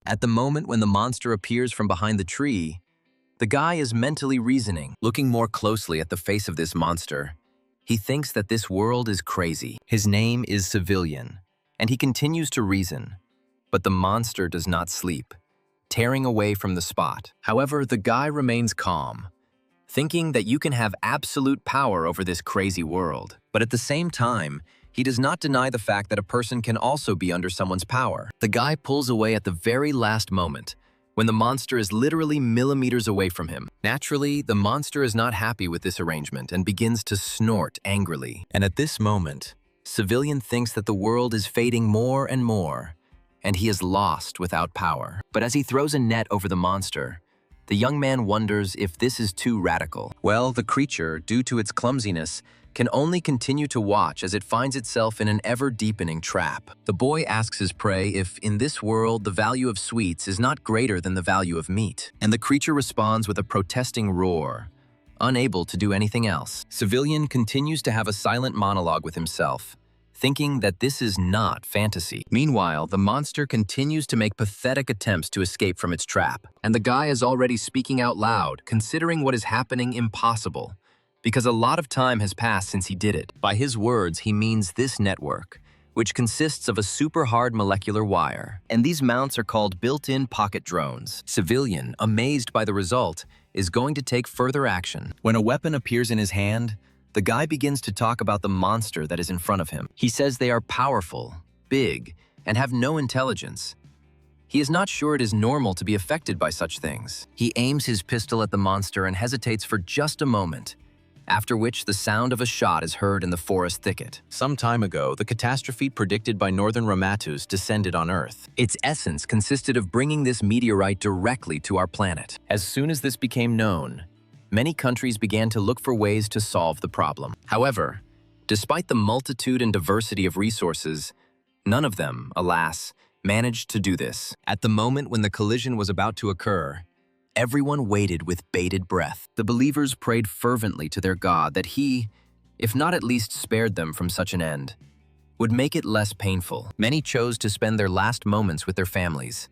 At the moment when the monster appears from behind the tree, the guy is mentally reasoning. Looking more closely at the face of this monster, he thinks that this world is crazy. His name is Civilian, and he continues to reason. But the monster does not sleep, tearing away from the spot. However, the guy remains calm, thinking that you can have absolute power over this crazy world. But at the same time, he does not deny the fact that a person can also be under someone's power. The guy pulls away at the very last moment, when the monster is literally millimeters away from him. Naturally, the monster is not happy with this arrangement and begins to snort angrily. And at this moment, Civilian thinks that the world is fading more and more, and he is lost without power. But as he throws a net over the monster, the young man wonders if this is too radical. Well, the creature, due to its clumsiness, can only continue to watch as it finds itself in an ever-deepening trap. The boy asks his prey if, in this world, the value of sweets is not greater than the value of meat. And the creature responds with a protesting roar, unable to do anything else. Civilian continues to have a silent monologue with himself, thinking that this is not fantasy. Meanwhile, the monster continues to make pathetic attempts to escape from its trap. And the guy is already speaking out loud, considering what is happening impossible, because a lot of time has passed since he did it. By his words, he means this network, which consists of a super hard molecular wire. And these mounts are called built-in pocket drones. Civilian, amazed by the result, is going to take further action. When a weapon appears in his hand, the guy begins to talk about the monster that is in front of him. He says they are powerful, big, and have no intelligence. He is not sure it is normal to be affected by such things. He aims his pistol at the monster and hesitates for just a moment, after which the sound of a shot is heard in the forest thicket. Some time ago, the catastrophe predicted by Northern Ramatus descended on Earth. Its essence consisted of bringing this meteorite directly to our planet. As soon as this became known, many countries began to look for ways to solve the problem. However, despite the multitude and diversity of resources, none of them, alas, managed to do this. At the moment when the collision was about to occur, everyone waited with bated breath. The believers prayed fervently to their God that he, if not at least spared them from such an end, would make it less painful. Many chose to spend their last moments with their families,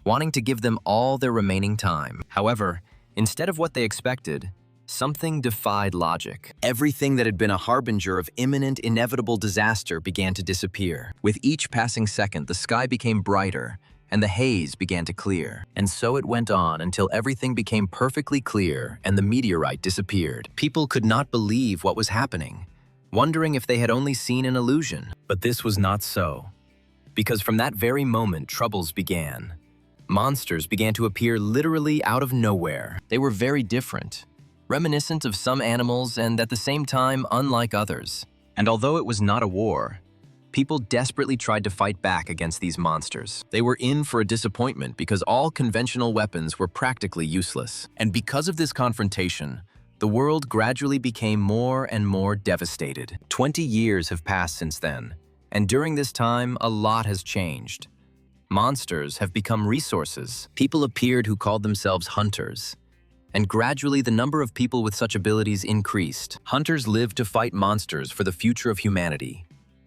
wanting to give them all their remaining time. However, instead of what they expected, something defied logic. Everything that had been a harbinger of imminent, inevitable disaster began to disappear. With each passing second, the sky became brighter, and the haze began to clear. And so it went on until everything became perfectly clear and the meteorite disappeared. People could not believe what was happening, wondering if they had only seen an illusion. But this was not so, because from that very moment, troubles began. Monsters began to appear literally out of nowhere. They were very different, reminiscent of some animals and at the same time unlike others. And although it was not a war, people desperately tried to fight back against these monsters. They were in for a disappointment because all conventional weapons were practically useless. And because of this confrontation, the world gradually became more and more devastated. 20 years have passed since then, and during this time, a lot has changed. Monsters have become resources. People appeared who called themselves hunters, and gradually the number of people with such abilities increased. Hunters lived to fight monsters for the future of humanity,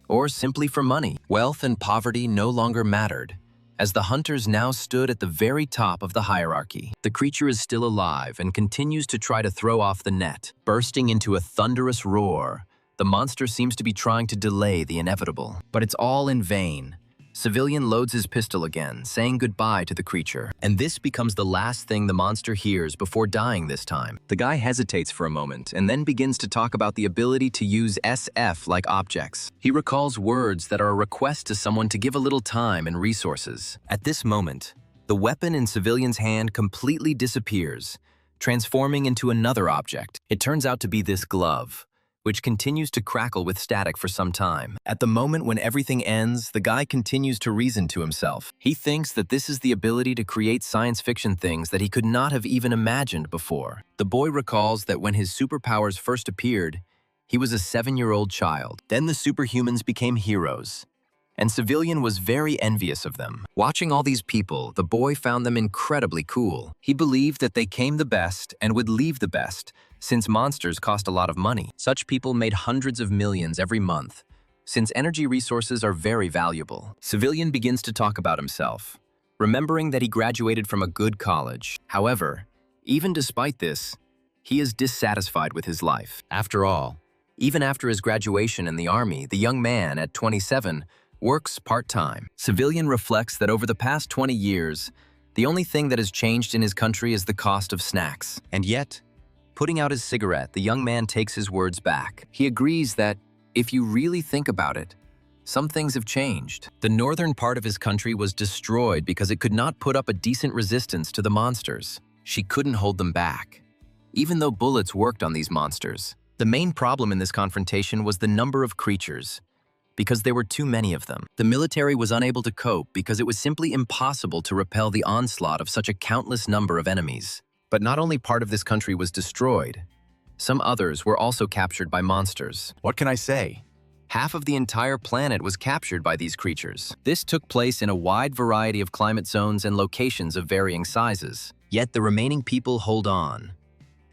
or simply for money. Wealth and poverty no longer mattered, as the hunters now stood at the very top of the hierarchy. The creature is still alive and continues to try to throw off the net. Bursting into a thunderous roar, the monster seems to be trying to delay the inevitable. But it's all in vain. Civilian loads his pistol again, saying goodbye to the creature. And this becomes the last thing the monster hears before dying this time. The guy hesitates for a moment and then begins to talk about the ability to use SF-like objects. He recalls words that are a request to someone to give a little time and resources. At this moment, the weapon in Civilian's hand completely disappears, transforming into another object. It turns out to be this glove, which continues to crackle with static for some time. At the moment when everything ends, the guy continues to reason to himself. He thinks that this is the ability to create science fiction things that he could not have even imagined before. The boy recalls that when his superpowers first appeared, he was a 7-year-old child. Then the superhumans became heroes, and Civilian was very envious of them. Watching all these people, the boy found them incredibly cool. He believed that they came the best and would leave the best, since monsters cost a lot of money. Such people made hundreds of millions every month, since energy resources are very valuable. Civilian begins to talk about himself, remembering that he graduated from a good college. However, even despite this, he is dissatisfied with his life. After all, even after his graduation in the army, the young man, at 27, works part-time. Civilian reflects that over the past 20 years, the only thing that has changed in his country is the cost of snacks. And yet, putting out his cigarette, the young man takes his words back. He agrees that, if you really think about it, some things have changed. The northern part of his country was destroyed because it could not put up a decent resistance to the monsters. She couldn't hold them back, even though bullets worked on these monsters. The main problem in this confrontation was the number of creatures, because there were too many of them. The military was unable to cope because it was simply impossible to repel the onslaught of such a countless number of enemies. But not only part of this country was destroyed, some others were also captured by monsters. What can I say? Half of the entire planet was captured by these creatures. This took place in a wide variety of climate zones and locations of varying sizes. Yet the remaining people hold on.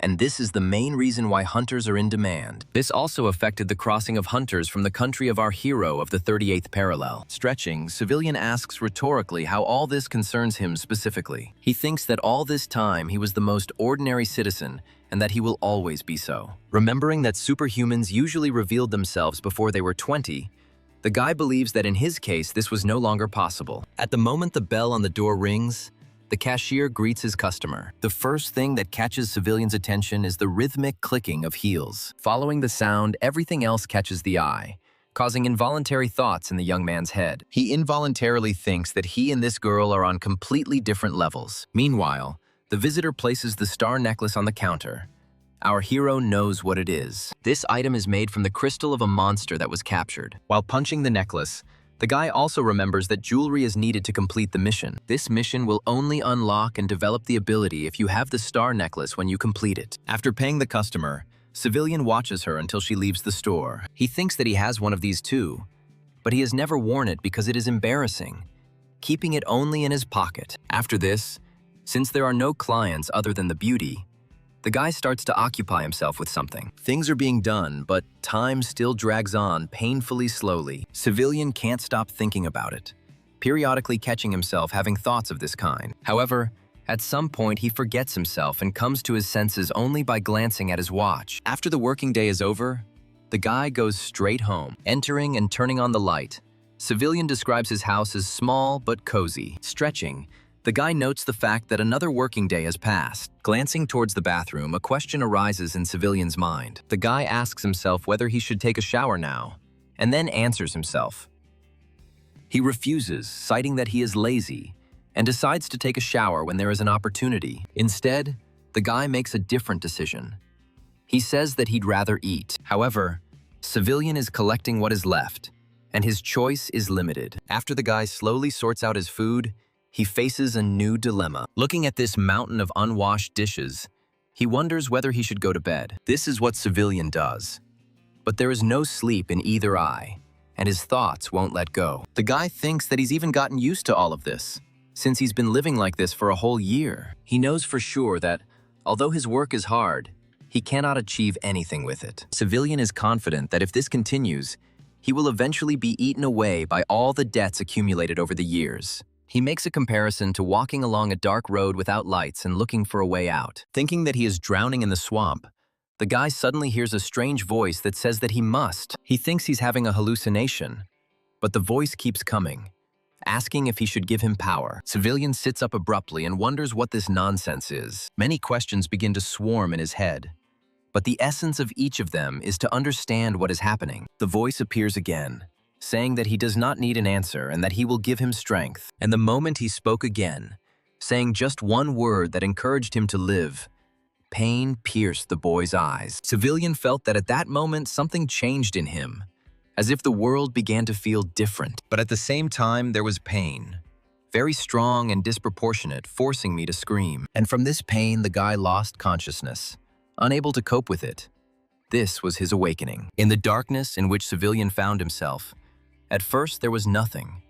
And this is the main reason why hunters are in demand. This also affected the crossing of hunters from the country of our hero of the 38th parallel. Stretching, Civilian asks rhetorically how all this concerns him specifically. He thinks that all this time he was the most ordinary citizen and that he will always be so. Remembering that superhumans usually revealed themselves before they were 20, the guy believes that in his case this was no longer possible. At the moment the bell on the door rings, the cashier greets his customer. The first thing that catches Civilian's attention is the rhythmic clicking of heels. Following the sound, everything else catches the eye, causing involuntary thoughts in the young man's head. He involuntarily thinks that he and this girl are on completely different levels. Meanwhile, the visitor places the star necklace on the counter. Our hero knows what it is. This item is made from the crystal of a monster that was captured. While punching the necklace, the guy also remembers that jewelry is needed to complete the mission. This mission will only unlock and develop the ability if you have the star necklace when you complete it. After paying the customer, Civilian watches her until she leaves the store. He thinks that he has one of these too, but he has never worn it because it is embarrassing, keeping it only in his pocket. After this, since there are no clients other than the beauty, the guy starts to occupy himself with something. Things are being done, but time still drags on painfully slowly. Civilian can't stop thinking about it, periodically catching himself having thoughts of this kind. However, at some point he forgets himself and comes to his senses only by glancing at his watch. After the working day is over, the guy goes straight home. Entering and turning on the light, Civilian describes his house as small but cozy. Stretching, the guy notes the fact that another working day has passed. Glancing towards the bathroom, a question arises in Civilian's mind. The guy asks himself whether he should take a shower now, and then answers himself. He refuses, citing that he is lazy, and decides to take a shower when there is an opportunity. Instead, the guy makes a different decision. He says that he'd rather eat. However, Civilian is collecting what is left, and his choice is limited. After the guy slowly sorts out his food, he faces a new dilemma. Looking at this mountain of unwashed dishes, he wonders whether he should go to bed. This is what Civilian does. But there is no sleep in either eye, and his thoughts won't let go. The guy thinks that he's even gotten used to all of this, since he's been living like this for a whole year. He knows for sure that, although his work is hard, he cannot achieve anything with it. Civilian is confident that if this continues, he will eventually be eaten away by all the debts accumulated over the years. He makes a comparison to walking along a dark road without lights and looking for a way out. Thinking that he is drowning in the swamp, the guy suddenly hears a strange voice that says that he must. He thinks he's having a hallucination, but the voice keeps coming, asking if he should give him power. Civilian sits up abruptly and wonders what this nonsense is. Many questions begin to swarm in his head, but the essence of each of them is to understand what is happening. The voice appears again, saying that he does not need an answer and that he will give him strength. And the moment he spoke again, saying just one word that encouraged him to live, pain pierced the boy's eyes. Civilian felt that at that moment something changed in him, as if the world began to feel different. But at the same time, there was pain, very strong and disproportionate, forcing me to scream. And from this pain, the guy lost consciousness, unable to cope with it. This was his awakening. In the darkness in which Civilian found himself, at first there was nothing,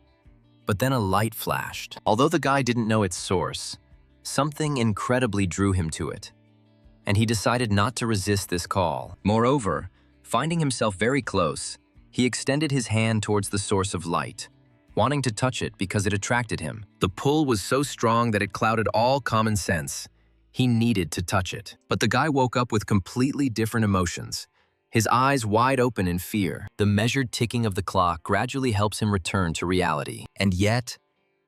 but then a light flashed. Although the guy didn't know its source, something incredibly drew him to it, and he decided not to resist this call. Moreover, finding himself very close, he extended his hand towards the source of light, wanting to touch it because it attracted him. The pull was so strong that it clouded all common sense. He needed to touch it. But the guy woke up with completely different emotions. His eyes wide open in fear. The measured ticking of the clock gradually helps him return to reality. And yet,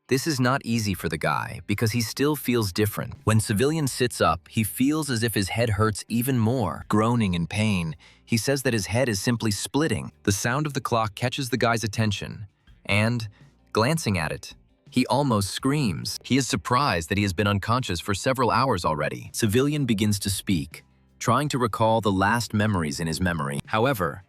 this is not easy for the guy because he still feels different. When Civilian sits up, he feels as if his head hurts even more. Groaning in pain, he says that his head is simply splitting. The sound of the clock catches the guy's attention, and, glancing at it, he almost screams. He is surprised that he has been unconscious for several hours already. Civilian begins to speak, trying to recall the last memories in his memory. However,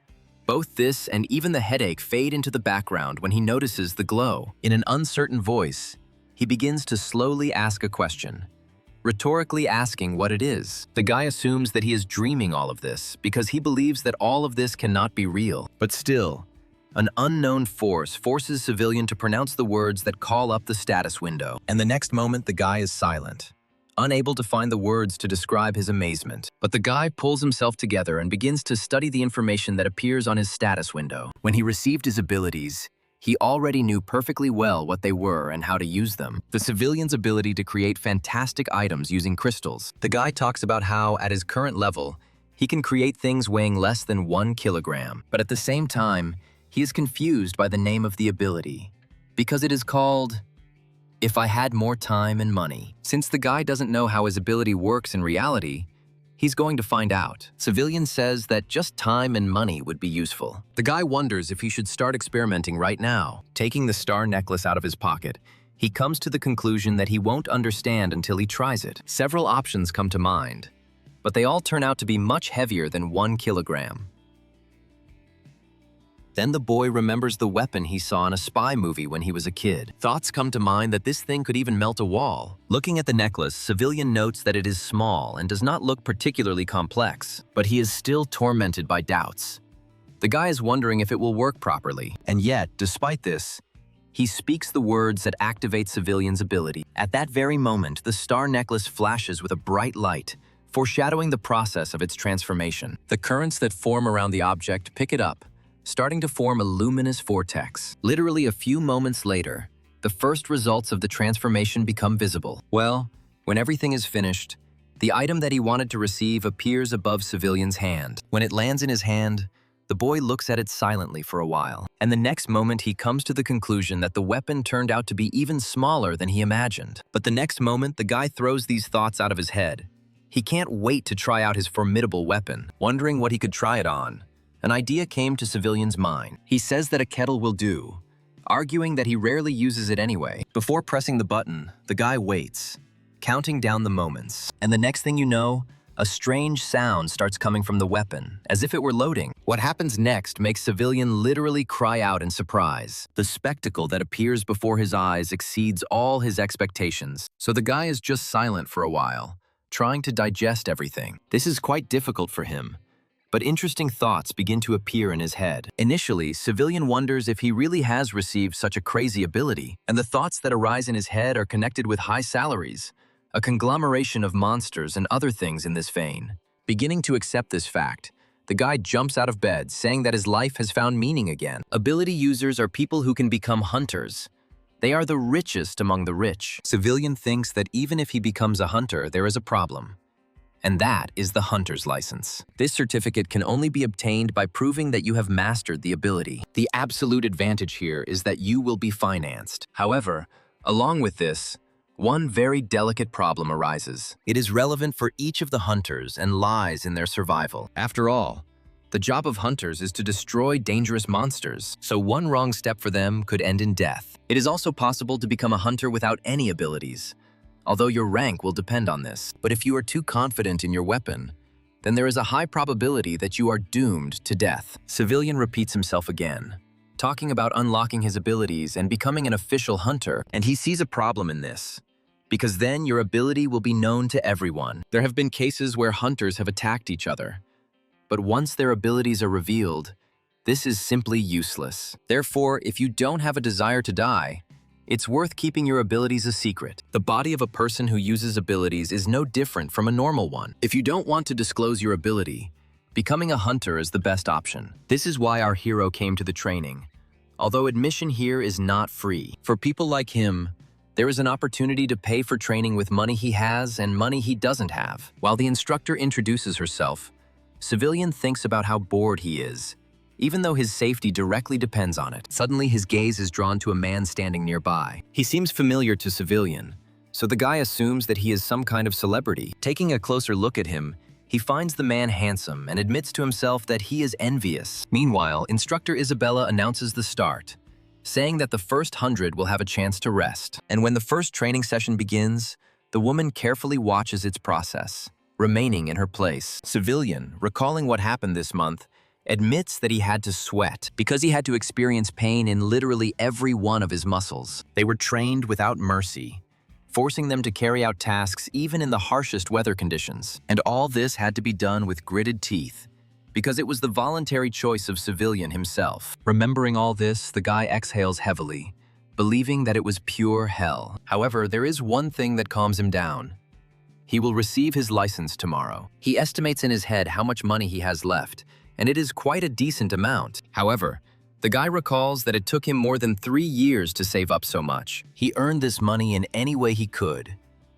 both this and even the headache fade into the background when he notices the glow. In an uncertain voice, he begins to slowly ask a question, rhetorically asking what it is. The guy assumes that he is dreaming all of this because he believes that all of this cannot be real. But still, an unknown force forces Civilian to pronounce the words that call up the status window. And the next moment, the guy is silent, unable to find the words to describe his amazement. But the guy pulls himself together and begins to study the information that appears on his status window. When he received his abilities, he already knew perfectly well what they were and how to use them. The Civilian's ability to create fantastic items using crystals. The guy talks about how, at his current level, he can create things weighing less than 1 kilogram. But at the same time, he is confused by the name of the ability, because it is called, "If I Had More Time and Money." Since the guy doesn't know how his ability works in reality, he's going to find out. Civilian says that just time and money would be useful. The guy wonders if he should start experimenting right now. Taking the star necklace out of his pocket, he comes to the conclusion that he won't understand until he tries it. Several options come to mind, but they all turn out to be much heavier than 1 kilogram. Then the boy remembers the weapon he saw in a spy movie when he was a kid. Thoughts come to mind that this thing could even melt a wall. Looking at the necklace, Civilian notes that it is small and does not look particularly complex, but he is still tormented by doubts. The guy is wondering if it will work properly, and yet, despite this, he speaks the words that activate Civilian's ability. At that very moment, the star necklace flashes with a bright light, foreshadowing the process of its transformation. The currents that form around the object pick it up, starting to form a luminous vortex. Literally a few moments later, the first results of the transformation become visible. Well, when everything is finished, the item that he wanted to receive appears above Civilian's hand. When it lands in his hand, the boy looks at it silently for a while, and the next moment he comes to the conclusion that the weapon turned out to be even smaller than he imagined. But the next moment, the guy throws these thoughts out of his head. He can't wait to try out his formidable weapon, wondering what he could try it on. An idea came to Civilian's mind. He says that a kettle will do, arguing that he rarely uses it anyway. Before pressing the button, the guy waits, counting down the moments. And the next thing you know, a strange sound starts coming from the weapon, as if it were loading. What happens next makes Civilian literally cry out in surprise. The spectacle that appears before his eyes exceeds all his expectations. So the guy is just silent for a while, trying to digest everything. This is quite difficult for him. But interesting thoughts begin to appear in his head. Initially, Civilian wonders if he really has received such a crazy ability, and the thoughts that arise in his head are connected with high salaries, a conglomeration of monsters and other things in this vein. Beginning to accept this fact, the guy jumps out of bed, saying that his life has found meaning again. Ability users are people who can become hunters. They are the richest among the rich. Civilian thinks that even if he becomes a hunter, there is a problem. And that is the hunter's license. This certificate can only be obtained by proving that you have mastered the ability. The absolute advantage here is that you will be financed. However, along with this, one very delicate problem arises. It is relevant for each of the hunters and lies in their survival. After all, the job of hunters is to destroy dangerous monsters, so one wrong step for them could end in death. It is also possible to become a hunter without any abilities, although your rank will depend on this. But if you are too confident in your weapon, then there is a high probability that you are doomed to death. Civilian repeats himself again, talking about unlocking his abilities and becoming an official hunter, and he sees a problem in this, because then your ability will be known to everyone. There have been cases where hunters have attacked each other, but once their abilities are revealed, this is simply useless. Therefore, if you don't have a desire to die, it's worth keeping your abilities a secret. The body of a person who uses abilities is no different from a normal one. If you don't want to disclose your ability, becoming a hunter is the best option. This is why our hero came to the training, although admission here is not free. For people like him, there is an opportunity to pay for training with money he has and money he doesn't have. While the instructor introduces herself, Civilian thinks about how bored he is, even though his safety directly depends on it. Suddenly, his gaze is drawn to a man standing nearby. He seems familiar to Civilian, so the guy assumes that he is some kind of celebrity. Taking a closer look at him, he finds the man handsome and admits to himself that he is envious. Meanwhile, Instructor Isabella announces the start, saying that the first 100 will have a chance to rest. And when the first training session begins, the woman carefully watches its process, remaining in her place. Civilian, recalling what happened this month, admits that he had to sweat because he had to experience pain in literally every one of his muscles. They were trained without mercy, forcing them to carry out tasks even in the harshest weather conditions. And all this had to be done with gritted teeth, because it was the voluntary choice of Civilian himself. Remembering all this, the guy exhales heavily, believing that it was pure hell. However, there is one thing that calms him down. He will receive his license tomorrow. He estimates in his head how much money he has left, and it is quite a decent amount. However, the guy recalls that it took him more than 3 years to save up so much. He earned this money in any way he could.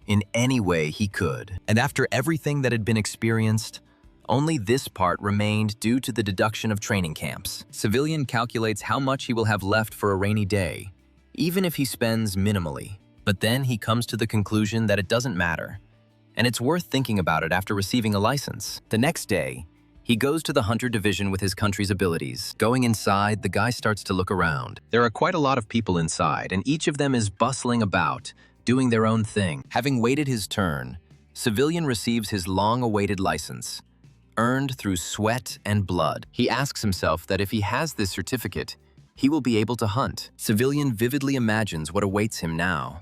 In any way he could. And after everything that had been experienced, only this part remained due to the deduction of training camps. Civilian calculates how much he will have left for a rainy day, even if he spends minimally. But then he comes to the conclusion that it doesn't matter, and it's worth thinking about it after receiving a license. The next day, he goes to the Hunter Division with his country's abilities. Going inside, the guy starts to look around. There are quite a lot of people inside, and each of them is bustling about, doing their own thing. Having waited his turn, Civilian receives his long-awaited license, earned through sweat and blood. He asks himself that if he has this certificate, he will be able to hunt. Civilian vividly imagines what awaits him now,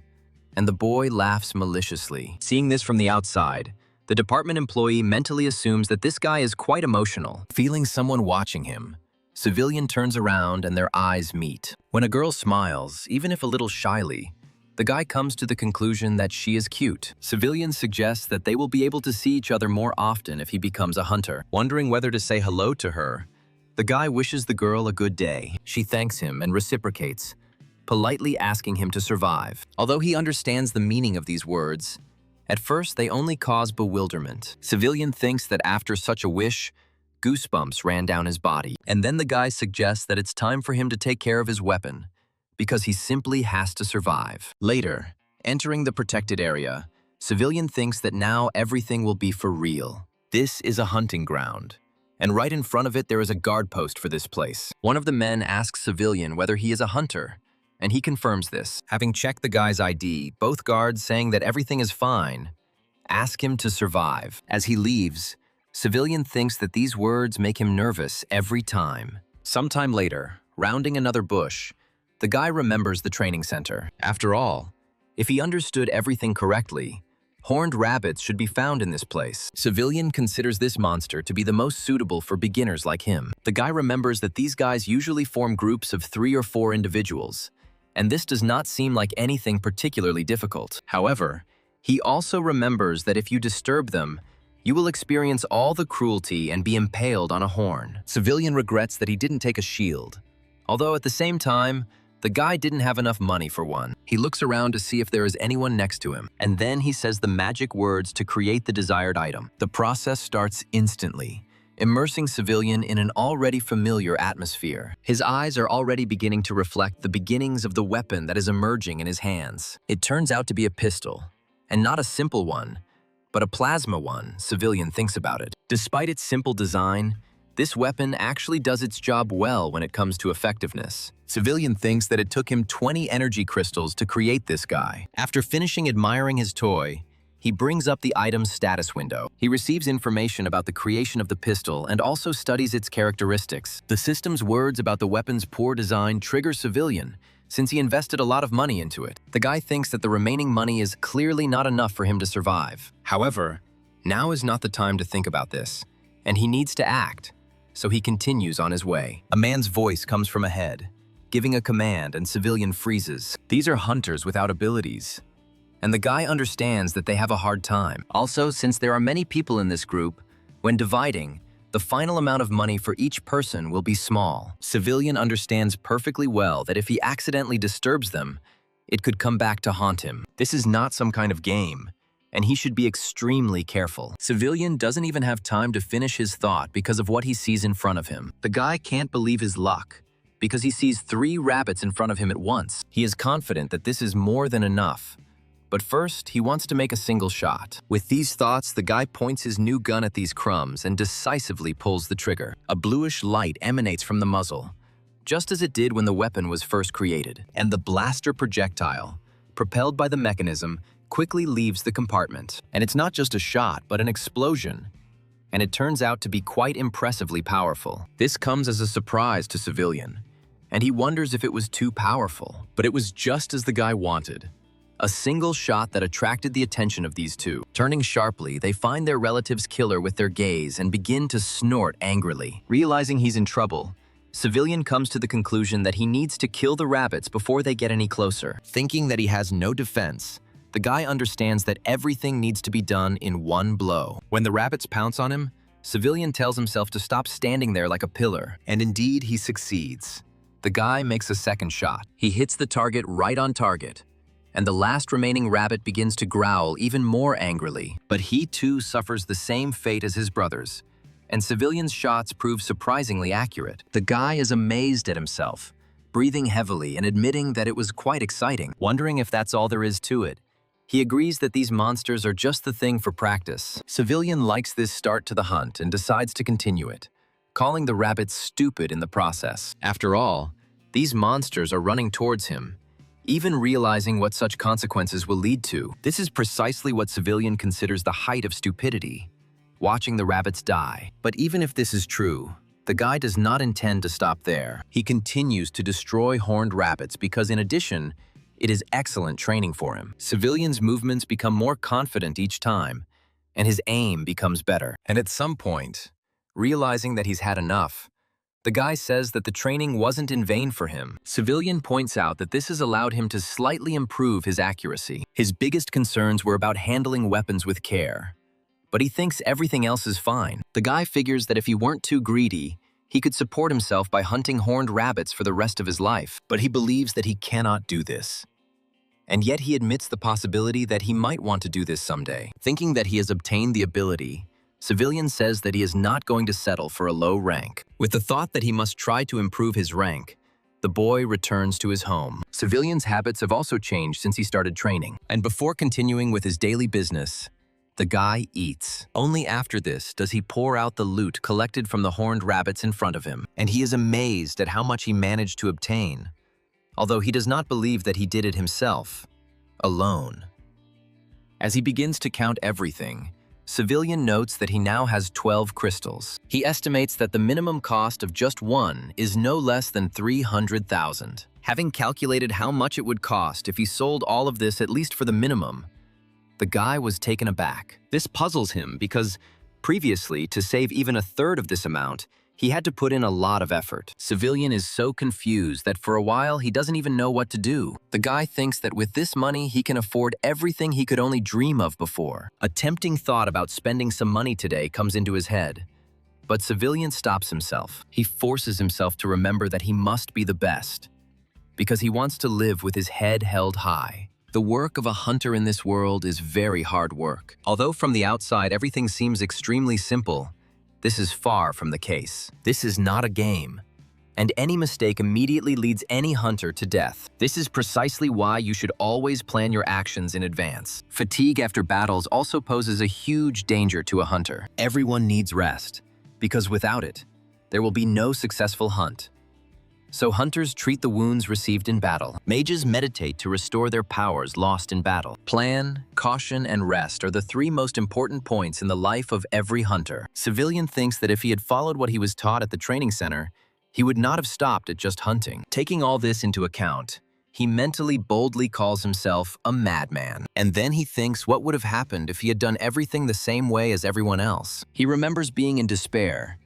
and the boy laughs maliciously. Seeing this from the outside, the department employee mentally assumes that this guy is quite emotional. Feeling someone watching him, Civilian turns around and their eyes meet. When a girl smiles, even if a little shyly, the guy comes to the conclusion that she is cute. Civilian suggests that they will be able to see each other more often if he becomes a hunter. Wondering whether to say hello to her, the guy wishes the girl a good day. She thanks him and reciprocates, politely asking him to survive. Although he understands the meaning of these words, at first they only cause bewilderment. Civilian thinks that after such a wish, goosebumps ran down his body. And then the guy suggests that it's time for him to take care of his weapon, because he simply has to survive. Later, entering the protected area, Civilian thinks that now everything will be for real. This is a hunting ground, and right in front of it there is a guard post for this place. One of the men asks Civilian whether he is a hunter, and he confirms this. Having checked the guy's ID, both guards saying that everything is fine, ask him to survive. As he leaves, Civilian thinks that these words make him nervous every time. Sometime later, rounding another bush, the guy remembers the training center. After all, if he understood everything correctly, horned rabbits should be found in this place. Civilian considers this monster to be the most suitable for beginners like him. The guy remembers that these guys usually form groups of 3 or 4 individuals, and this does not seem like anything particularly difficult. However, he also remembers that if you disturb them, you will experience all the cruelty and be impaled on a horn. Civilian regrets that he didn't take a shield, although at the same time, the guy didn't have enough money for one. He looks around to see if there is anyone next to him, and then he says the magic words to create the desired item. The process starts instantly, immersing Civilian in an already familiar atmosphere. His eyes are already beginning to reflect the beginnings of the weapon that is emerging in his hands. It turns out to be a pistol, and not a simple one, but a plasma one. Civilian thinks about it. Despite its simple design, this weapon actually does its job well when it comes to effectiveness. Civilian thinks that it took him 20 energy crystals to create this guy. After finishing admiring his toy, he brings up the item's status window. He receives information about the creation of the pistol and also studies its characteristics. The system's words about the weapon's poor design trigger Civilian, since he invested a lot of money into it. The guy thinks that the remaining money is clearly not enough for him to survive. However, now is not the time to think about this, and he needs to act. So he continues on his way. A man's voice comes from ahead, giving a command, and Civilian freezes. These are hunters without abilities, and the guy understands that they have a hard time. Also, since there are many people in this group, when dividing, the the final amount of money for each person will be small. Civilian understands perfectly well that if he accidentally disturbs them, it could come back to haunt him. This is not some kind of game, and he should be extremely careful. Civilian doesn't even have time to finish his thought because of what he sees in front of him. The guy can't believe his luck because he sees 3 rabbits in front of him at once. He is confident that this is more than enough. But first, he wants to make a single shot. With these thoughts, the guy points his new gun at these crumbs and decisively pulls the trigger. A bluish light emanates from the muzzle, just as it did when the weapon was first created. And the blaster projectile, propelled by the mechanism, quickly leaves the compartment. And it's not just a shot, but an explosion. And it turns out to be quite impressively powerful. This comes as a surprise to Civilian, and he wonders if it was too powerful. But it was just as the guy wanted. A single shot that attracted the attention of these two. Turning sharply, they find their relative's killer with their gaze and begin to snort angrily. Realizing he's in trouble, Civilian comes to the conclusion that he needs to kill the rabbits before they get any closer. Thinking that he has no defense, the guy understands that everything needs to be done in one blow. When the rabbits pounce on him, Civilian tells himself to stop standing there like a pillar, and indeed he succeeds. The guy makes a second shot. He hits the target right on target, and the last remaining rabbit begins to growl even more angrily. But he too suffers the same fate as his brothers, and Civilian's shots prove surprisingly accurate. The guy is amazed at himself, breathing heavily and admitting that it was quite exciting. Wondering if that's all there is to it, he agrees that these monsters are just the thing for practice. Civilian likes this start to the hunt and decides to continue it, calling the rabbits stupid in the process. After all, these monsters are running towards him, even realizing what such consequences will lead to. This is precisely what Civilian considers the height of stupidity, watching the rabbits die. But even if this is true, the guy does not intend to stop there. He continues to destroy horned rabbits because, in addition, it is excellent training for him. Civilian's movements become more confident each time, and his aim becomes better. And at some point, realizing that he's had enough, the guy says that the training wasn't in vain for him. Civilian points out that this has allowed him to slightly improve his accuracy. His biggest concerns were about handling weapons with care, but he thinks everything else is fine. The guy figures that if he weren't too greedy, he could support himself by hunting horned rabbits for the rest of his life. But he believes that he cannot do this. And yet he admits the possibility that he might want to do this someday. Thinking that he has obtained the ability, Civilian says that he is not going to settle for a low rank. With the thought that he must try to improve his rank, the boy returns to his home. Civilian's habits have also changed since he started training. And before continuing with his daily business, the guy eats. Only after this does he pour out the loot collected from the horned rabbits in front of him. And he is amazed at how much he managed to obtain, although he does not believe that he did it himself, alone. As he begins to count everything, Civilian notes that he now has 12 crystals. He estimates that the minimum cost of just one is no less than 300,000. Having calculated how much it would cost if he sold all of this at least for the minimum, the guy was taken aback. This puzzles him because previously, to save even a third of this amount, he had to put in a lot of effort. Civilian is so confused that for a while he doesn't even know what to do. The guy thinks that with this money he can afford everything he could only dream of before. A tempting thought about spending some money today comes into his head. But Civilian stops himself. He forces himself to remember that he must be the best, because he wants to live with his head held high. The work of a hunter in this world is very hard work. Although from the outside everything seems extremely simple, this is far from the case. This is not a game, and any mistake immediately leads any hunter to death. This is precisely why you should always plan your actions in advance. Fatigue after battles also poses a huge danger to a hunter. Everyone needs rest, because without it, there will be no successful hunt. So hunters treat the wounds received in battle. Mages meditate to restore their powers lost in battle. Plan, caution, and rest are the 3 most important points in the life of every hunter. Civilian thinks that if he had followed what he was taught at the training center, he would not have stopped at just hunting. Taking all this into account, he mentally boldly calls himself a madman. And then he thinks what would have happened if he had done everything the same way as everyone else. He remembers being in despair,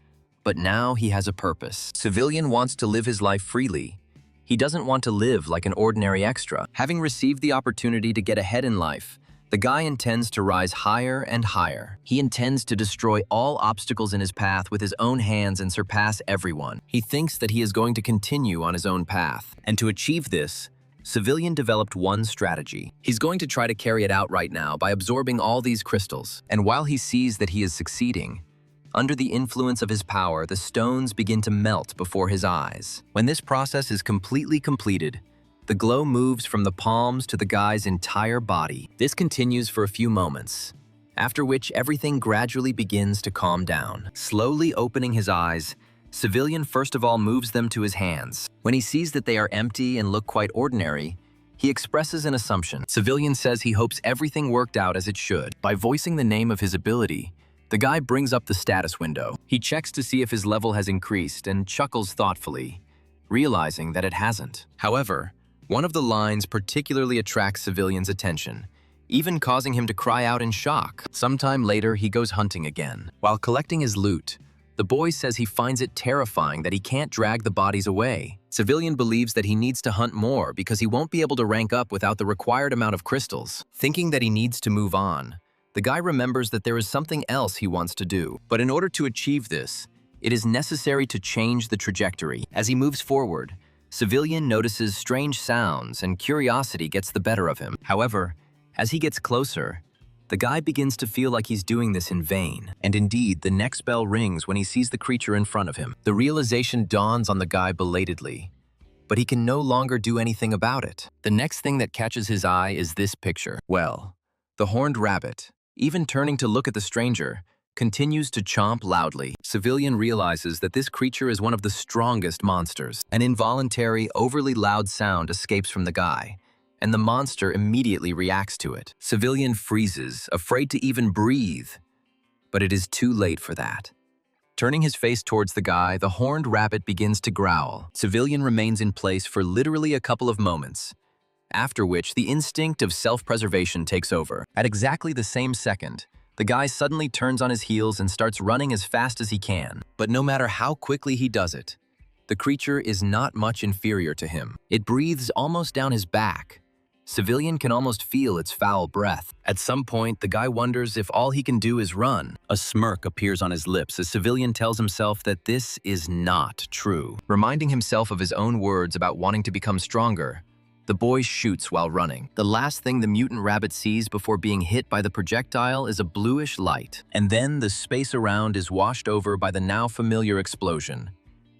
but now he has a purpose. Civilian wants to live his life freely. He doesn't want to live like an ordinary extra. Having received the opportunity to get ahead in life, The guy intends to rise higher and higher. He intends to destroy all obstacles in his path with his own hands and surpass everyone. He thinks that he is going to continue on his own path. And to achieve this, Civilian developed one strategy. He's going to try to carry it out right now by absorbing all these crystals. And while he sees that he is succeeding, under the influence of his power, the stones begin to melt before his eyes. When this process is completely completed, the glow moves from the palms to the guy's entire body. This continues for a few moments, after which everything gradually begins to calm down. Slowly opening his eyes, Civilian first of all moves them to his hands. When he sees that they are empty and look quite ordinary, he expresses an assumption. Civilian says he hopes everything worked out as it should. By voicing the name of his ability, the guy brings up the status window. He checks to see if his level has increased and chuckles thoughtfully, realizing that it hasn't. However, one of the lines particularly attracts Civilian's attention, even causing him to cry out in shock. Sometime later, he goes hunting again. While collecting his loot, the boy says he finds it terrifying that he can't drag the bodies away. Civilian believes that he needs to hunt more because he won't be able to rank up without the required amount of crystals. Thinking that he needs to move on, the guy remembers that there is something else he wants to do. But in order to achieve this, it is necessary to change the trajectory. As he moves forward, Civilian notices strange sounds and curiosity gets the better of him. However, as he gets closer, the guy begins to feel like he's doing this in vain. And indeed, the next bell rings when he sees the creature in front of him. The realization dawns on the guy belatedly, but he can no longer do anything about it. The next thing that catches his eye is this picture. Well, the horned rabbit, even turning to look at the stranger, continues to chomp loudly. Civilian realizes that this creature is one of the strongest monsters. An involuntary, overly loud sound escapes from the guy, and the monster immediately reacts to it. Civilian freezes, afraid to even breathe, but it is too late for that. Turning his face towards the guy, the horned rabbit begins to growl. Civilian remains in place for literally a couple of moments, after which the instinct of self-preservation takes over. At exactly the same second, the guy suddenly turns on his heels and starts running as fast as he can. But no matter how quickly he does it, the creature is not much inferior to him. It breathes almost down his back. Civilian can almost feel its foul breath. At some point, the guy wonders if all he can do is run. A smirk appears on his lips as Civilian tells himself that this is not true. Reminding himself of his own words about wanting to become stronger, the boy shoots while running. The last thing the mutant rabbit sees before being hit by the projectile is a bluish light. And then the space around is washed over by the now familiar explosion,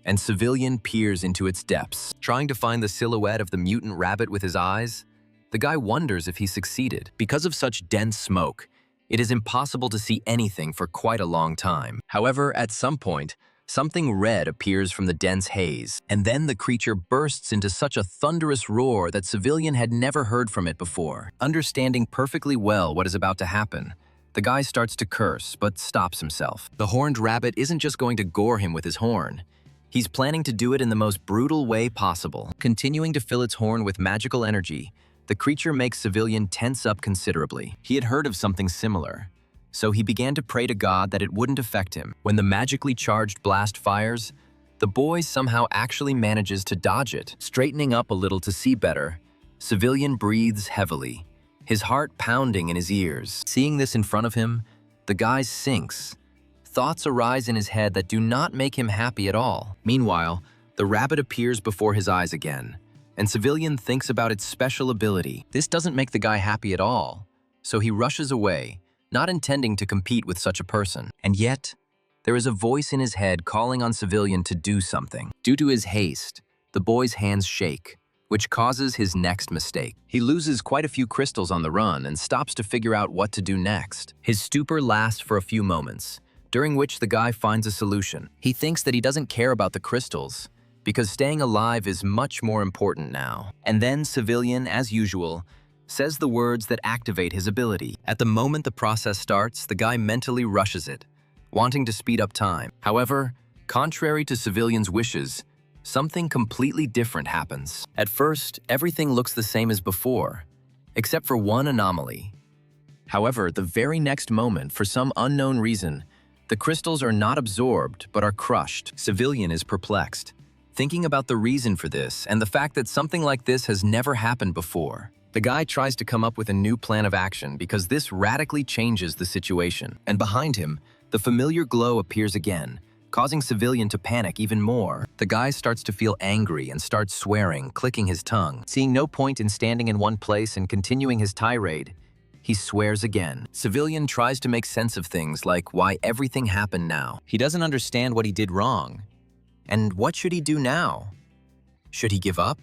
and Civilian peers into its depths. Trying to find the silhouette of the mutant rabbit with his eyes, the guy wonders if he succeeded. Because of such dense smoke, it is impossible to see anything for quite a long time. However, at some point, something red appears from the dense haze, and then the creature bursts into such a thunderous roar that Civilian had never heard from it before. Understanding perfectly well what is about to happen, the guy starts to curse, but stops himself. The horned rabbit isn't just going to gore him with his horn. He's planning to do it in the most brutal way possible. Continuing to fill its horn with magical energy, the creature makes Civilian tense up considerably. He had heard of something similar, so he began to pray to God that it wouldn't affect him. When the magically charged blast fires, the boy somehow actually manages to dodge it. Straightening up a little to see better, Civilian breathes heavily, his heart pounding in his ears. Seeing this in front of him, the guy sinks. Thoughts arise in his head that do not make him happy at all. Meanwhile, the rabbit appears before his eyes again, and Civilian thinks about its special ability. This doesn't make the guy happy at all, so he rushes away, not intending to compete with such a person. And yet, there is a voice in his head calling on Civilian to do something. Due to his haste, the boy's hands shake, which causes his next mistake. He loses quite a few crystals on the run and stops to figure out what to do next. His stupor lasts for a few moments, during which the guy finds a solution. He thinks that he doesn't care about the crystals, because staying alive is much more important now. And then Civilian, as usual, says the words that activate his ability. At the moment the process starts, the guy mentally rushes it, wanting to speed up time. However, contrary to Civilian's wishes, something completely different happens. At first, everything looks the same as before, except for one anomaly. However, the very next moment, for some unknown reason, the crystals are not absorbed but are crushed. Civilian is perplexed, thinking about the reason for this and the fact that something like this has never happened before. The guy tries to come up with a new plan of action because this radically changes the situation. And behind him, the familiar glow appears again, causing Civilian to panic even more. The guy starts to feel angry and starts swearing, clicking his tongue. Seeing no point in standing in one place and continuing his tirade, he swears again. Civilian tries to make sense of things like why everything happened now. He doesn't understand what he did wrong. And what should he do now? Should he give up?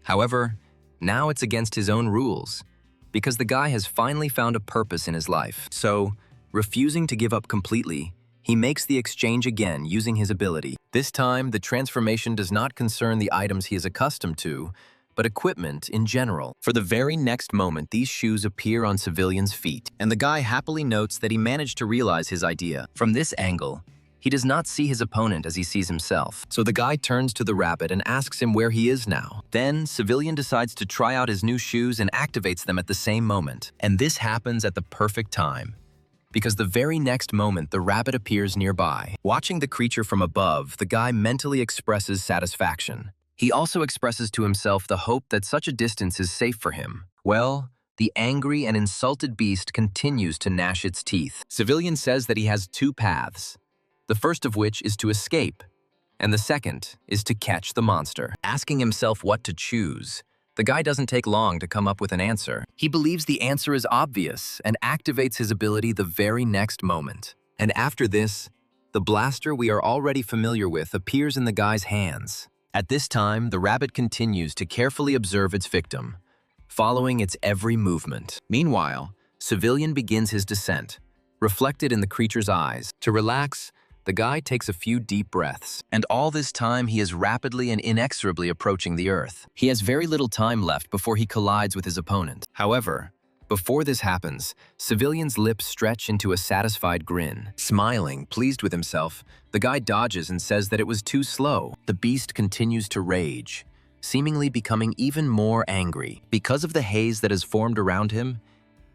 However, now it's against his own rules, because the guy has finally found a purpose in his life. So, refusing to give up completely, he makes the exchange again using his ability. This time, the transformation does not concern the items he is accustomed to, but equipment in general. For the very next moment, these shoes appear on Civilian's feet, and the guy happily notes that he managed to realize his idea. From this angle, he does not see his opponent as he sees himself. So the guy turns to the rabbit and asks him where he is now. Then, Civilian decides to try out his new shoes and activates them at the same moment. And this happens at the perfect time, because the very next moment the rabbit appears nearby. Watching the creature from above, the guy mentally expresses satisfaction. He also expresses to himself the hope that such a distance is safe for him. Well, the angry and insulted beast continues to gnash its teeth. Civilian says that he has two paths, the first of which is to escape, and the second is to catch the monster. Asking himself what to choose, the guy doesn't take long to come up with an answer. He believes the answer is obvious and activates his ability the very next moment. And after this, the blaster we are already familiar with appears in the guy's hands. At this time, the rabbit continues to carefully observe its victim, following its every movement. Meanwhile, Civilian begins his descent, reflected in the creature's eyes. To relax, the guy takes a few deep breaths, and all this time he is rapidly and inexorably approaching the Earth. He has very little time left before he collides with his opponent. However, before this happens, Civilian's lips stretch into a satisfied grin. Smiling, pleased with himself, the guy dodges and says that it was too slow. The beast continues to rage, seemingly becoming even more angry. Because of the haze that has formed around him,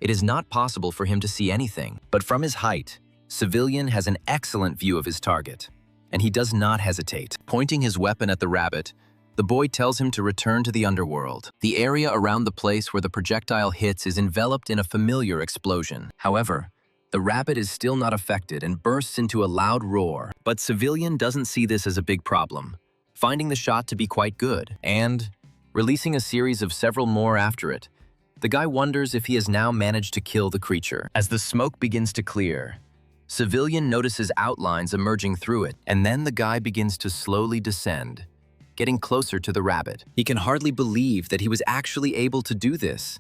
it is not possible for him to see anything. But from his height, Civilian has an excellent view of his target, and he does not hesitate. Pointing his weapon at the rabbit, the boy tells him to return to the underworld. The area around the place where the projectile hits is enveloped in a familiar explosion. However, the rabbit is still not affected and bursts into a loud roar. But Civilian doesn't see this as a big problem, finding the shot to be quite good, and releasing a series of several more after it. The guy wonders if he has now managed to kill the creature. As the smoke begins to clear, Civilian notices outlines emerging through it, and then the guy begins to slowly descend, getting closer to the rabbit. He can hardly believe that he was actually able to do this.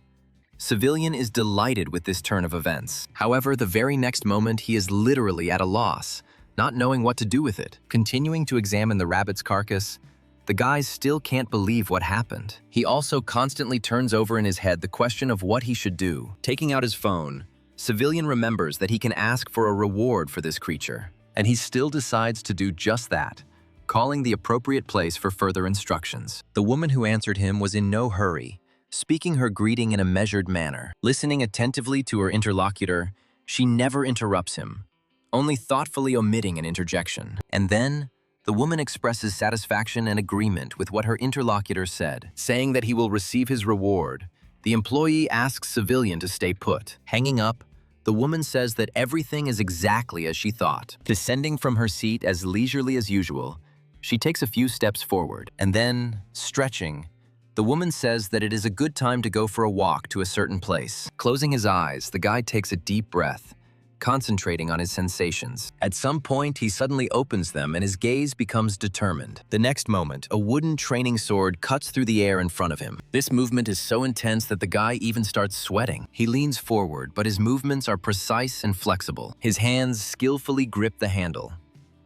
Civilian is delighted with this turn of events. However, the very next moment he is literally at a loss, not knowing what to do with it. Continuing to examine the rabbit's carcass, the guy still can't believe what happened. He also constantly turns over in his head the question of what he should do. Taking out his phone, Civilian remembers that he can ask for a reward for this creature, and he still decides to do just that, calling the appropriate place for further instructions. The woman who answered him was in no hurry, speaking her greeting in a measured manner. Listening attentively to her interlocutor, she never interrupts him, only thoughtfully omitting an interjection. And then, the woman expresses satisfaction and agreement with what her interlocutor said, saying that he will receive his reward. The employee asks Civilian to stay put. Hanging up, the woman says that everything is exactly as she thought. Descending from her seat as leisurely as usual, she takes a few steps forward, and then, stretching, the woman says that it is a good time to go for a walk to a certain place. Closing his eyes, the guy takes a deep breath, concentrating on his sensations. At some point, he suddenly opens them and his gaze becomes determined. The next moment, a wooden training sword cuts through the air in front of him. This movement is so intense that the guy even starts sweating. He leans forward, but his movements are precise and flexible. His hands skillfully grip the handle.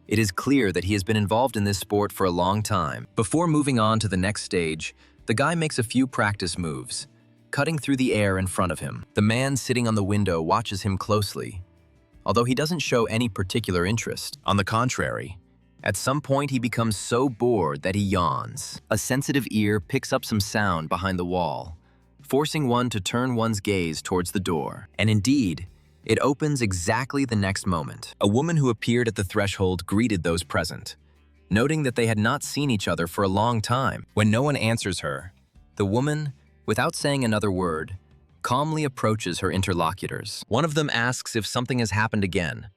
It is clear that he has been involved in this sport for a long time. Before moving on to the next stage, the guy makes a few practice moves, cutting through the air in front of him. The man sitting on the window watches him closely, although he doesn't show any particular interest. On the contrary, at some point he becomes so bored that he yawns. A sensitive ear picks up some sound behind the wall, forcing one to turn one's gaze towards the door. And indeed, it opens exactly the next moment. A woman who appeared at the threshold greeted those present, noting that they had not seen each other for a long time. When no one answers her, the woman, without saying another word, calmly approaches her interlocutors. One of them asks if something has happened again,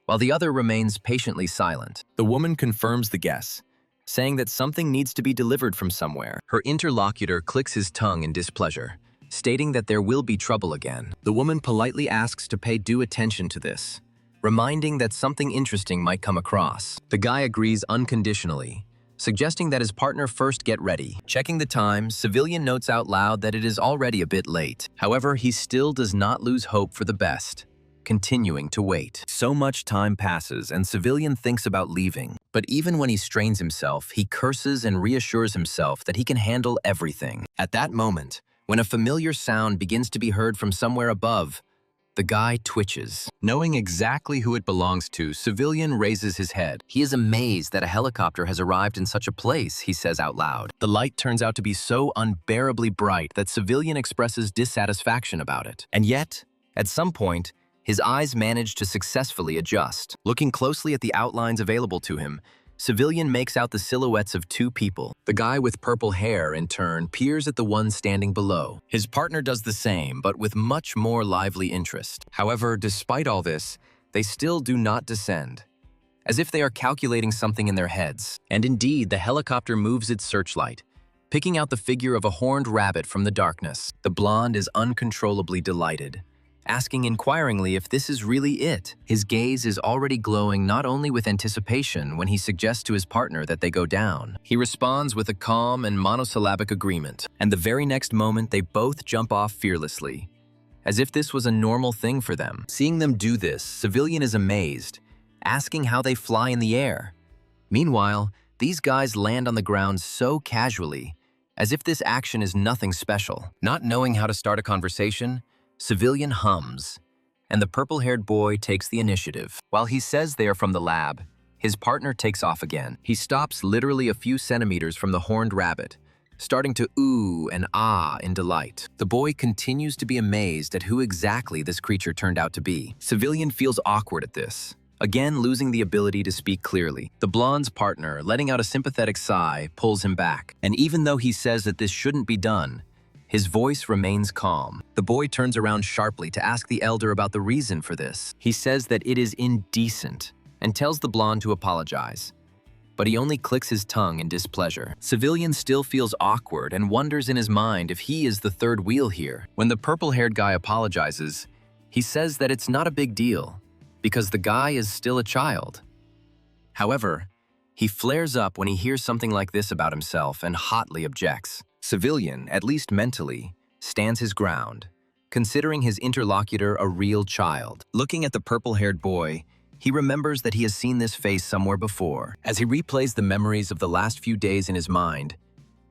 while the other remains patiently silent. The woman confirms the guess, saying that something needs to be delivered from somewhere. Her interlocutor clicks his tongue in displeasure, stating that there will be trouble again. The woman politely asks to pay due attention to this, reminding that something interesting might come across. The guy agrees unconditionally, suggesting that his partner first get ready. Checking the time, Civilian notes out loud that it is already a bit late. However, he still does not lose hope for the best, continuing to wait. So much time passes and Civilian thinks about leaving. But even when he strains himself, he curses and reassures himself that he can handle everything. At that moment, when a familiar sound begins to be heard from somewhere above, the guy twitches. Knowing exactly who it belongs to, Civilian raises his head. He is amazed that a helicopter has arrived in such a place, he says out loud. The light turns out to be so unbearably bright that Civilian expresses dissatisfaction about it. And yet, at some point, his eyes manage to successfully adjust. Looking closely at the outlines available to him, Civilian makes out the silhouettes of two people. The guy with purple hair, in turn, peers at the one standing below. His partner does the same, but with much more lively interest. However, despite all this, they still do not descend, as if they are calculating something in their heads. And indeed, the helicopter moves its searchlight, picking out the figure of a horned rabbit from the darkness. The blonde is uncontrollably delighted, asking inquiringly if this is really it. His gaze is already glowing not only with anticipation when he suggests to his partner that they go down. He responds with a calm and monosyllabic agreement, and the very next moment they both jump off fearlessly, as if this was a normal thing for them. Seeing them do this, Civilian is amazed, asking how they fly in the air. Meanwhile, these guys land on the ground so casually, as if this action is nothing special. Not knowing how to start a conversation, Civilian hums, and the purple-haired boy takes the initiative. While he says they are from the lab, his partner takes off again. He stops literally a few centimeters from the horned rabbit, starting to ooh and ah in delight. The boy continues to be amazed at who exactly this creature turned out to be. Civilian feels awkward at this, again losing the ability to speak clearly. The blonde's partner, letting out a sympathetic sigh, pulls him back. And even though he says that this shouldn't be done, his voice remains calm. The boy turns around sharply to ask the elder about the reason for this. He says that it is indecent and tells the blonde to apologize, but he only clicks his tongue in displeasure. Civilian still feels awkward and wonders in his mind if he is the third wheel here. When the purple-haired guy apologizes, he says that it's not a big deal because the guy is still a child. However, he flares up when he hears something like this about himself and hotly objects. Civilian, at least mentally, stands his ground, considering his interlocutor a real child. Looking at the purple-haired boy, he remembers that he has seen this face somewhere before. As he replays the memories of the last few days in his mind,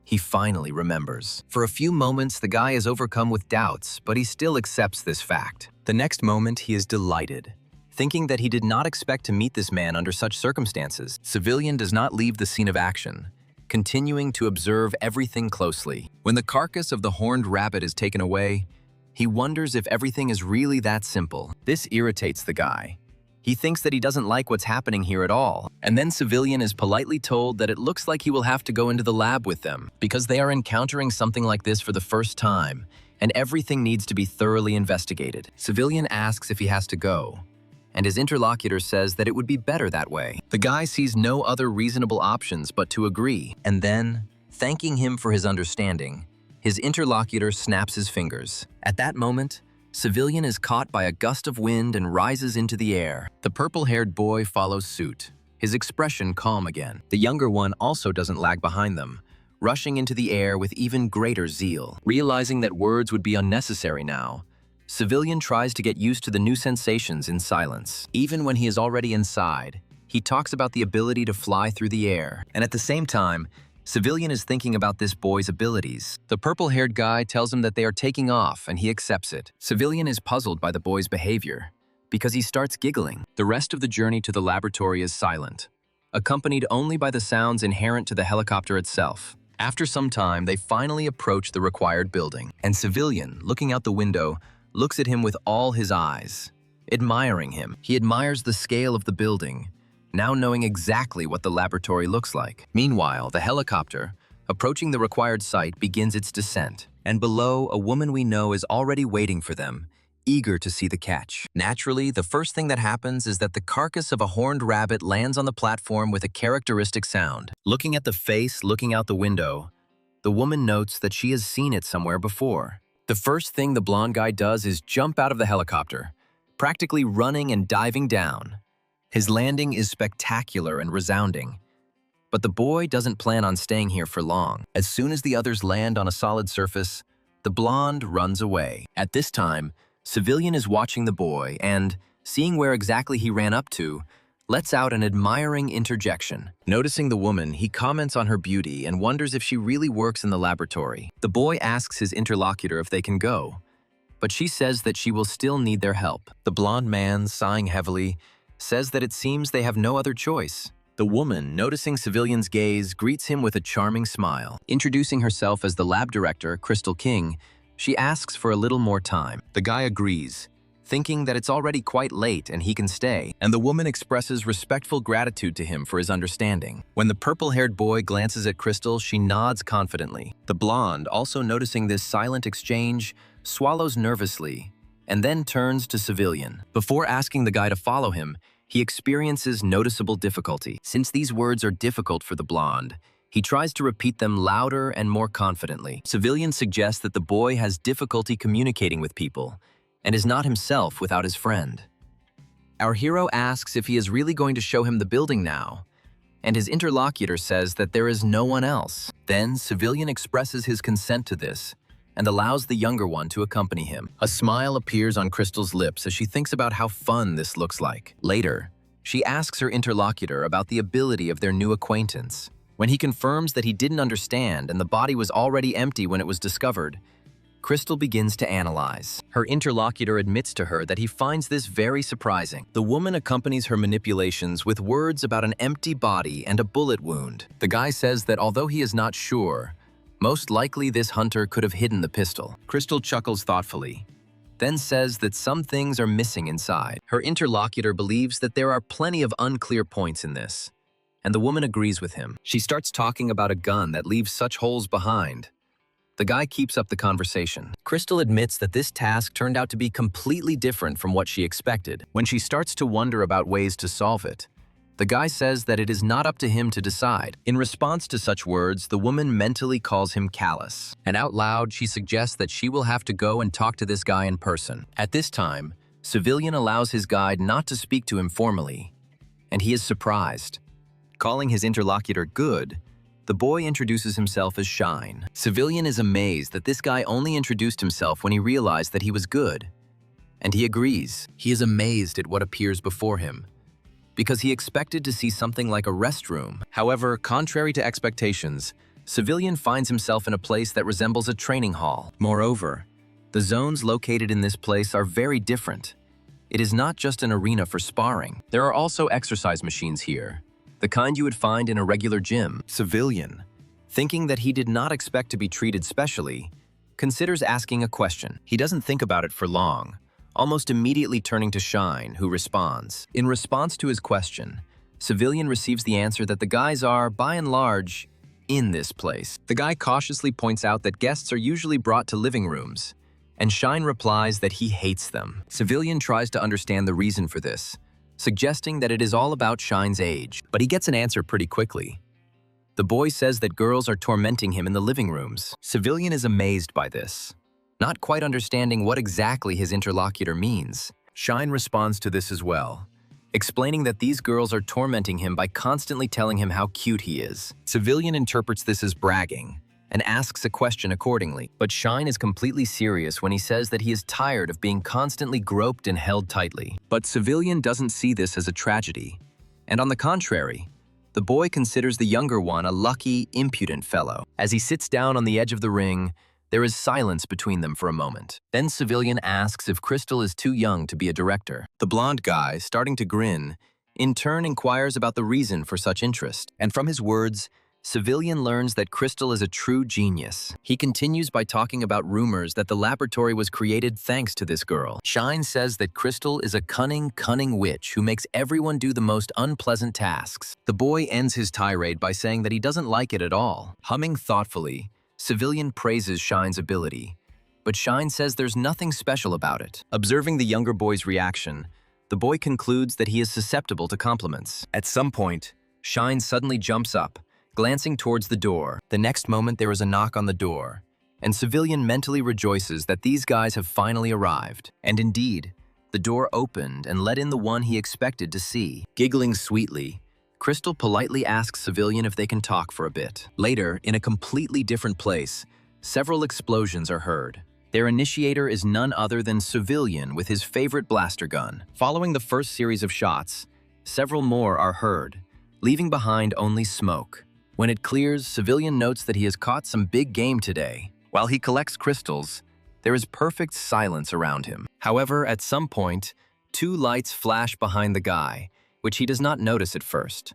he finally remembers. For a few moments, the guy is overcome with doubts, but he still accepts this fact. The next moment, he is delighted, thinking that he did not expect to meet this man under such circumstances. Civilian does not leave the scene of action, continuing to observe everything closely. When the carcass of the horned rabbit is taken away, he wonders if everything is really that simple. This irritates the guy. He thinks that he doesn't like what's happening here at all. And then Civilian is politely told that it looks like he will have to go into the lab with them because they are encountering something like this for the first time, and everything needs to be thoroughly investigated. Civilian asks if he has to go, and his interlocutor says that it would be better that way. The guy sees no other reasonable options but to agree, and then, thanking him for his understanding, his interlocutor snaps his fingers. At that moment, Civilian is caught by a gust of wind and rises into the air. The purple-haired boy follows suit, his expression calm again. The younger one also doesn't lag behind them, rushing into the air with even greater zeal. Realizing that words would be unnecessary now, Civilian tries to get used to the new sensations in silence. Even when he is already inside, he talks about the ability to fly through the air. And at the same time, Civilian is thinking about this boy's abilities. The purple-haired guy tells him that they are taking off and he accepts it. Civilian is puzzled by the boy's behavior because he starts giggling. The rest of the journey to the laboratory is silent, accompanied only by the sounds inherent to the helicopter itself. After some time, they finally approach the required building, and Civilian, looking out the window, looks at him with all his eyes, admiring him. He admires the scale of the building, now knowing exactly what the laboratory looks like. Meanwhile, the helicopter, approaching the required site, begins its descent. And below, a woman we know is already waiting for them, eager to see the catch. Naturally, the first thing that happens is that the carcass of a horned rabbit lands on the platform with a characteristic sound. Looking at the face looking out the window, the woman notes that she has seen it somewhere before. The first thing the blonde guy does is jump out of the helicopter, practically running and diving down. His landing is spectacular and resounding. But the boy doesn't plan on staying here for long. As soon as the others land on a solid surface, the blonde runs away. At this time, Civilian is watching the boy and, seeing where exactly he ran up to, lets out an admiring interjection. Noticing the woman, he comments on her beauty and wonders if she really works in the laboratory. The boy asks his interlocutor if they can go, but she says that she will still need their help. The blonde man, sighing heavily, says that it seems they have no other choice. The woman, noticing Civilian's gaze, greets him with a charming smile. Introducing herself as the lab director, Crystal King, she asks for a little more time. The guy agrees, thinking that it's already quite late and he can stay, and the woman expresses respectful gratitude to him for his understanding. When the purple-haired boy glances at Crystal, she nods confidently. The blonde, also noticing this silent exchange, swallows nervously and then turns to Civilian. Before asking the guy to follow him, he experiences noticeable difficulty. Since these words are difficult for the blonde, he tries to repeat them louder and more confidently. Civilian suggests that the boy has difficulty communicating with people and is not himself without his friend. Our hero asks if he is really going to show him the building now, and his interlocutor says that there is no one else. Then Civilian expresses his consent to this and allows the younger one to accompany him. A smile appears on Crystal's lips as she thinks about how fun this looks like. Later, she asks her interlocutor about the ability of their new acquaintance. When he confirms that he didn't understand and the body was already empty when it was discovered, Crystal begins to analyze. Her interlocutor admits to her that he finds this very surprising. The woman accompanies her manipulations with words about an empty body and a bullet wound. The guy says that although he is not sure, most likely this hunter could have hidden the pistol. Crystal chuckles thoughtfully, then says that some things are missing inside. Her interlocutor believes that there are plenty of unclear points in this, and the woman agrees with him. She starts talking about a gun that leaves such holes behind. The guy keeps up the conversation. Crystal admits that this task turned out to be completely different from what she expected. When she starts to wonder about ways to solve it, the guy says that it is not up to him to decide. In response to such words, the woman mentally calls him callous, and out loud she suggests that she will have to go and talk to this guy in person. At this time, Civilian allows his guide not to speak to him formally, and he is surprised. Calling his interlocutor good, the boy introduces himself as Shine. Civilian is amazed that this guy only introduced himself when he realized that he was good, and he agrees. He is amazed at what appears before him, because he expected to see something like a restroom. However, contrary to expectations, Civilian finds himself in a place that resembles a training hall. Moreover, the zones located in this place are very different. It is not just an arena for sparring. There are also exercise machines here, the kind you would find in a regular gym. Civilian, thinking that he did not expect to be treated specially, considers asking a question. He doesn't think about it for long, almost immediately turning to Shine, who responds. In response to his question, Civilian receives the answer that the guys are, by and large, in this place. The guy cautiously points out that guests are usually brought to living rooms, and Shine replies that he hates them. Civilian tries to understand the reason for this, suggesting that it is all about Shine's age, but he gets an answer pretty quickly. The boy says that girls are tormenting him in the living rooms. Civilian is amazed by this, not quite understanding what exactly his interlocutor means. Shine responds to this as well, explaining that these girls are tormenting him by constantly telling him how cute he is. Civilian interprets this as bragging and asks a question accordingly, but Shine is completely serious when he says that he is tired of being constantly groped and held tightly. But Civilian doesn't see this as a tragedy, and on the contrary, the boy considers the younger one a lucky, impudent fellow. As he sits down on the edge of the ring, there is silence between them for a moment. Then Civilian asks if Crystal is too young to be a director. The blonde guy, starting to grin, in turn inquires about the reason for such interest, and from his words, Civilian learns that Crystal is a true genius. He continues by talking about rumors that the laboratory was created thanks to this girl. Shine says that Crystal is a cunning witch who makes everyone do the most unpleasant tasks. The boy ends his tirade by saying that he doesn't like it at all. Humming thoughtfully, Civilian praises Shine's ability, but Shine says there's nothing special about it. Observing the younger boy's reaction, the boy concludes that he is susceptible to compliments. At some point, Shine suddenly jumps up, glancing towards the door. The next moment there is a knock on the door, and Civilian mentally rejoices that these guys have finally arrived. And indeed, the door opened and let in the one he expected to see. Giggling sweetly, Crystal politely asks Civilian if they can talk for a bit. Later, in a completely different place, several explosions are heard. Their initiator is none other than Civilian with his favorite blaster gun. Following the first series of shots, several more are heard, leaving behind only smoke. When it clears, Civilian notes that he has caught some big game today. While he collects crystals, there is perfect silence around him. However, at some point, two lights flash behind the guy, which he does not notice at first.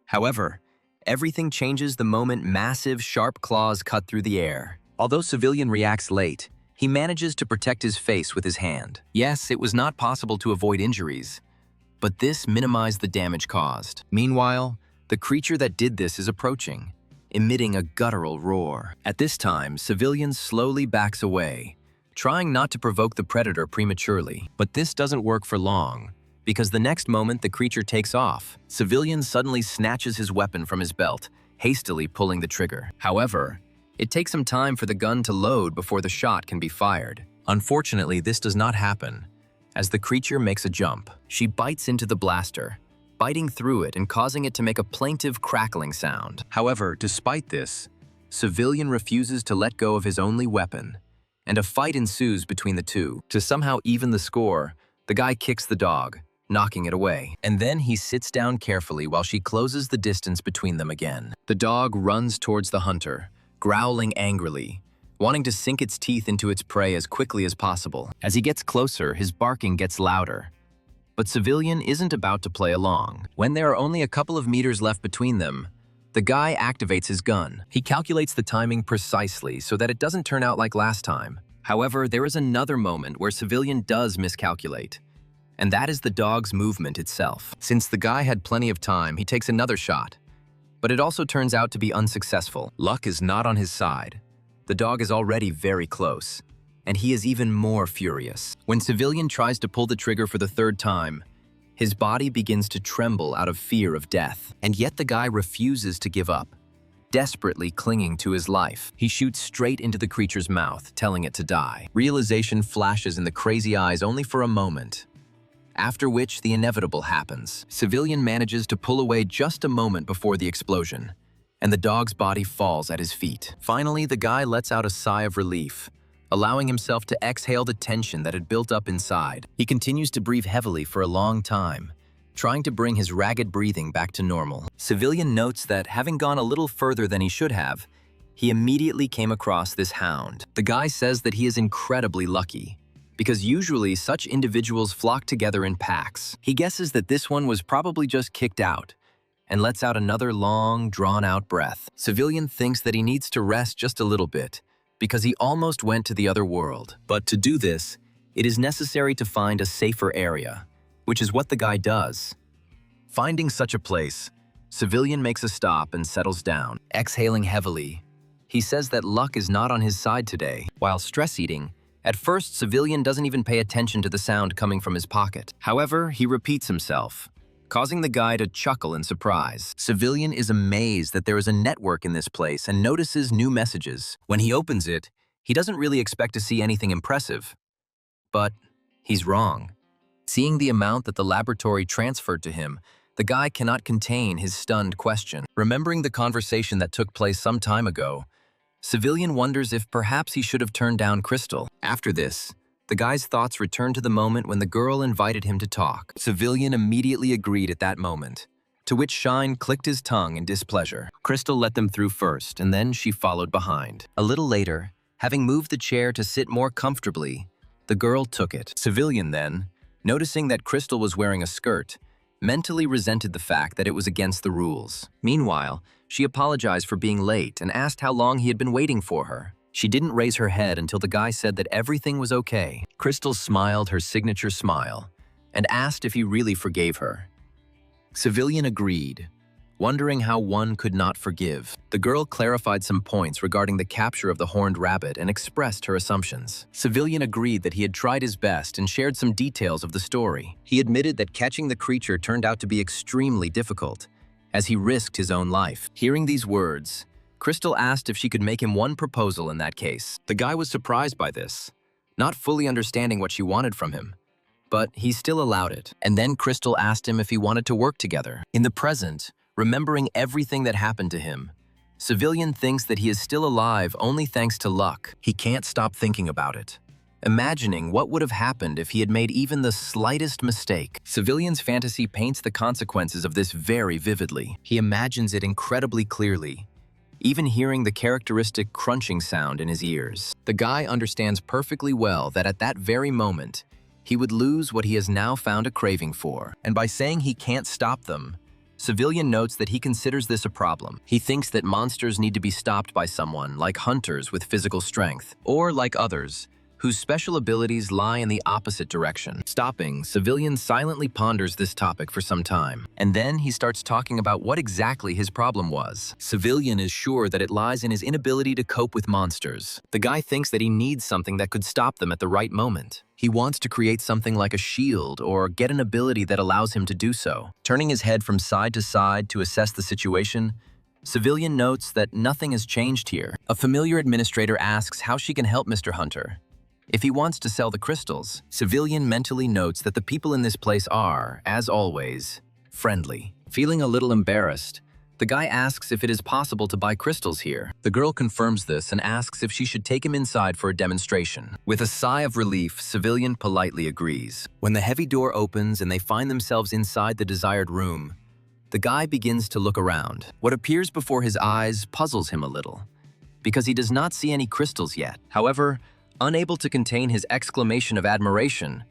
However, everything changes the moment massive, sharp claws cut through the air. Although Civilian reacts late, he manages to protect his face with his hand. Yes, it was not possible to avoid injuries, but this minimized the damage caused. Meanwhile, the creature that did this is approaching, emitting a guttural roar. At this time, Civilian slowly backs away, trying not to provoke the predator prematurely. But this doesn't work for long, because the next moment the creature takes off. Civilian suddenly snatches his weapon from his belt, hastily pulling the trigger. However, it takes some time for the gun to load before the shot can be fired. Unfortunately, this does not happen, as the creature makes a jump. She bites into the blaster, biting through it and causing it to make a plaintive crackling sound. However, despite this, Civilian refuses to let go of his only weapon, and a fight ensues between the two. To somehow even the score, the guy kicks the dog, knocking it away. And then he sits down carefully while she closes the distance between them again. The dog runs towards the hunter, growling angrily, wanting to sink its teeth into its prey as quickly as possible. As he gets closer, his barking gets louder. But Civilian isn't about to play along. When there are only a couple of meters left between them, the guy activates his gun. He calculates the timing precisely so that it doesn't turn out like last time. However, there is another moment where Civilian does miscalculate, and that is the dog's movement itself. Since the guy had plenty of time, he takes another shot, but it also turns out to be unsuccessful. Luck is not on his side. The dog is already very close, and he is even more furious. When Civilian tries to pull the trigger for the third time, his body begins to tremble out of fear of death. And yet the guy refuses to give up, desperately clinging to his life. He shoots straight into the creature's mouth, telling it to die. Realization flashes in the crazy eyes only for a moment, after which the inevitable happens. Civilian manages to pull away just a moment before the explosion, and the dog's body falls at his feet. Finally, the guy lets out a sigh of relief, allowing himself to exhale the tension that had built up inside. He continues to breathe heavily for a long time, trying to bring his ragged breathing back to normal. Civilian notes that, having gone a little further than he should have, he immediately came across this hound. The guy says that he is incredibly lucky, because usually such individuals flock together in packs. He guesses that this one was probably just kicked out, and lets out another long, drawn-out breath. Civilian thinks that he needs to rest just a little bit, because he almost went to the other world. But to do this, it is necessary to find a safer area, which is what the guy does. Finding such a place, Civilian makes a stop and settles down. Exhaling heavily, he says that luck is not on his side today. While stress eating, at first Civilian doesn't even pay attention to the sound coming from his pocket. However, he repeats himself, causing the guy to chuckle in surprise. Civilian is amazed that there is a network in this place and notices new messages. When he opens it, he doesn't really expect to see anything impressive. But he's wrong. Seeing the amount that the laboratory transferred to him, the guy cannot contain his stunned question. Remembering the conversation that took place some time ago, Civilian wonders if perhaps he should have turned down Crystal. After this, the guy's thoughts return to the moment when the girl invited him to talk. Civilian immediately agreed at that moment, to which Shine clicked his tongue in displeasure. Crystal let them through first, and then she followed behind. A little later, having moved the chair to sit more comfortably, the girl took it. Civilian then, noticing that Crystal was wearing a skirt, mentally resented the fact that it was against the rules. Meanwhile, she apologized for being late and asked how long he had been waiting for her. She didn't raise her head until the guy said that everything was okay. Crystal smiled her signature smile and asked if he really forgave her. Civilian agreed, wondering how one could not forgive. The girl clarified some points regarding the capture of the horned rabbit and expressed her assumptions. Civilian agreed that he had tried his best and shared some details of the story. He admitted that catching the creature turned out to be extremely difficult, as he risked his own life. Hearing these words, Crystal asked if she could make him one proposal in that case. The guy was surprised by this, not fully understanding what she wanted from him. But he still allowed it. And then Crystal asked him if he wanted to work together. In the present, remembering everything that happened to him, Civilian thinks that he is still alive only thanks to luck. He can't stop thinking about it, imagining what would have happened if he had made even the slightest mistake. Civilian's fantasy paints the consequences of this very vividly. He imagines it incredibly clearly, even hearing the characteristic crunching sound in his ears. The guy understands perfectly well that at that very moment, he would lose what he has now found a craving for. And by saying he can't stop them, Civilian notes that he considers this a problem. He thinks that monsters need to be stopped by someone, like hunters with physical strength, or like others, whose special abilities lie in the opposite direction. Stopping, Civilian silently ponders this topic for some time, and then he starts talking about what exactly his problem was. Civilian is sure that it lies in his inability to cope with monsters. The guy thinks that he needs something that could stop them at the right moment. He wants to create something like a shield or get an ability that allows him to do so. Turning his head from side to side to assess the situation, Civilian notes that nothing has changed here. A familiar administrator asks how she can help Mr. Hunter. If he wants to sell the crystals, Civilian mentally notes that the people in this place are, as always, friendly. Feeling a little embarrassed, the guy asks if it is possible to buy crystals here. The girl confirms this and asks if she should take him inside for a demonstration. With a sigh of relief, Civilian politely agrees. When the heavy door opens and they find themselves inside the desired room, the guy begins to look around. What appears before his eyes puzzles him a little, because he does not see any crystals yet. However, unable to contain his exclamation of admiration,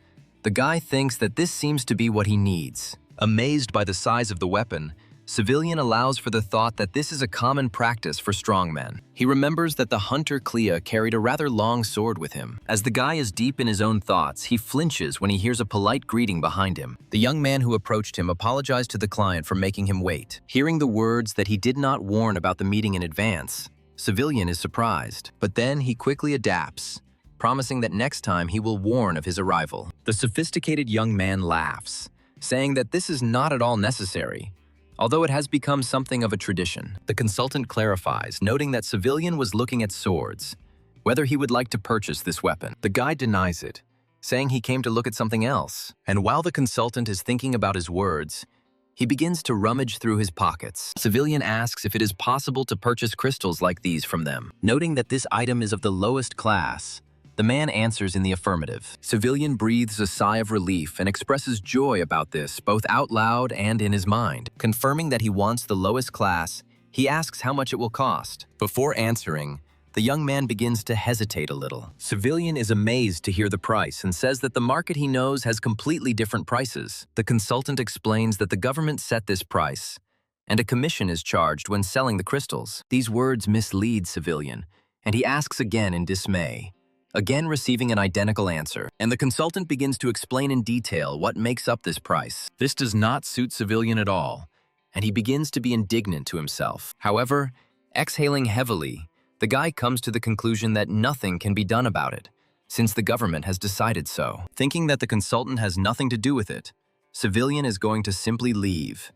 the guy thinks that this seems to be what he needs. Amazed by the size of the weapon, Civilian allows for the thought that this is a common practice for strongmen. He remembers that the hunter Clea carried a rather long sword with him. As the guy is deep in his own thoughts, he flinches when he hears a polite greeting behind him. The young man who approached him apologized to the client for making him wait. Hearing the words that he did not warn about the meeting in advance, Civilian is surprised, but then he quickly adapts, promising that next time he will warn of his arrival. The sophisticated young man laughs, saying that this is not at all necessary, although it has become something of a tradition. The consultant clarifies, noting that Civilian was looking at swords, whether he would like to purchase this weapon. The guy denies it, saying he came to look at something else. And while the consultant is thinking about his words, he begins to rummage through his pockets. Civilian asks if it is possible to purchase crystals like these from them. Noting that this item is of the lowest class, the man answers in the affirmative. Civilian breathes a sigh of relief and expresses joy about this, both out loud and in his mind. Confirming that he wants the lowest class, he asks how much it will cost. Before answering, the young man begins to hesitate a little. Civilian is amazed to hear the price and says that the market he knows has completely different prices. The consultant explains that the government set this price, and a commission is charged when selling the crystals. These words mislead Civilian, and he asks again in dismay, again receiving an identical answer, and the consultant begins to explain in detail what makes up this price. This does not suit Civilian at all, and he begins to be indignant to himself. However, exhaling heavily, the guy comes to the conclusion that nothing can be done about it, since the government has decided so. Thinking that the consultant has nothing to do with it, Civilian is going to simply leave,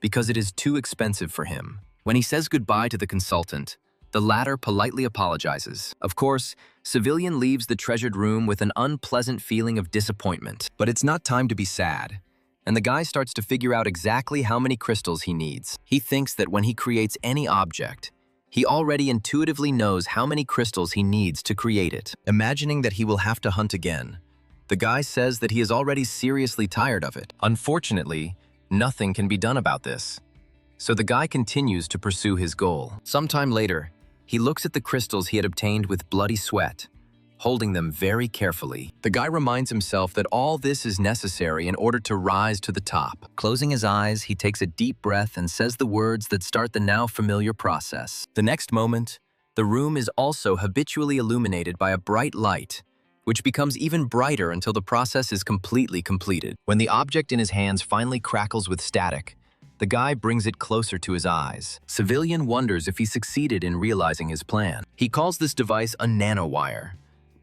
because it is too expensive for him. When he says goodbye to the consultant, the latter politely apologizes. Of course, Civilian leaves the treasured room with an unpleasant feeling of disappointment. But it's not time to be sad, and the guy starts to figure out exactly how many crystals he needs. He thinks that when he creates any object, he already intuitively knows how many crystals he needs to create it. Imagining that he will have to hunt again, the guy says that he is already seriously tired of it. Unfortunately, nothing can be done about this, so the guy continues to pursue his goal. Sometime later, he looks at the crystals he had obtained with bloody sweat, holding them very carefully. The guy reminds himself that all this is necessary in order to rise to the top. Closing his eyes, he takes a deep breath and says the words that start the now familiar process. The next moment, the room is also habitually illuminated by a bright light, which becomes even brighter until the process is completely completed. When the object in his hands finally crackles with static, The guy brings it closer to his eyes. Civilian wonders if he succeeded in realizing his plan. He calls this device a nanowire,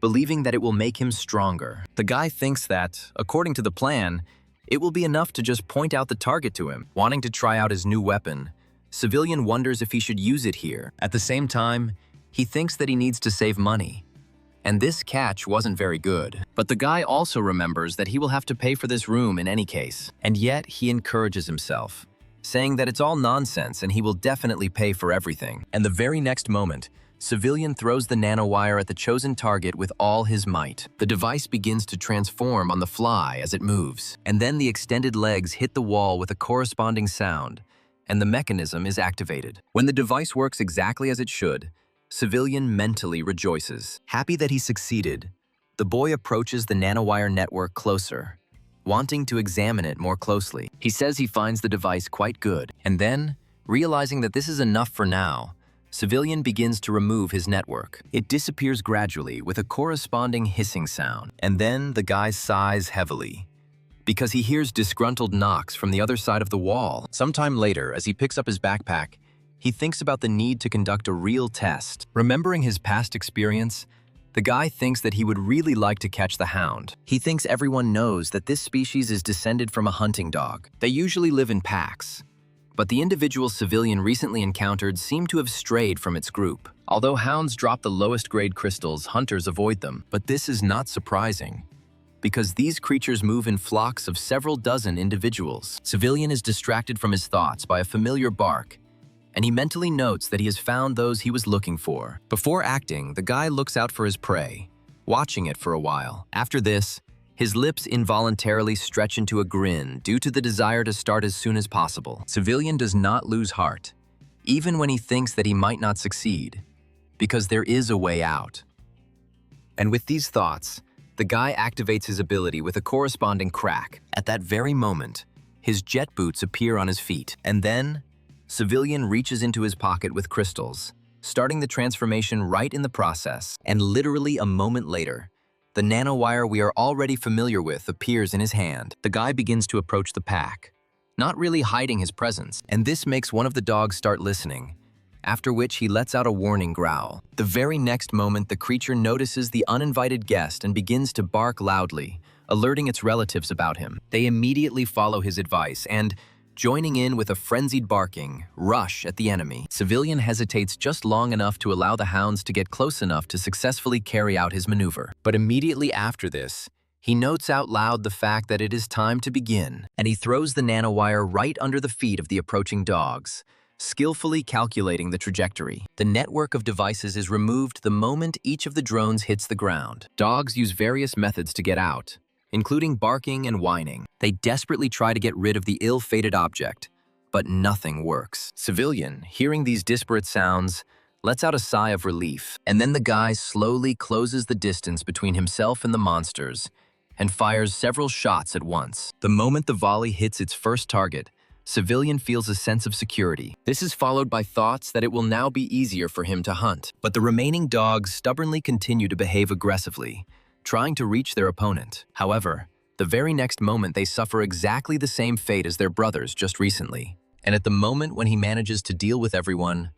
believing that it will make him stronger. The guy thinks that, according to the plan, it will be enough to just point out the target to him. Wanting to try out his new weapon, Civilian wonders if he should use it here. At the same time, he thinks that he needs to save money. And this catch wasn't very good. But the guy also remembers that he will have to pay for this room in any case. And yet, he encourages himself, saying that it's all nonsense and he will definitely pay for everything. And the very next moment, Civilian throws the nanowire at the chosen target with all his might. The device begins to transform on the fly as it moves, and then the extended legs hit the wall with a corresponding sound, and the mechanism is activated. When the device works exactly as it should, Civilian mentally rejoices. Happy that he succeeded, the boy approaches the nanowire network closer, wanting to examine it more closely. He says he finds the device quite good, and then, realizing that this is enough for now, Civilian begins to remove his network. It disappears gradually with a corresponding hissing sound, and then the guy sighs heavily because he hears disgruntled knocks from the other side of the wall. Sometime later, as he picks up his backpack, he thinks about the need to conduct a real test. Remembering his past experience, the guy thinks that he would really like to catch the hound. He thinks everyone knows that this species is descended from a hunting dog. They usually live in packs, but the individual Civilian recently encountered seemed to have strayed from its group. Although hounds drop the lowest grade crystals, hunters avoid them. But this is not surprising, because these creatures move in flocks of several dozen individuals. Civilian is distracted from his thoughts by a familiar bark, and he mentally notes that he has found those he was looking for. Before acting, the guy looks out for his prey, watching it for a while. After this, his lips involuntarily stretch into a grin due to the desire to start as soon as possible. Civilian does not lose heart, even when he thinks that he might not succeed, because there is a way out. And with these thoughts, the guy activates his ability with a corresponding crack. At that very moment, his jet boots appear on his feet, and then Civilian reaches into his pocket with crystals, starting the transformation right in the process. And literally a moment later, the nanowire we are already familiar with appears in his hand. The guy begins to approach the pack, not really hiding his presence, and this makes one of the dogs start listening, after which he lets out a warning growl. The very next moment, the creature notices the uninvited guest and begins to bark loudly, alerting its relatives about him. They immediately follow his advice and, joining in with a frenzied barking, rush at the enemy. Civilian hesitates just long enough to allow the hounds to get close enough to successfully carry out his maneuver. But immediately after this, he notes out loud the fact that it is time to begin, and he throws the nanowire right under the feet of the approaching dogs, skillfully calculating the trajectory. The network of devices is removed the moment each of the drones hits the ground. Dogs use various methods to get out, including barking and whining. They desperately try to get rid of the ill-fated object, but nothing works. Civilian, hearing these disparate sounds, lets out a sigh of relief, and then the guy slowly closes the distance between himself and the monsters and fires several shots at once. The moment the volley hits its first target, Civilian feels a sense of security. This is followed by thoughts that it will now be easier for him to hunt. But the remaining dogs stubbornly continue to behave aggressively, trying to reach their opponent. However, the very next moment they suffer exactly the same fate as their brothers just recently. And at the moment when he manages to deal with everyone,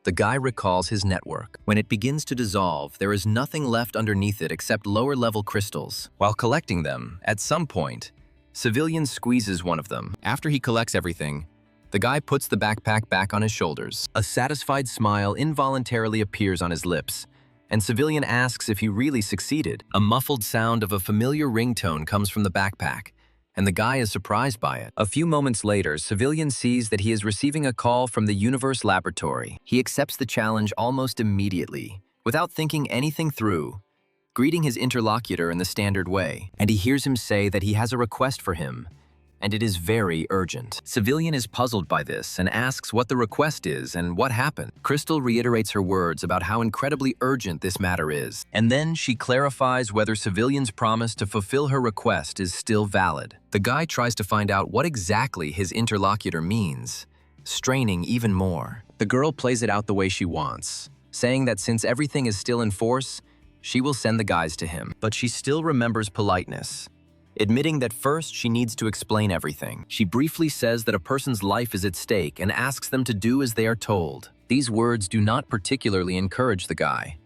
the guy recalls his network. When it begins to dissolve, there is nothing left underneath it except lower-level crystals. While collecting them, at some point, Civilian squeezes one of them. After he collects everything, the guy puts the backpack back on his shoulders. A satisfied smile involuntarily appears on his lips, and Civilian asks if he really succeeded. A muffled sound of a familiar ringtone comes from the backpack, and the guy is surprised by it. A few moments later, Civilian sees that he is receiving a call from the Universe Laboratory. He accepts the challenge almost immediately, without thinking anything through, greeting his interlocutor in the standard way, and he hears him say that he has a request for him, and it is very urgent. Civilian is puzzled by this and asks what the request is and what happened. Crystal reiterates her words about how incredibly urgent this matter is, and then she clarifies whether Civilian's promise to fulfill her request is still valid. The guy tries to find out what exactly his interlocutor means, straining even more. The girl plays it out the way she wants, saying that since everything is still in force, she will send the guys to him. But she still remembers politeness. admitting that first she needs to explain everything. She briefly says that a person's life is at stake and asks them to do as they are told. These words do not particularly encourage the guy,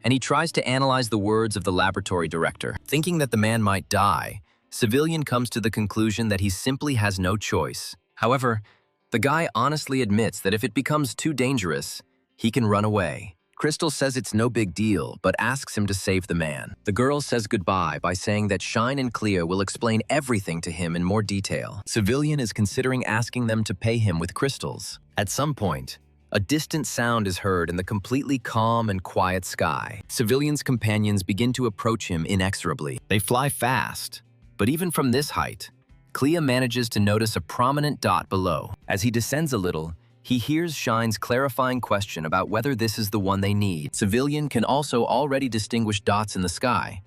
and he tries to analyze the words of the laboratory director. Thinking that the man might die, Civilian comes to the conclusion that he simply has no choice. However, the guy honestly admits that if it becomes too dangerous, he can run away. Crystal says it's no big deal, but asks him to save the man. The girl says goodbye by saying that Shine and Clea will explain everything to him in more detail. Civilian is considering asking them to pay him with crystals. At some point, a distant sound is heard in the completely calm and quiet sky. Civilian's companions begin to approach him inexorably. They fly fast, but even from this height, Clea manages to notice a prominent dot below. As he descends a little, he hears Shine's clarifying question about whether this is the one they need. Civilian can also already distinguish dots in the sky,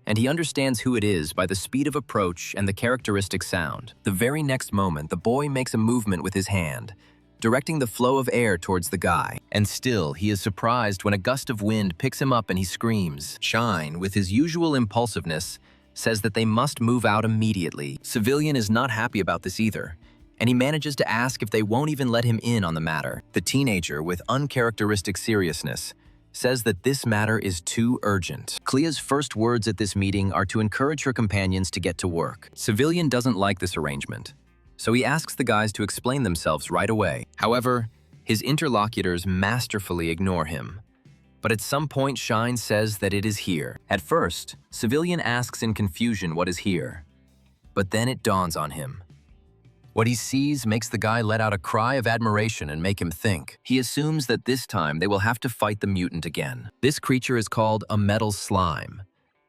and he understands who it is by the speed of approach and the characteristic sound. The very next moment, the boy makes a movement with his hand, directing the flow of air towards the guy. And still, he is surprised when a gust of wind picks him up and he screams. Shine, with his usual impulsiveness, says that they must move out immediately. Civilian is not happy about this either, and he manages to ask if they won't even let him in on the matter. The teenager, with uncharacteristic seriousness, says that this matter is too urgent. Clea's first words at this meeting are to encourage her companions to get to work. Civilian doesn't like this arrangement, so he asks the guys to explain themselves right away. However, his interlocutors masterfully ignore him. But at some point, Shine says that it is here. At first, Civilian asks in confusion what is here, but then it dawns on him. What he sees makes the guy let out a cry of admiration and make him think. He assumes that this time they will have to fight the mutant again. This creature is called a metal slime,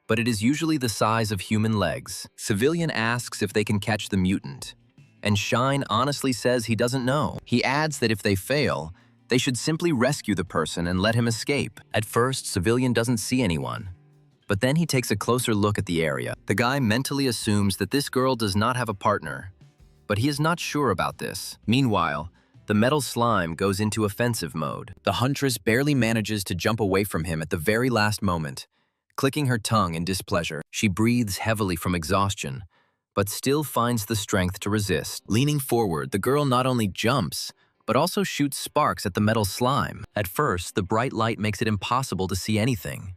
but it is usually the size of human legs. Civilian asks if they can catch the mutant, and Shine honestly says he doesn't know. He adds that if they fail, they should simply rescue the person and let him escape. At first, Civilian doesn't see anyone, but then he takes a closer look at the area. The guy mentally assumes that this girl does not have a partner, but he is not sure about this. Meanwhile, the metal slime goes into offensive mode. The huntress barely manages to jump away from him at the very last moment, clicking her tongue in displeasure. She breathes heavily from exhaustion, but still finds the strength to resist. Leaning forward, the girl not only jumps, but also shoots sparks at the metal slime. At first, the bright light makes it impossible to see anything,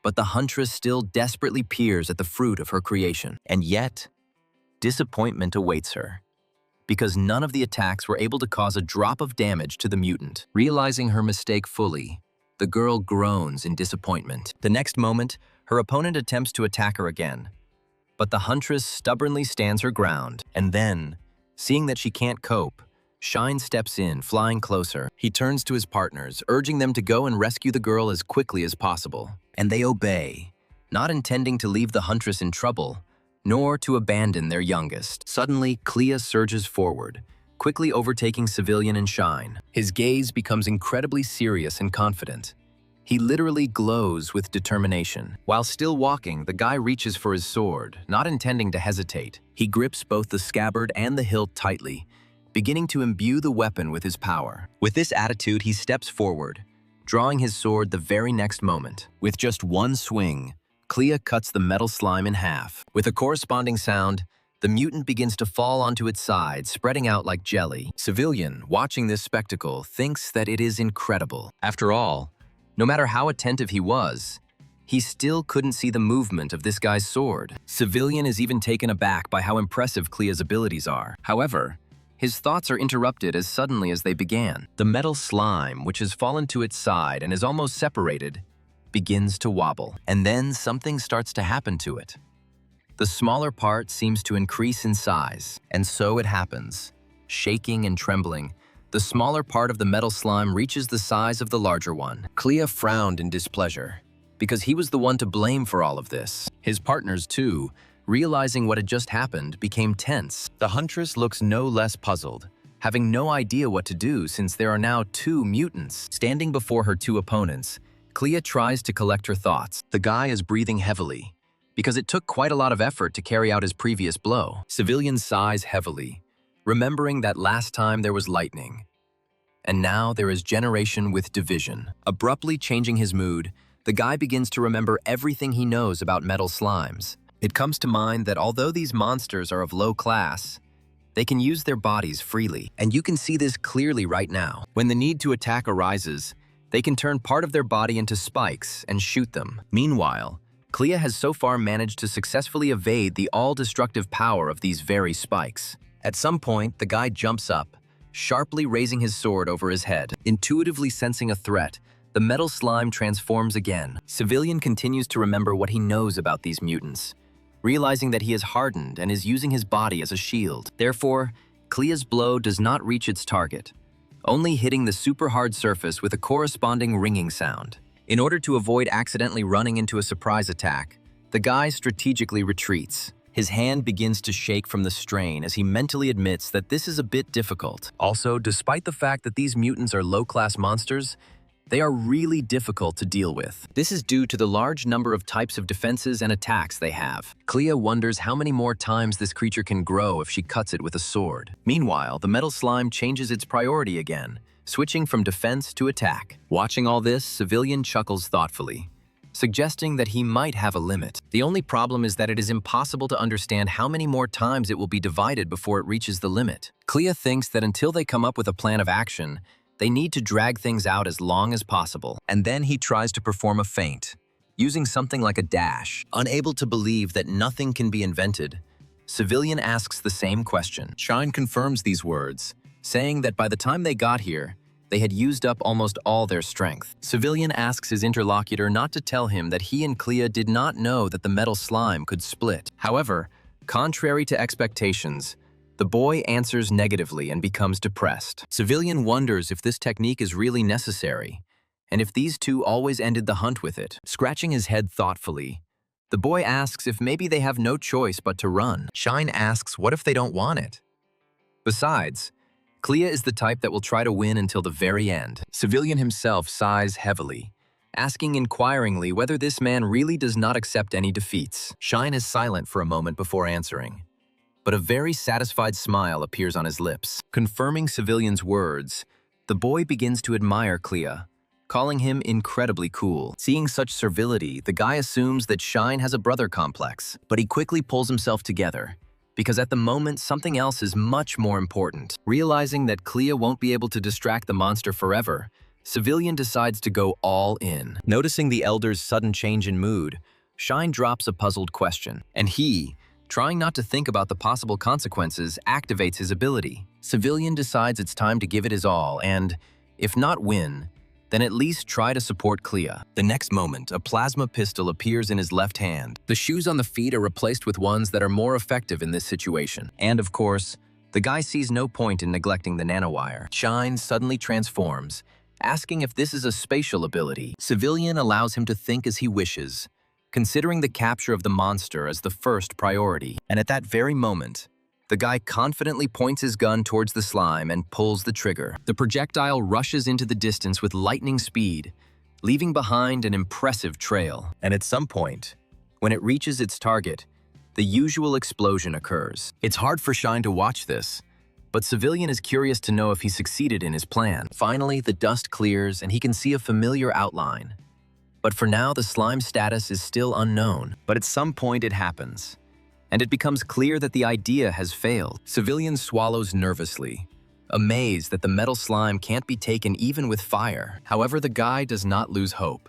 but the huntress still desperately peers at the fruit of her creation. And yet, disappointment awaits her, because none of the attacks were able to cause a drop of damage to the mutant. Realizing her mistake fully, the girl groans in disappointment. The next moment, her opponent attempts to attack her again, but the huntress stubbornly stands her ground. And then, seeing that she can't cope, Shine steps in, flying closer. He turns to his partners, urging them to go and rescue the girl as quickly as possible. And they obey, not intending to leave the huntress in trouble, nor to abandon their youngest. Suddenly, Clea surges forward, quickly overtaking Civilian and Shine. His gaze becomes incredibly serious and confident. He literally glows with determination. While still walking, the guy reaches for his sword, not intending to hesitate. He grips both the scabbard and the hilt tightly, beginning to imbue the weapon with his power. With this attitude, he steps forward, drawing his sword the very next moment. With just one swing, Clea cuts the metal slime in half. With a corresponding sound, the mutant begins to fall onto its side, spreading out like jelly. Civilian, watching this spectacle, thinks that it is incredible. After all, no matter how attentive he was, he still couldn't see the movement of this guy's sword. Civilian is even taken aback by how impressive Clea's abilities are. However, his thoughts are interrupted as suddenly as they began. The metal slime, which has fallen to its side and is almost separated, begins to wobble. And then something starts to happen to it. The smaller part seems to increase in size, and so it happens. Shaking and trembling, the smaller part of the metal slime reaches the size of the larger one. Clea frowned in displeasure, because he was the one to blame for all of this. His partners, too, realizing what had just happened, became tense. The huntress looks no less puzzled, having no idea what to do since there are now two mutants. Standing before her two opponents, Clea tries to collect her thoughts. The guy is breathing heavily, because it took quite a lot of effort to carry out his previous blow. Civilian sighs heavily, remembering that last time there was lightning, and now there is generation with division. Abruptly changing his mood, the guy begins to remember everything he knows about metal slimes. It comes to mind that although these monsters are of low class, they can use their bodies freely. And you can see this clearly right now. When the need to attack arises, they can turn part of their body into spikes and shoot them. Meanwhile, Clea has so far managed to successfully evade the all-destructive power of these very spikes. At some point, the guy jumps up, sharply raising his sword over his head. Intuitively sensing a threat, the metal slime transforms again. Civilian continues to remember what he knows about these mutants, realizing that he is hardened and is using his body as a shield. Therefore, Clea's blow does not reach its target, only hitting the super hard surface with a corresponding ringing sound. In order to avoid accidentally running into a surprise attack, the guy strategically retreats. His hand begins to shake from the strain as he mentally admits that this is a bit difficult. Also, despite the fact that these mutants are low-class monsters, they are really difficult to deal with. This is due to the large number of types of defenses and attacks they have. Clea wonders how many more times this creature can grow if she cuts it with a sword. Meanwhile, the metal slime changes its priority again, switching from defense to attack. Watching all this, Civilian chuckles thoughtfully, suggesting that he might have a limit. The only problem is that it is impossible to understand how many more times it will be divided before it reaches the limit. Clea thinks that until they come up with a plan of action, they need to drag things out as long as possible. And then he tries to perform a feint, using something like a dash. Unable to believe that nothing can be invented, Civilian asks the same question. Shine confirms these words, saying that by the time they got here, they had used up almost all their strength. Civilian asks his interlocutor not to tell him that he and Clea did not know that the metal slime could split. However, contrary to expectations, the boy answers negatively and becomes depressed. Civilian wonders if this technique is really necessary, and if these two always ended the hunt with it. Scratching his head thoughtfully, the boy asks if maybe they have no choice but to run. Shine asks what if they don't want it? Besides, Clea is the type that will try to win until the very end. Civilian himself sighs heavily, asking inquiringly whether this man really does not accept any defeats. Shine is silent for a moment before answering, but a very satisfied smile appears on his lips. Confirming Civilian's words, the boy begins to admire Clea, calling him incredibly cool. Seeing such servility, the guy assumes that Shine has a brother complex, but he quickly pulls himself together, because at the moment, something else is much more important. Realizing that Clea won't be able to distract the monster forever, Civilian decides to go all in. Noticing the elder's sudden change in mood, Shine drops a puzzled question, and he, trying not to think about the possible consequences, activates his ability. Civilian decides it's time to give it his all and, if not win, then at least try to support Clea. The next moment, a plasma pistol appears in his left hand. The shoes on the feet are replaced with ones that are more effective in this situation. And of course, the guy sees no point in neglecting the nanowire. Shine suddenly transforms, asking if this is a spatial ability. Civilian allows him to think as he wishes, considering the capture of the monster as the first priority. And at that very moment, the guy confidently points his gun towards the slime and pulls the trigger. The projectile rushes into the distance with lightning speed, leaving behind an impressive trail. And at some point, when it reaches its target, the usual explosion occurs. It's hard for Shine to watch this, but Civilian is curious to know if he succeeded in his plan. Finally, the dust clears and he can see a familiar outline. But for now, the slime status is still unknown. But at some point it happens, and it becomes clear that the idea has failed. Civilian swallows nervously, amazed that the metal slime can't be taken even with fire. However, the guy does not lose hope,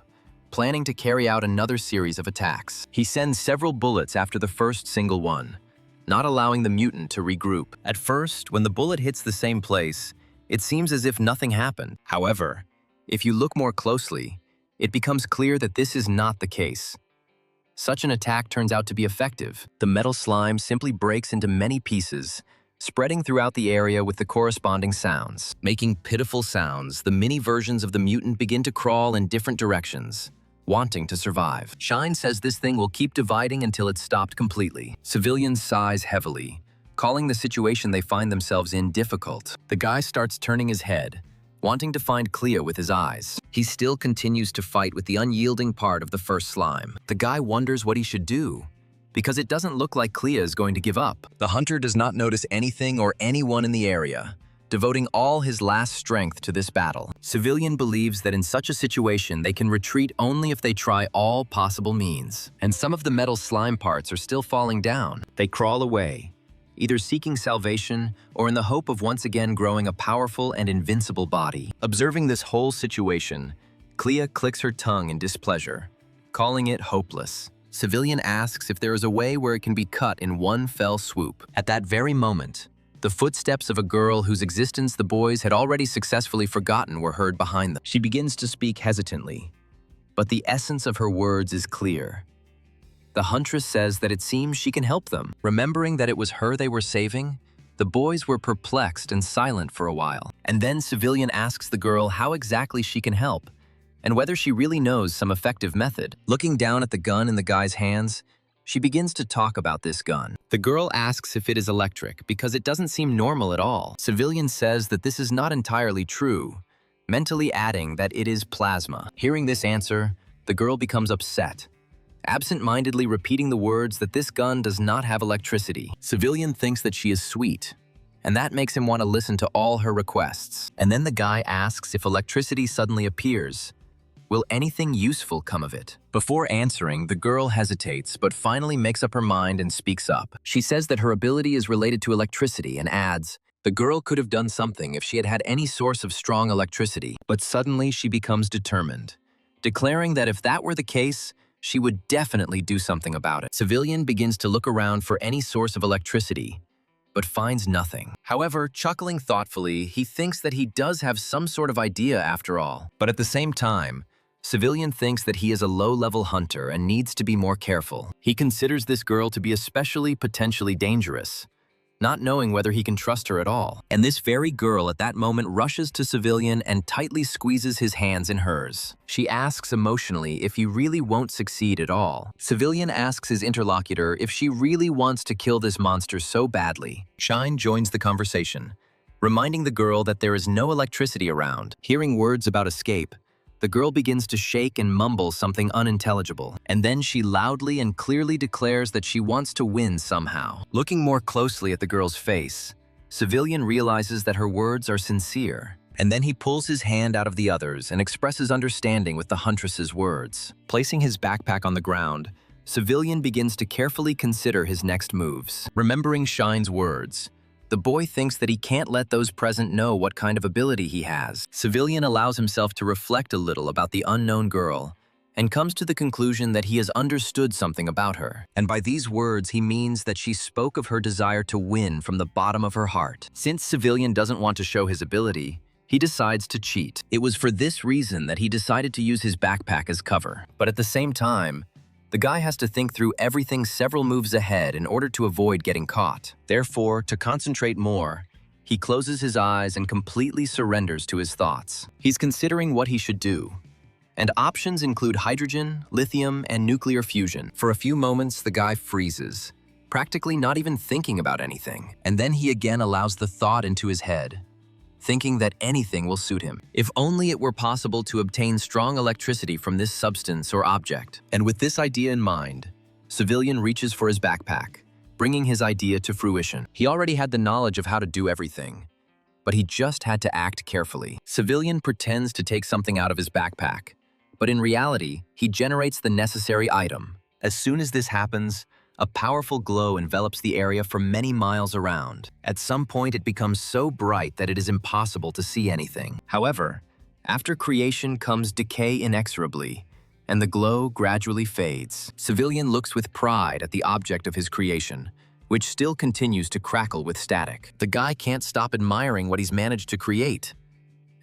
planning to carry out another series of attacks. He sends several bullets after the first single one, not allowing the mutant to regroup. At first, when the bullet hits the same place, it seems as if nothing happened. However, if you look more closely, it becomes clear that this is not the case. Such an attack turns out to be effective. The metal slime simply breaks into many pieces, spreading throughout the area with the corresponding sounds. Making pitiful sounds, the mini versions of the mutant begin to crawl in different directions, wanting to survive. Shine says this thing will keep dividing until it's stopped completely. Civilian sighs heavily, calling the situation they find themselves in difficult. The guy starts turning his head, wanting to find Clea with his eyes. He still continues to fight with the unyielding part of the first slime. The guy wonders what he should do, because it doesn't look like Clea is going to give up. The hunter does not notice anything or anyone in the area, devoting all his last strength to this battle. Civilian believes that in such a situation they can retreat only if they try all possible means. And some of the metal slime parts are still falling down. They crawl away, either seeking salvation or in the hope of once again growing a powerful and invincible body. Observing this whole situation, Clea clicks her tongue in displeasure, calling it hopeless. Civilian asks if there is a way where it can be cut in one fell swoop. At that very moment, the footsteps of a girl whose existence the boys had already successfully forgotten were heard behind them. She begins to speak hesitantly, but the essence of her words is clear. The huntress says that it seems she can help them. Remembering that it was her they were saving, the boys were perplexed and silent for a while. And then Civilian asks the girl how exactly she can help, and whether she really knows some effective method. Looking down at the gun in the guy's hands, she begins to talk about this gun. The girl asks if it is electric because it doesn't seem normal at all. Civilian says that this is not entirely true, mentally adding that it is plasma. Hearing this answer, the girl becomes upset, absent-mindedly repeating the words that this gun does not have electricity. Civilian thinks that she is sweet, and that makes him want to listen to all her requests. And then the guy asks if electricity suddenly appears, will anything useful come of it? Before answering, the girl hesitates, but finally makes up her mind and speaks up. She says that her ability is related to electricity and adds, the girl could have done something if she had had any source of strong electricity, but suddenly she becomes determined, declaring that if that were the case, she would definitely do something about it. Civilian begins to look around for any source of electricity, but finds nothing. However, chuckling thoughtfully, he thinks that he does have some sort of idea after all. But at the same time, Civilian thinks that he is a low-level hunter and needs to be more careful. He considers this girl to be especially potentially dangerous, not knowing whether he can trust her at all. And this very girl at that moment rushes to Civilian and tightly squeezes his hands in hers. She asks emotionally if he really won't succeed at all. Civilian asks his interlocutor if she really wants to kill this monster so badly. Shine joins the conversation, reminding the girl that there is no electricity around. Hearing words about escape, the girl begins to shake and mumble something unintelligible, and then she loudly and clearly declares that she wants to win somehow. Looking more closely at the girl's face, Civilian realizes that her words are sincere, and then he pulls his hand out of the others and expresses understanding with the huntress's words. Placing his backpack on the ground, Civilian begins to carefully consider his next moves. Remembering Shine's words, the boy thinks that he can't let those present know what kind of ability he has. Civilian allows himself to reflect a little about the unknown girl and comes to the conclusion that he has understood something about her. And by these words, he means that she spoke of her desire to win from the bottom of her heart. Since Civilian doesn't want to show his ability, he decides to cheat. It was for this reason that he decided to use his backpack as cover. But at the same time, the guy has to think through everything several moves ahead in order to avoid getting caught. Therefore, to concentrate more, he closes his eyes and completely surrenders to his thoughts. He's considering what he should do, and options include hydrogen, lithium, and nuclear fusion. For a few moments, the guy freezes, practically not even thinking about anything. And then he again allows the thought into his head, thinking that anything will suit him. If only it were possible to obtain strong electricity from this substance or object. And with this idea in mind, Civilian reaches for his backpack, bringing his idea to fruition. He already had the knowledge of how to do everything, but he just had to act carefully. Civilian pretends to take something out of his backpack, but in reality, he generates the necessary item. As soon as this happens, a powerful glow envelops the area for many miles around. At some point, it becomes so bright that it is impossible to see anything. However, after creation comes decay inexorably, and the glow gradually fades. Civilian looks with pride at the object of his creation, which still continues to crackle with static. The guy can't stop admiring what he's managed to create,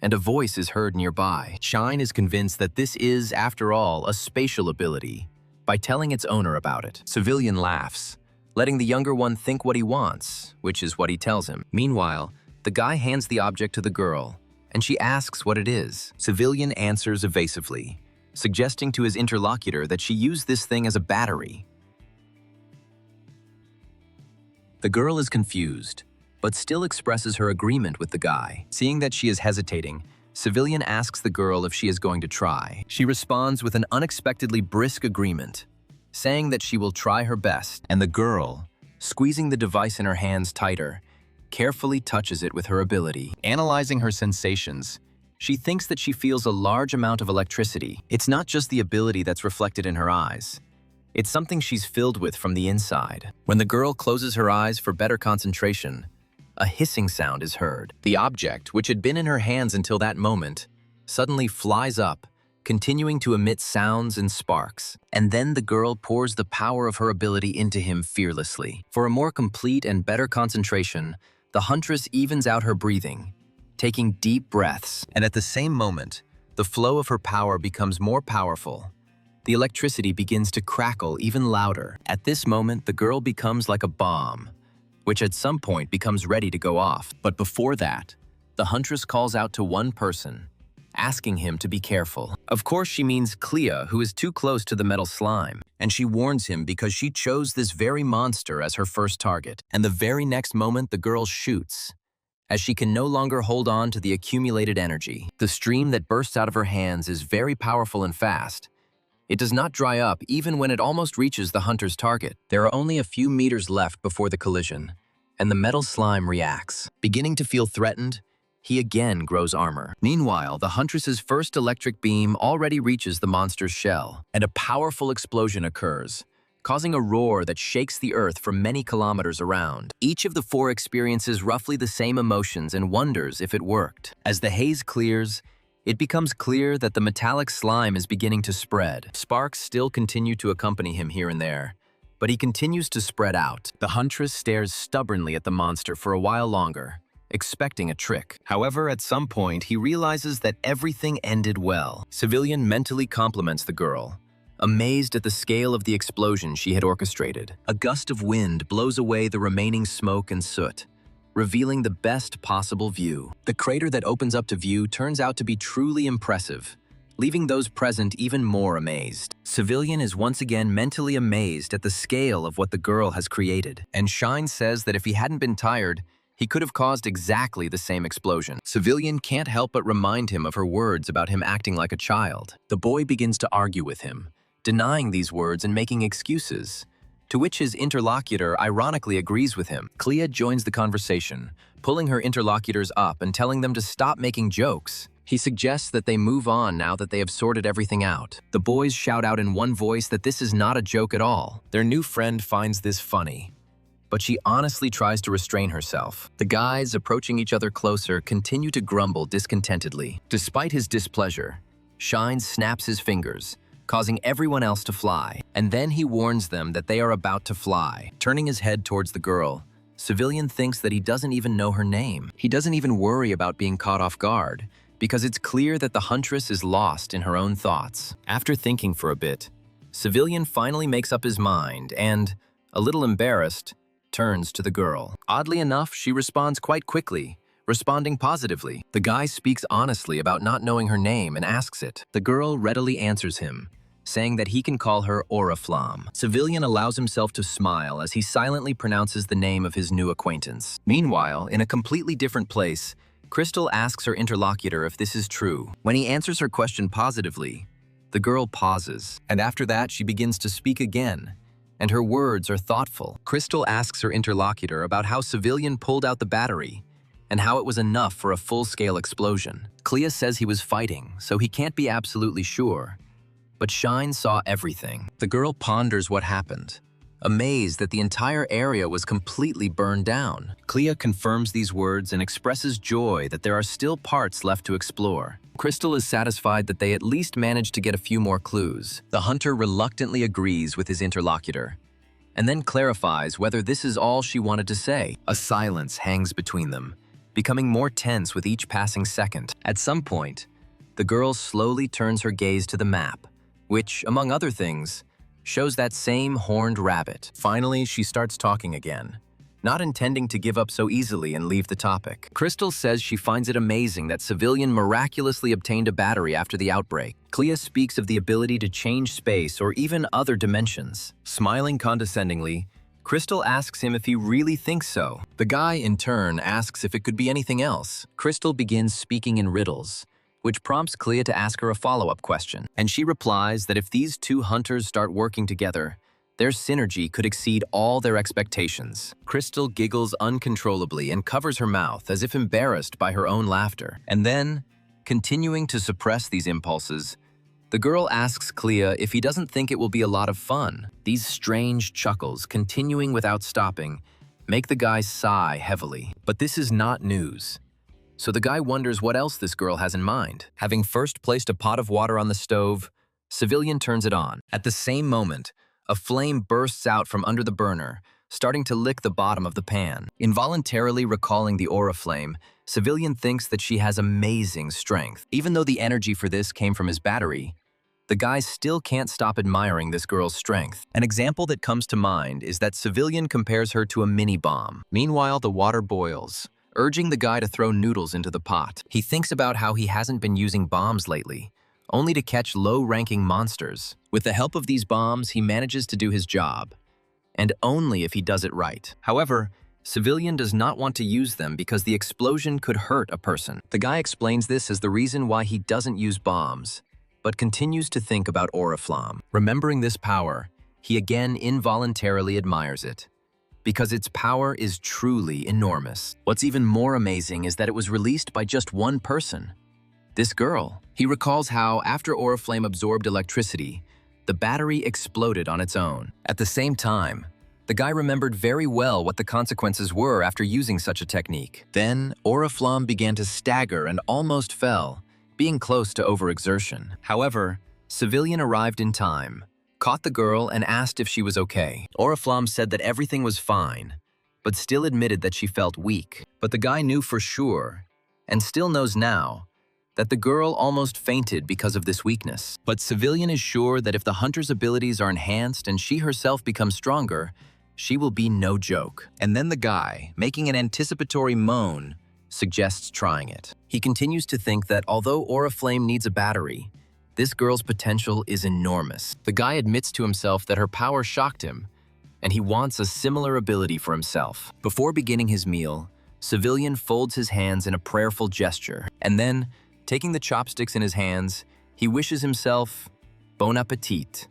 and a voice is heard nearby. Shine is convinced that this is, after all, a spatial ability, by telling its owner about it. Civilian laughs, letting the younger one think what he wants, which is what he tells him. Meanwhile, the guy hands the object to the girl, and she asks what it is. Civilian answers evasively, suggesting to his interlocutor that she used this thing as a battery. The girl is confused, but still expresses her agreement with the guy. Seeing that she is hesitating, Civilian asks the girl if she is going to try. She responds with an unexpectedly brisk agreement, saying that she will try her best. And the girl, squeezing the device in her hands tighter, carefully touches it with her ability. Analyzing her sensations, she thinks that she feels a large amount of electricity. It's not just the ability that's reflected in her eyes. It's something she's filled with from the inside. When the girl closes her eyes for better concentration, a hissing sound is heard. The object, which had been in her hands until that moment, suddenly flies up, continuing to emit sounds and sparks. And then the girl pours the power of her ability into him fearlessly. For a more complete and better concentration, the huntress evens out her breathing, taking deep breaths. And at the same moment, the flow of her power becomes more powerful. The electricity begins to crackle even louder. At this moment, the girl becomes like a bomb, which at some point becomes ready to go off. But before that, the huntress calls out to one person, asking him to be careful. Of course, she means Clea, who is too close to the metal slime, and she warns him because she chose this very monster as her first target. And the very next moment, the girl shoots, as she can no longer hold on to the accumulated energy. The stream that bursts out of her hands is very powerful and fast. It does not dry up even when it almost reaches the hunter's target. There are only a few meters left before the collision, and the metal slime reacts. Beginning to feel threatened, he again grows armor. Meanwhile, the huntress's first electric beam already reaches the monster's shell, and a powerful explosion occurs, causing a roar that shakes the earth for many kilometers around. Each of the four experiences roughly the same emotions and wonders if it worked. As the haze clears, it becomes clear that the metallic slime is beginning to spread. Sparks still continue to accompany him here and there, but he continues to spread out. The huntress stares stubbornly at the monster for a while longer, expecting a trick. However, at some point, he realizes that everything ended well. Civilian mentally compliments the girl, amazed at the scale of the explosion she had orchestrated. A gust of wind blows away the remaining smoke and soot, revealing the best possible view. The crater that opens up to view turns out to be truly impressive, leaving those present even more amazed. Civilian is once again mentally amazed at the scale of what the girl has created, and Shine says that if he hadn't been tired, he could have caused exactly the same explosion. Civilian can't help but remind him of her words about him acting like a child. The boy begins to argue with him, denying these words and making excuses, to which his interlocutor ironically agrees with him. Clea joins the conversation, pulling her interlocutors up and telling them to stop making jokes. He suggests that they move on now that they have sorted everything out. The boys shout out in one voice that this is not a joke at all. Their new friend finds this funny, but she honestly tries to restrain herself. The guys, approaching each other closer, continue to grumble discontentedly. Despite his displeasure, Shine snaps his fingers, causing everyone else to fly. And then he warns them that they are about to fly. Turning his head towards the girl, Civilian thinks that he doesn't even know her name. He doesn't even worry about being caught off guard, because it's clear that the huntress is lost in her own thoughts. After thinking for a bit, Civilian finally makes up his mind and, a little embarrassed, turns to the girl. Oddly enough, she responds quite quickly, responding positively. The guy speaks honestly about not knowing her name and asks it. The girl readily answers him, saying that he can call her Oriflamme. Civilian allows himself to smile as he silently pronounces the name of his new acquaintance. Meanwhile, in a completely different place, Crystal asks her interlocutor if this is true. When he answers her question positively, the girl pauses, and after that she begins to speak again, and her words are thoughtful. Crystal asks her interlocutor about how Civilian pulled out the battery and how it was enough for a full-scale explosion. Clea says he was fighting, so he can't be absolutely sure, but Shine saw everything. The girl ponders what happened, amazed that the entire area was completely burned down. Clea confirms these words and expresses joy that there are still parts left to explore. Crystal is satisfied that they at least managed to get a few more clues. The hunter reluctantly agrees with his interlocutor, and then clarifies whether this is all she wanted to say. A silence hangs between them, becoming more tense with each passing second. At some point, the girl slowly turns her gaze to the map, which, among other things, shows that same horned rabbit. Finally, she starts talking again, not intending to give up so easily and leave the topic. Crystal says she finds it amazing that Civilian miraculously obtained a battery after the outbreak. Clea speaks of the ability to change space or even other dimensions. Smiling condescendingly, Crystal asks him if he really thinks so. The guy, in turn, asks if it could be anything else. Crystal begins speaking in riddles, which prompts Clea to ask her a follow-up question. And she replies that if these two hunters start working together, Their synergy could exceed all their expectations. Crystal giggles uncontrollably and covers her mouth as if embarrassed by her own laughter. And then, continuing to suppress these impulses, the girl asks Clea if he doesn't think it will be a lot of fun. These strange chuckles, continuing without stopping, make the guy sigh heavily. But this is not news. So the guy wonders what else this girl has in mind. Having first placed a pot of water on the stove, Civilian turns it on. At the same moment, a flame bursts out from under the burner, starting to lick the bottom of the pan. Involuntarily recalling the aura flame, Civilian thinks that she has amazing strength. Even though the energy for this came from his battery, the guy still can't stop admiring this girl's strength. An example that comes to mind is that Civilian compares her to a mini-bomb. Meanwhile, the water boils, urging the guy to throw noodles into the pot. He thinks about how he hasn't been using bombs lately, only to catch low-ranking monsters. With the help of these bombs, he manages to do his job, and only if he does it right. However, Civilian does not want to use them because the explosion could hurt a person. The guy explains this as the reason why he doesn't use bombs, but continues to think about Oriflamme. Remembering this power, he again involuntarily admires it, because its power is truly enormous. What's even more amazing is that it was released by just one person, this girl. He recalls how, after Oriflame absorbed electricity, the battery exploded on its own. At the same time, the guy remembered very well what the consequences were after using such a technique. Then, Oriflamme began to stagger and almost fell, being close to overexertion. However, Civilian arrived in time, caught the girl, and asked if she was okay. Oriflamme said that everything was fine, but still admitted that she felt weak. But the guy knew for sure, and still knows now, that the girl almost fainted because of this weakness. But Civilian is sure that if the hunter's abilities are enhanced and she herself becomes stronger, she will be no joke. And then the guy, making an anticipatory moan, suggests trying it. He continues to think that although Oriflame needs a battery, this girl's potential is enormous. The guy admits to himself that her power shocked him, and he wants a similar ability for himself. Before beginning his meal, Civilian folds his hands in a prayerful gesture, and then, taking the chopsticks in his hands, he wishes himself bon appetit.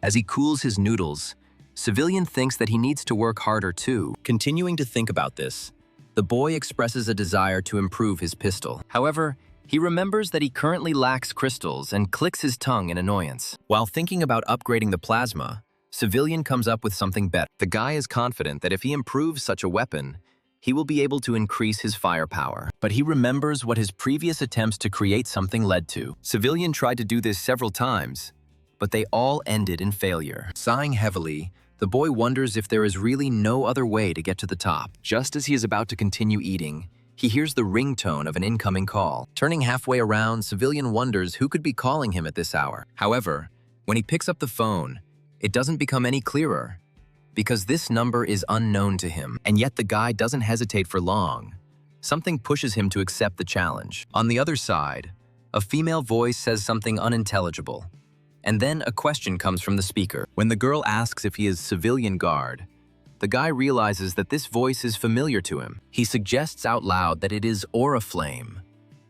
As he cools his noodles, Civilian thinks that he needs to work harder too. Continuing to think about this, the boy expresses a desire to improve his pistol. However, he remembers that he currently lacks crystals and clicks his tongue in annoyance. While thinking about upgrading the plasma, Civilian comes up with something better. The guy is confident that if he improves such a weapon, he will be able to increase his firepower. But he remembers what his previous attempts to create something led to. Civilian tried to do this several times, but they all ended in failure. Sighing heavily, the boy wonders if there is really no other way to get to the top. Just as he is about to continue eating, he hears the ringtone of an incoming call. Turning halfway around, Civilian wonders who could be calling him at this hour. However, when he picks up the phone, it doesn't become any clearer, because this number is unknown to him, and yet the guy doesn't hesitate for long. Something pushes him to accept the challenge. On the other side, a female voice says something unintelligible, and then a question comes from the speaker. When the girl asks if he is Civilian guard, the guy realizes that this voice is familiar to him. He suggests out loud that it is Oriflame,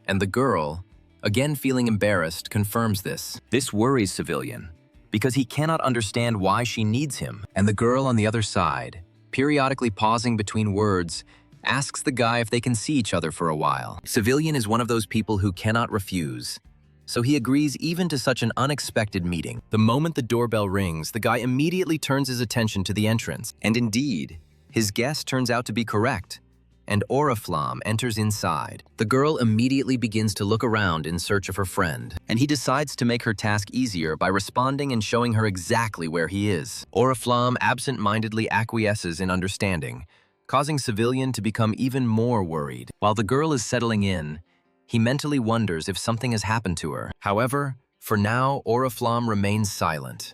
and the girl, again feeling embarrassed, confirms this. This worries Civilian, because he cannot understand why she needs him. And the girl on the other side, periodically pausing between words, asks the guy if they can see each other for a while. Civilian is one of those people who cannot refuse, so he agrees even to such an unexpected meeting. The moment the doorbell rings, the guy immediately turns his attention to the entrance. And indeed, his guess turns out to be correct, and Oriflamme enters inside. The girl immediately begins to look around in search of her friend, and he decides to make her task easier by responding and showing her exactly where he is. Oriflamme absent-mindedly acquiesces in understanding, causing Civilian to become even more worried. While the girl is settling in, he mentally wonders if something has happened to her. However, for now, Oriflamme remains silent,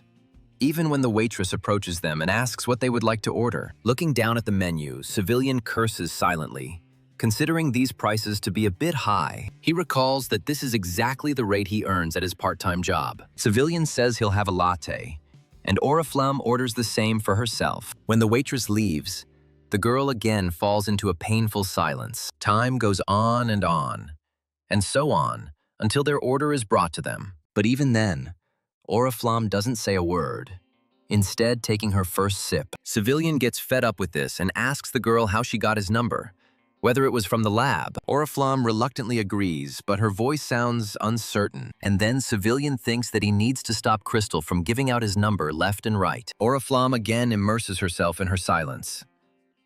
even when the waitress approaches them and asks what they would like to order. Looking down at the menu, Civilian curses silently, considering these prices to be a bit high. He recalls that this is exactly the rate he earns at his part-time job. Civilian says he'll have a latte, and Oriflamme orders the same for herself. When the waitress leaves, the girl again falls into a painful silence. Time goes on, and so on, until their order is brought to them. But even then, Oriflamme doesn't say a word. instead taking her first sip. Civilian gets fed up with this and asks the girl how she got his number, whether it was from the lab. Oriflamme reluctantly agrees, but her voice sounds uncertain. And then Civilian thinks that he needs to stop Crystal from giving out his number left and right. Oriflamme again immerses herself in her silence,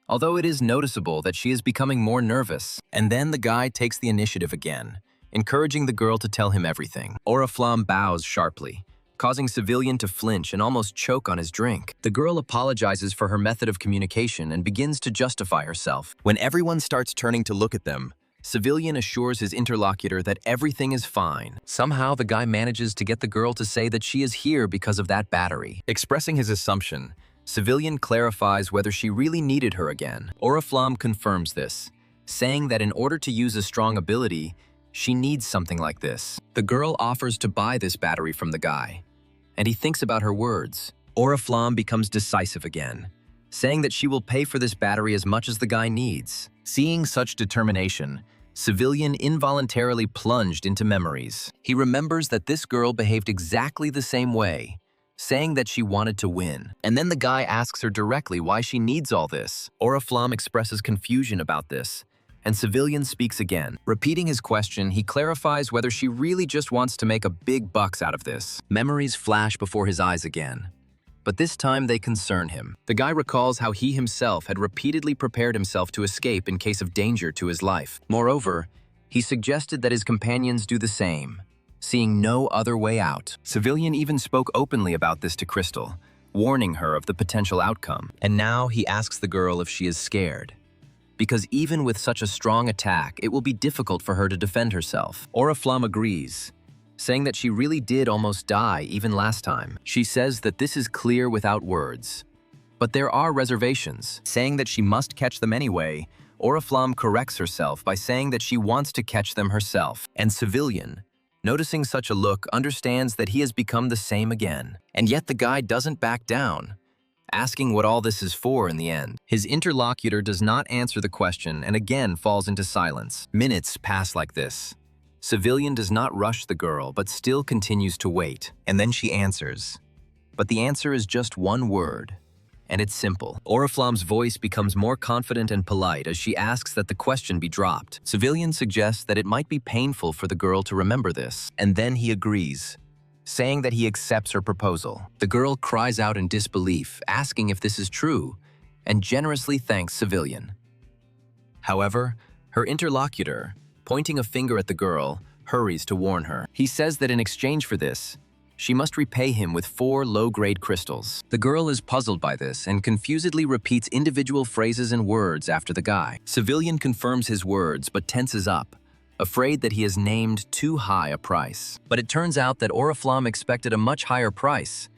although it is noticeable that she is becoming more nervous. And then the guy takes the initiative again, encouraging the girl to tell him everything. Oriflamme bows sharply, causing Civilian to flinch and almost choke on his drink. The girl apologizes for her method of communication and begins to justify herself. When everyone starts turning to look at them, Civilian assures his interlocutor that everything is fine. Somehow, the guy manages to get the girl to say that she is here because of that battery. Expressing his assumption, Civilian clarifies whether she really needed her again. Oriflamme confirms this, saying that in order to use a strong ability, she needs something like this. The girl offers to buy this battery from the guy, and he thinks about her words. Oriflamme becomes decisive again, saying that she will pay for this battery as much as the guy needs. Seeing such determination, Civilian involuntarily plunged into memories. He remembers that this girl behaved exactly the same way, saying that she wanted to win. And then the guy asks her directly why she needs all this. Oriflamme expresses confusion about this, and Civilian speaks again. Repeating his question, he clarifies whether she really just wants to make a big bucks out of this. Memories flash before his eyes again, but this time they concern him. The guy recalls how he himself had repeatedly prepared himself to escape in case of danger to his life. Moreover, he suggested that his companions do the same, seeing no other way out. Civilian even spoke openly about this to Crystal, warning her of the potential outcome. And now he asks the girl if she is scared, because even with such a strong attack, it will be difficult for her to defend herself. Oriflamme agrees, saying that she really did almost die even last time. She says that this is clear without words, but there are reservations. Saying that she must catch them anyway, Oriflamme corrects herself by saying that she wants to catch them herself. And Civilian, noticing such a look, understands that he has become the same again. And yet the guy doesn't back down, asking what all this is for in the end. His interlocutor does not answer the question and again falls into silence. Minutes pass like this. Civilian does not rush the girl, but still continues to wait. And then she answers. But the answer is just one word, and it's simple. Oriflamme's voice becomes more confident and polite as she asks that the question be dropped. Civilian suggests that it might be painful for the girl to remember this, and then he agrees, saying that he accepts her proposal. The girl cries out in disbelief, asking if this is true, and generously thanks Civilian. However, her interlocutor, pointing a finger at the girl, hurries to warn her. He says that in exchange for this, she must repay him with 4 low-grade crystals. The girl is puzzled by this and confusedly repeats individual phrases and words after the guy. Civilian confirms his words but tenses up, afraid that he has named too high a price. But it turns out that Oriflamme expected a much higher price,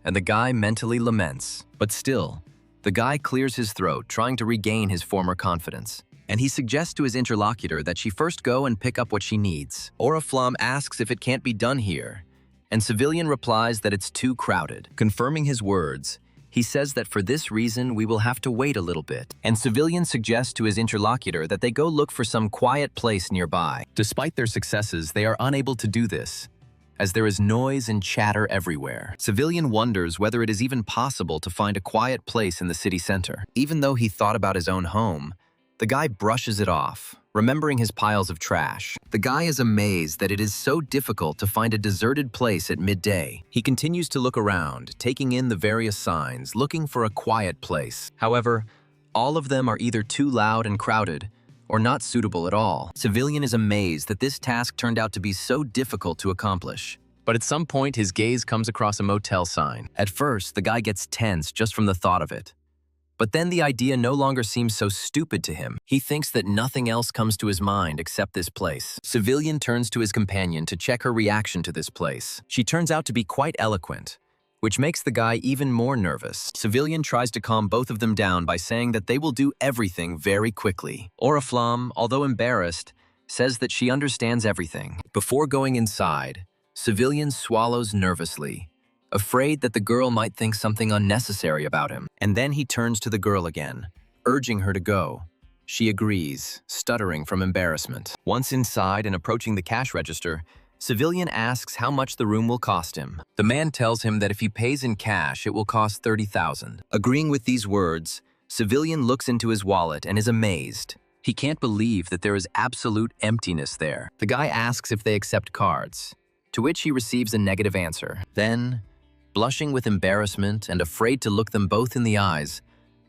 and the guy mentally laments. But still, the guy clears his throat, trying to regain his former confidence. And he suggests to his interlocutor that she first go and pick up what she needs. Oriflamme asks if it can't be done here, and Civilian replies that it's too crowded. Confirming his words, he says that for this reason we will have to wait a little bit. And Civilian suggests to his interlocutor that they go look for some quiet place nearby. Despite their successes, they are unable to do this, as there is noise and chatter everywhere. Civilian wonders whether it is even possible to find a quiet place in the city center. Even though he thought about his own home, the guy brushes it off, remembering his piles of trash. The guy is amazed that it is so difficult to find a deserted place at midday. He continues to look around, taking in the various signs, looking for a quiet place. However, all of them are either too loud and crowded, or not suitable at all. Civilian is amazed that this task turned out to be so difficult to accomplish. But at some point, his gaze comes across a motel sign. At first, the guy gets tense just from the thought of it. But then the idea no longer seems so stupid to him. He thinks that nothing else comes to his mind except this place. Civilian turns to his companion to check her reaction to this place. She turns out to be quite eloquent, which makes the guy even more nervous. Civilian tries to calm both of them down by saying that they will do everything very quickly. Oriflamme, although embarrassed, says that she understands everything. Before going inside, Civilian swallows nervously, afraid that the girl might think something unnecessary about him. And then he turns to the girl again, urging her to go. She agrees, stuttering from embarrassment. Once inside and approaching the cash register, Civilian asks how much the room will cost him. The man tells him that if he pays in cash, it will cost 30,000. Agreeing with these words, Civilian looks into his wallet and is amazed. He can't believe that there is absolute emptiness there. The guy asks if they accept cards, to which he receives a negative answer. Then, blushing with embarrassment and afraid to look them both in the eyes,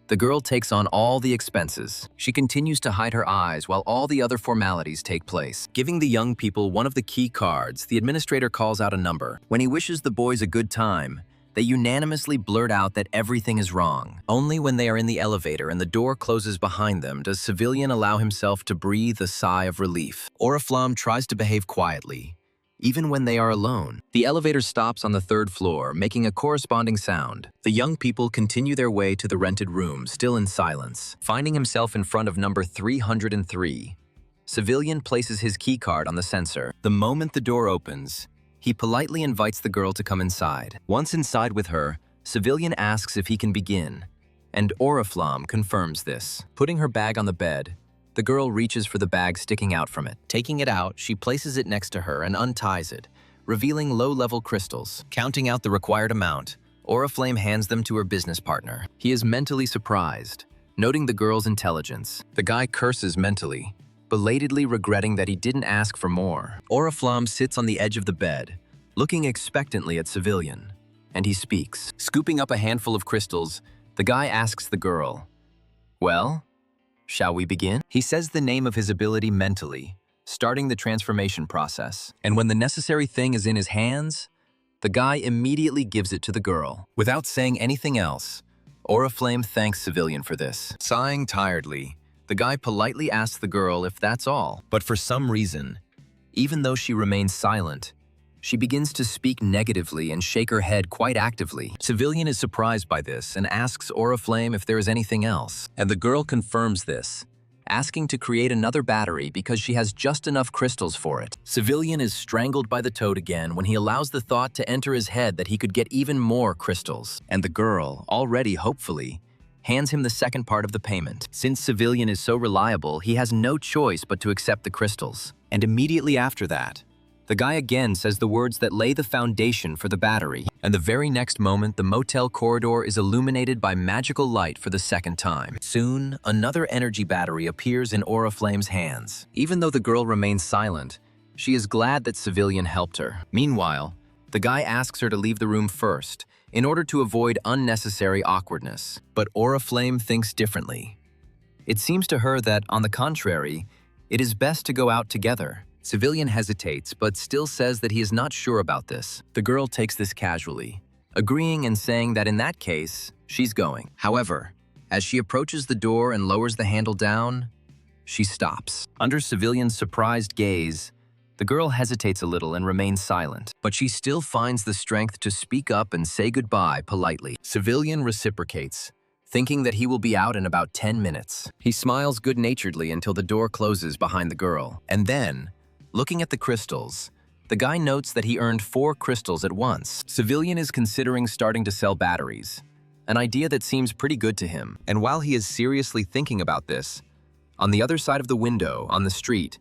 the girl takes on all the expenses. She continues to hide her eyes while all the other formalities take place. Giving the young people one of the key cards, the administrator calls out a number. When he wishes the boys a good time, they unanimously blurt out that everything is wrong. Only when they are in the elevator and the door closes behind them does Civilian allow himself to breathe a sigh of relief. Oriflamme tries to behave quietly, even when they are alone. The elevator stops on the 3rd floor, making a corresponding sound. The young people continue their way to the rented room, still in silence. Finding himself in front of number 303, Civilian places his keycard on the sensor. The moment the door opens, he politely invites the girl to come inside. Once inside with her, Civilian asks if he can begin, and Oriflamme confirms this. Putting her bag on the bed, the girl reaches for the bag sticking out from it. Taking it out, she places it next to her and unties it, revealing low-level crystals. Counting out the required amount, Oriflamme hands them to her business partner. He is mentally surprised, noting the girl's intelligence. The guy curses mentally, belatedly regretting that he didn't ask for more. Oriflamme sits on the edge of the bed, looking expectantly at Civilian, and he speaks. Scooping up a handful of crystals, the guy asks the girl, "Well, shall we begin?" He says the name of his ability mentally, starting the transformation process. And when the necessary thing is in his hands, the guy immediately gives it to the girl. Without saying anything else, Oriflamme thanks Civilian for this. Sighing tiredly, the guy politely asks the girl if that's all. But for some reason, even though she remains silent, she begins to speak negatively and shake her head quite actively. Civilian is surprised by this and asks Oriflamme if there is anything else. And the girl confirms this, asking to create another battery because she has just enough crystals for it. Civilian is strangled by the toad again when he allows the thought to enter his head that he could get even more crystals. And the girl, already hopefully, hands him the second part of the payment. Since Civilian is so reliable, he has no choice but to accept the crystals. And immediately after that, the guy again says the words that lay the foundation for the battery. And the very next moment, the motel corridor is illuminated by magical light for the second time. Soon, another energy battery appears in Oriflamme's hands. Even though the girl remains silent, she is glad that Civilian helped her. Meanwhile, the guy asks her to leave the room first, in order to avoid unnecessary awkwardness. But Oriflamme thinks differently. It seems to her that, on the contrary, it is best to go out together. Civilian hesitates, but still says that he is not sure about this. The girl takes this casually, agreeing and saying that in that case, she's going. However, as she approaches the door and lowers the handle down, she stops. Under Civilian's surprised gaze, the girl hesitates a little and remains silent, but she still finds the strength to speak up and say goodbye politely. Civilian reciprocates, thinking that he will be out in about 10 minutes. He smiles good-naturedly until the door closes behind the girl. And then, looking at the crystals, the guy notes that he earned 4 crystals at once. Civilian is considering starting to sell batteries, an idea that seems pretty good to him. And while he is seriously thinking about this, on the other side of the window, on the street,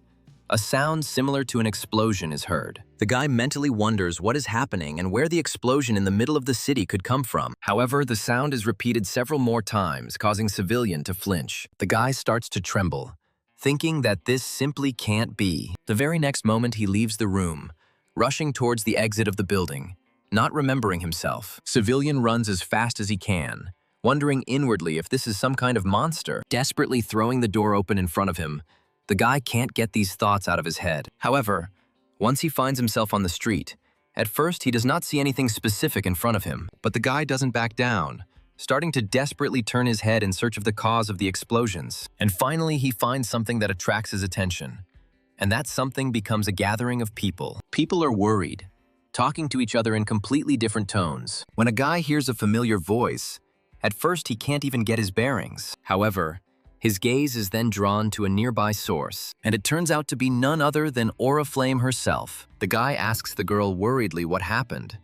a sound similar to an explosion is heard. The guy mentally wonders what is happening and where the explosion in the middle of the city could come from. However, the sound is repeated several more times, causing Civilian to flinch. The guy starts to tremble, thinking that this simply can't be. The very next moment, he leaves the room, rushing towards the exit of the building, not remembering himself. Civilian runs as fast as he can, wondering inwardly if this is some kind of monster. Desperately throwing the door open in front of him, the guy can't get these thoughts out of his head. However, once he finds himself on the street, at first he does not see anything specific in front of him, but the guy doesn't back down, starting to desperately turn his head in search of the cause of the explosions. And finally, he finds something that attracts his attention. And that something becomes a gathering of people. People are worried, talking to each other in completely different tones. When a guy hears a familiar voice, at first he can't even get his bearings. However, his gaze is then drawn to a nearby source, and it turns out to be none other than Oriflamme herself. The guy asks the girl worriedly what happened,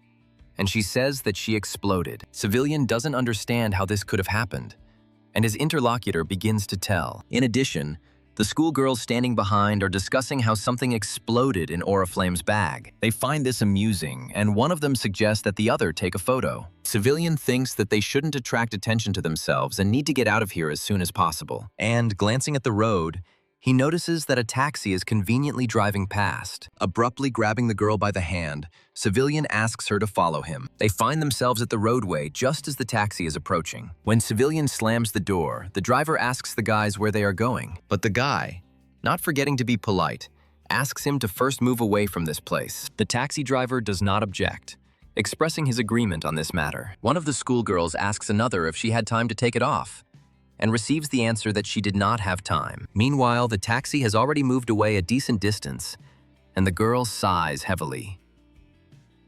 and she says that she exploded. Civilian doesn't understand how this could have happened, and his interlocutor begins to tell. In addition, The schoolgirls standing behind are discussing how something exploded in Oriflame's bag. They find this amusing, and one of them suggests that the other take a photo. Civilian thinks that they shouldn't attract attention to themselves and need to get out of here as soon as possible. And, glancing at the road, he notices that a taxi is conveniently driving past. Abruptly grabbing the girl by the hand, Civilian asks her to follow him. They find themselves at the roadway just as the taxi is approaching. When Civilian slams the door, the driver asks the guys where they are going. But the guy, not forgetting to be polite, asks him to first move away from this place. The taxi driver does not object, expressing his agreement on this matter. One of the schoolgirls asks another if she had time to take it off, and receives the answer that she did not have time. Meanwhile, the taxi has already moved away a decent distance, and the girl sighs heavily.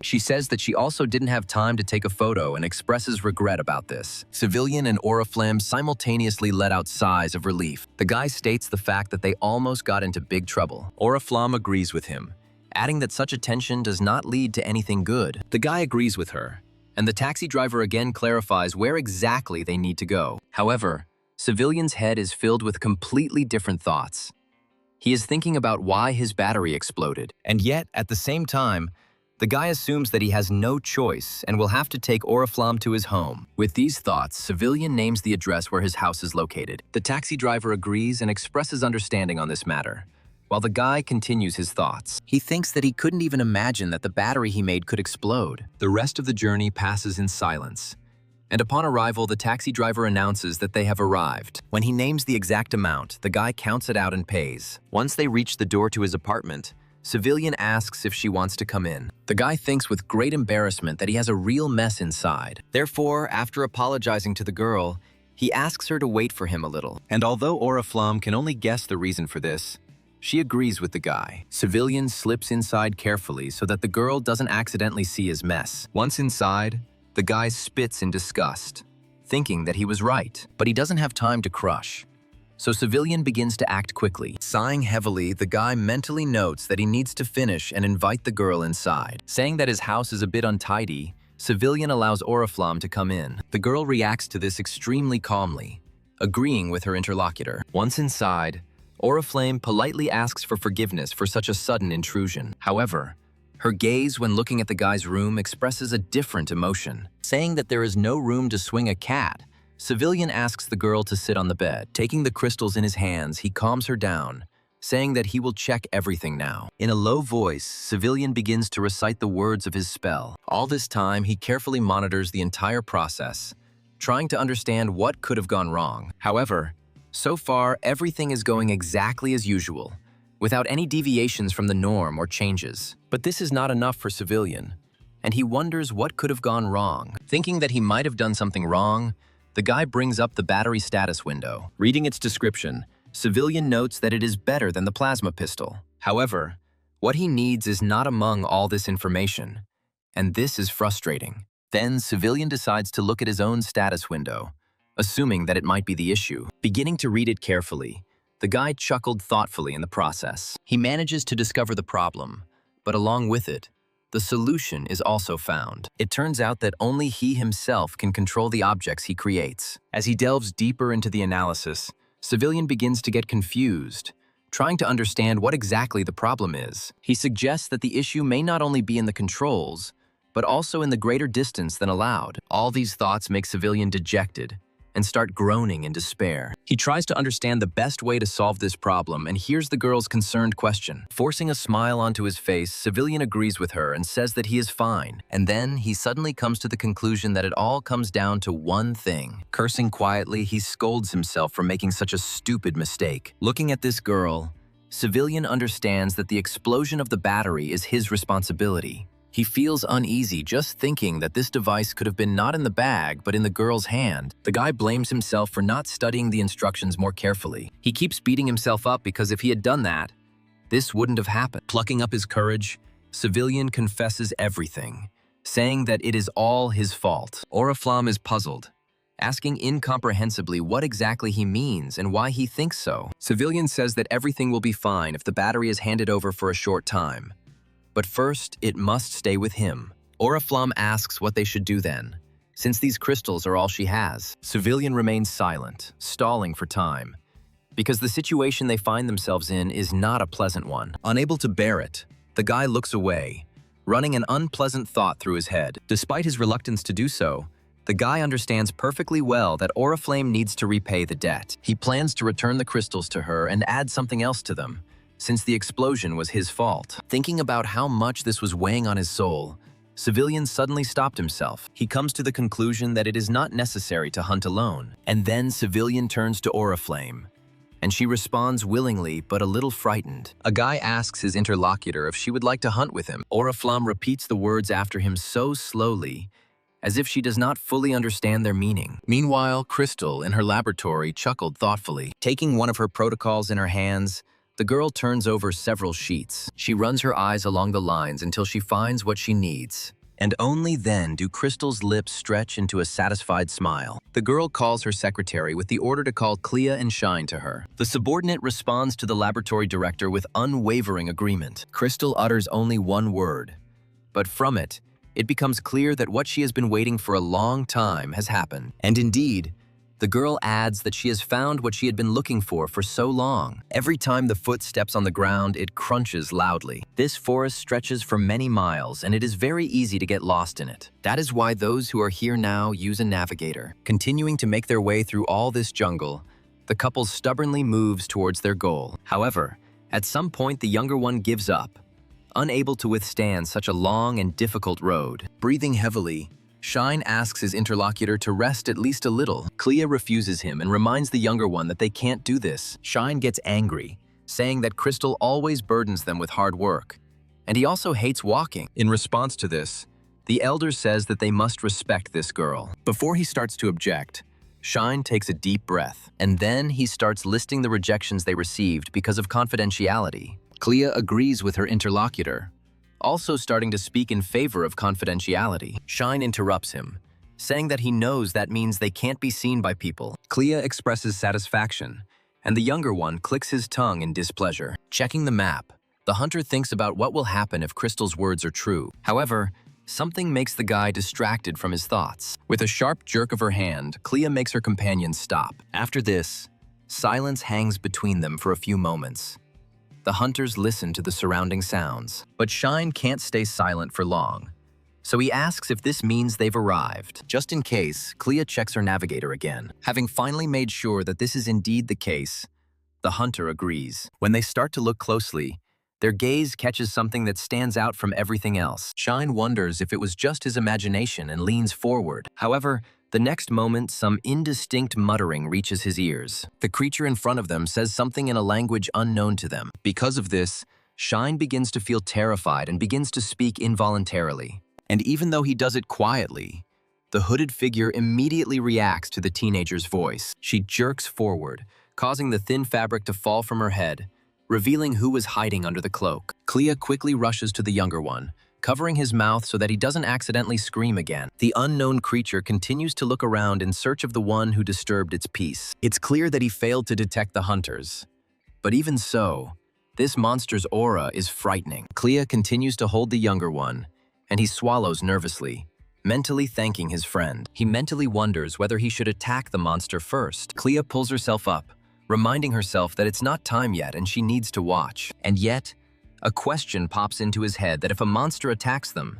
She says that she also didn't have time to take a photo and expresses regret about this. Civilian and Oriflame simultaneously let out sighs of relief. The guy states the fact that they almost got into big trouble. Oriflame agrees with him, adding that such attention does not lead to anything good. The guy agrees with her, and the taxi driver again clarifies where exactly they need to go. However, Civilian's head is filled with completely different thoughts. He is thinking about why his battery exploded, and yet, at the same time, the guy assumes that he has no choice and will have to take Oriflame to his home. With these thoughts, Civilian names the address where his house is located. The taxi driver agrees and expresses understanding on this matter, while the guy continues his thoughts. He thinks that he couldn't even imagine that the battery he made could explode. The rest of the journey passes in silence, and upon arrival, the taxi driver announces that they have arrived. When he names the exact amount, the guy counts it out and pays. Once they reach the door to his apartment, Civilian asks if she wants to come in. The guy thinks with great embarrassment that he has a real mess inside. Therefore, after apologizing to the girl, he asks her to wait for him a little. And although Oriflame can only guess the reason for this, she agrees with the guy. Civilian slips inside carefully so that the girl doesn't accidentally see his mess. Once inside, the guy spits in disgust, thinking that he was right, but he doesn't have time to crush. So Civilian begins to act quickly. Sighing heavily, the guy mentally notes that he needs to finish and invite the girl inside. Saying that his house is a bit untidy, Civilian allows Oriflame to come in. The girl reacts to this extremely calmly, agreeing with her interlocutor. Once inside, Oriflame politely asks for forgiveness for such a sudden intrusion. However, her gaze when looking at the guy's room expresses a different emotion. Saying that there is no room to swing a cat, Civilian asks the girl to sit on the bed. Taking the crystals in his hands, he calms her down, saying that he will check everything now. In a low voice, Civilian begins to recite the words of his spell. All this time, he carefully monitors the entire process, trying to understand what could have gone wrong. However, so far, everything is going exactly as usual, without any deviations from the norm or changes. But this is not enough for Civilian, and he wonders what could have gone wrong. Thinking that he might have done something wrong, the guy brings up the battery status window. Reading its description, Civilian notes that it is better than the plasma pistol. However, what he needs is not among all this information, and this is frustrating. Then Civilian decides to look at his own status window, assuming that it might be the issue. Beginning to read it carefully, the guy chuckled thoughtfully in the process. He manages to discover the problem, but along with it, the solution is also found. It turns out that only he himself can control the objects he creates. As he delves deeper into the analysis, Civilian begins to get confused, trying to understand what exactly the problem is. He suggests that the issue may not only be in the controls, but also in the greater distance than allowed. All these thoughts make Civilian dejected and start groaning in despair. He tries to understand the best way to solve this problem and hears the girl's concerned question. Forcing a smile onto his face, Civilian agrees with her and says that he is fine. And then he suddenly comes to the conclusion that it all comes down to one thing. Cursing quietly, he scolds himself for making such a stupid mistake. Looking at this girl, Civilian understands that the explosion of the battery is his responsibility. He feels uneasy just thinking that this device could have been not in the bag, but in the girl's hand. The guy blames himself for not studying the instructions more carefully. He keeps beating himself up because if he had done that, this wouldn't have happened. Plucking up his courage, Civilian confesses everything, saying that it is all his fault. Oriflame is puzzled, asking incomprehensibly what exactly he means and why he thinks so. Civilian says that everything will be fine if the battery is handed over for a short time. But first, it must stay with him. Oriflame asks what they should do then, since these crystals are all she has. Civilian remains silent, stalling for time. because the situation they find themselves in is not a pleasant one. Unable to bear it, the guy looks away, running an unpleasant thought through his head. Despite his reluctance to do so, the guy understands perfectly well that Oriflame needs to repay the debt. He plans to return the crystals to her and add something else to them, since the explosion was his fault. Thinking about how much this was weighing on his soul, Civilian suddenly stopped himself. He comes to the conclusion that it is not necessary to hunt alone. And then Civilian turns to Oriflame, and she responds willingly but a little frightened. A guy asks his interlocutor if she would like to hunt with him. Oriflame repeats the words after him so slowly, as if she does not fully understand their meaning. Meanwhile, Crystal, in her laboratory, chuckled thoughtfully. Taking one of her protocols in her hands, the girl turns over several sheets. She runs her eyes along the lines until she finds what she needs. And only then do Crystal's lips stretch into a satisfied smile. The girl calls her secretary with the order to call Clea and Shine to her. The subordinate responds to the laboratory director with unwavering agreement. Crystal utters only one word, but from it becomes clear that what she has been waiting for a long time has happened. And indeed, the girl adds that she has found what she had been looking for so long. Every time the foot steps on the ground, it crunches loudly. This forest stretches for many miles, and it is very easy to get lost in it. That is why those who are here now use a navigator. Continuing to make their way through all this jungle, the couple stubbornly moves towards their goal. However, at some point the younger one gives up, unable to withstand such a long and difficult road. Breathing heavily, Shine asks his interlocutor to rest at least a little. Clea refuses him and reminds the younger one that they can't do this. Shine gets angry, saying that Crystal always burdens them with hard work, and he also hates walking. In response to this, the elder says that they must respect this girl. Before he starts to object, Shine takes a deep breath, and then he starts listing the rejections they received because of confidentiality. Clea agrees with her interlocutor, also starting to speak in favor of confidentiality. Shine interrupts him, saying that he knows that means they can't be seen by people. Clea expresses satisfaction, and the younger one clicks his tongue in displeasure. Checking the map, the hunter thinks about what will happen if Crystal's words are true. However, something makes the guy distracted from his thoughts. With a sharp jerk of her hand, Clea makes her companion stop. After this, silence hangs between them for a few moments. The hunters listen to the surrounding sounds, but Shine can't stay silent for long, so he asks if this means they've arrived. Just in case, Clea checks her navigator again. Having finally made sure that this is indeed the case, the hunter agrees. When they start to look closely, their gaze catches something that stands out from everything else. Shine wonders if it was just his imagination and leans forward. However, the next moment, some indistinct muttering reaches his ears. The creature in front of them says something in a language unknown to them. Because of this, Shine begins to feel terrified and begins to speak involuntarily. And even though he does it quietly, the hooded figure immediately reacts to the teenager's voice. She jerks forward, causing the thin fabric to fall from her head, revealing who was hiding under the cloak. Clea quickly rushes to the younger one, covering his mouth so that he doesn't accidentally scream again. The unknown creature continues to look around in search of the one who disturbed its peace. It's clear that he failed to detect the hunters. But even so, this monster's aura is frightening. Clea continues to hold the younger one, and he swallows nervously, mentally thanking his friend. He mentally wonders whether he should attack the monster first. Clea pulls herself up, reminding herself that it's not time yet and she needs to watch. And yet, a question pops into his head that if a monster attacks them,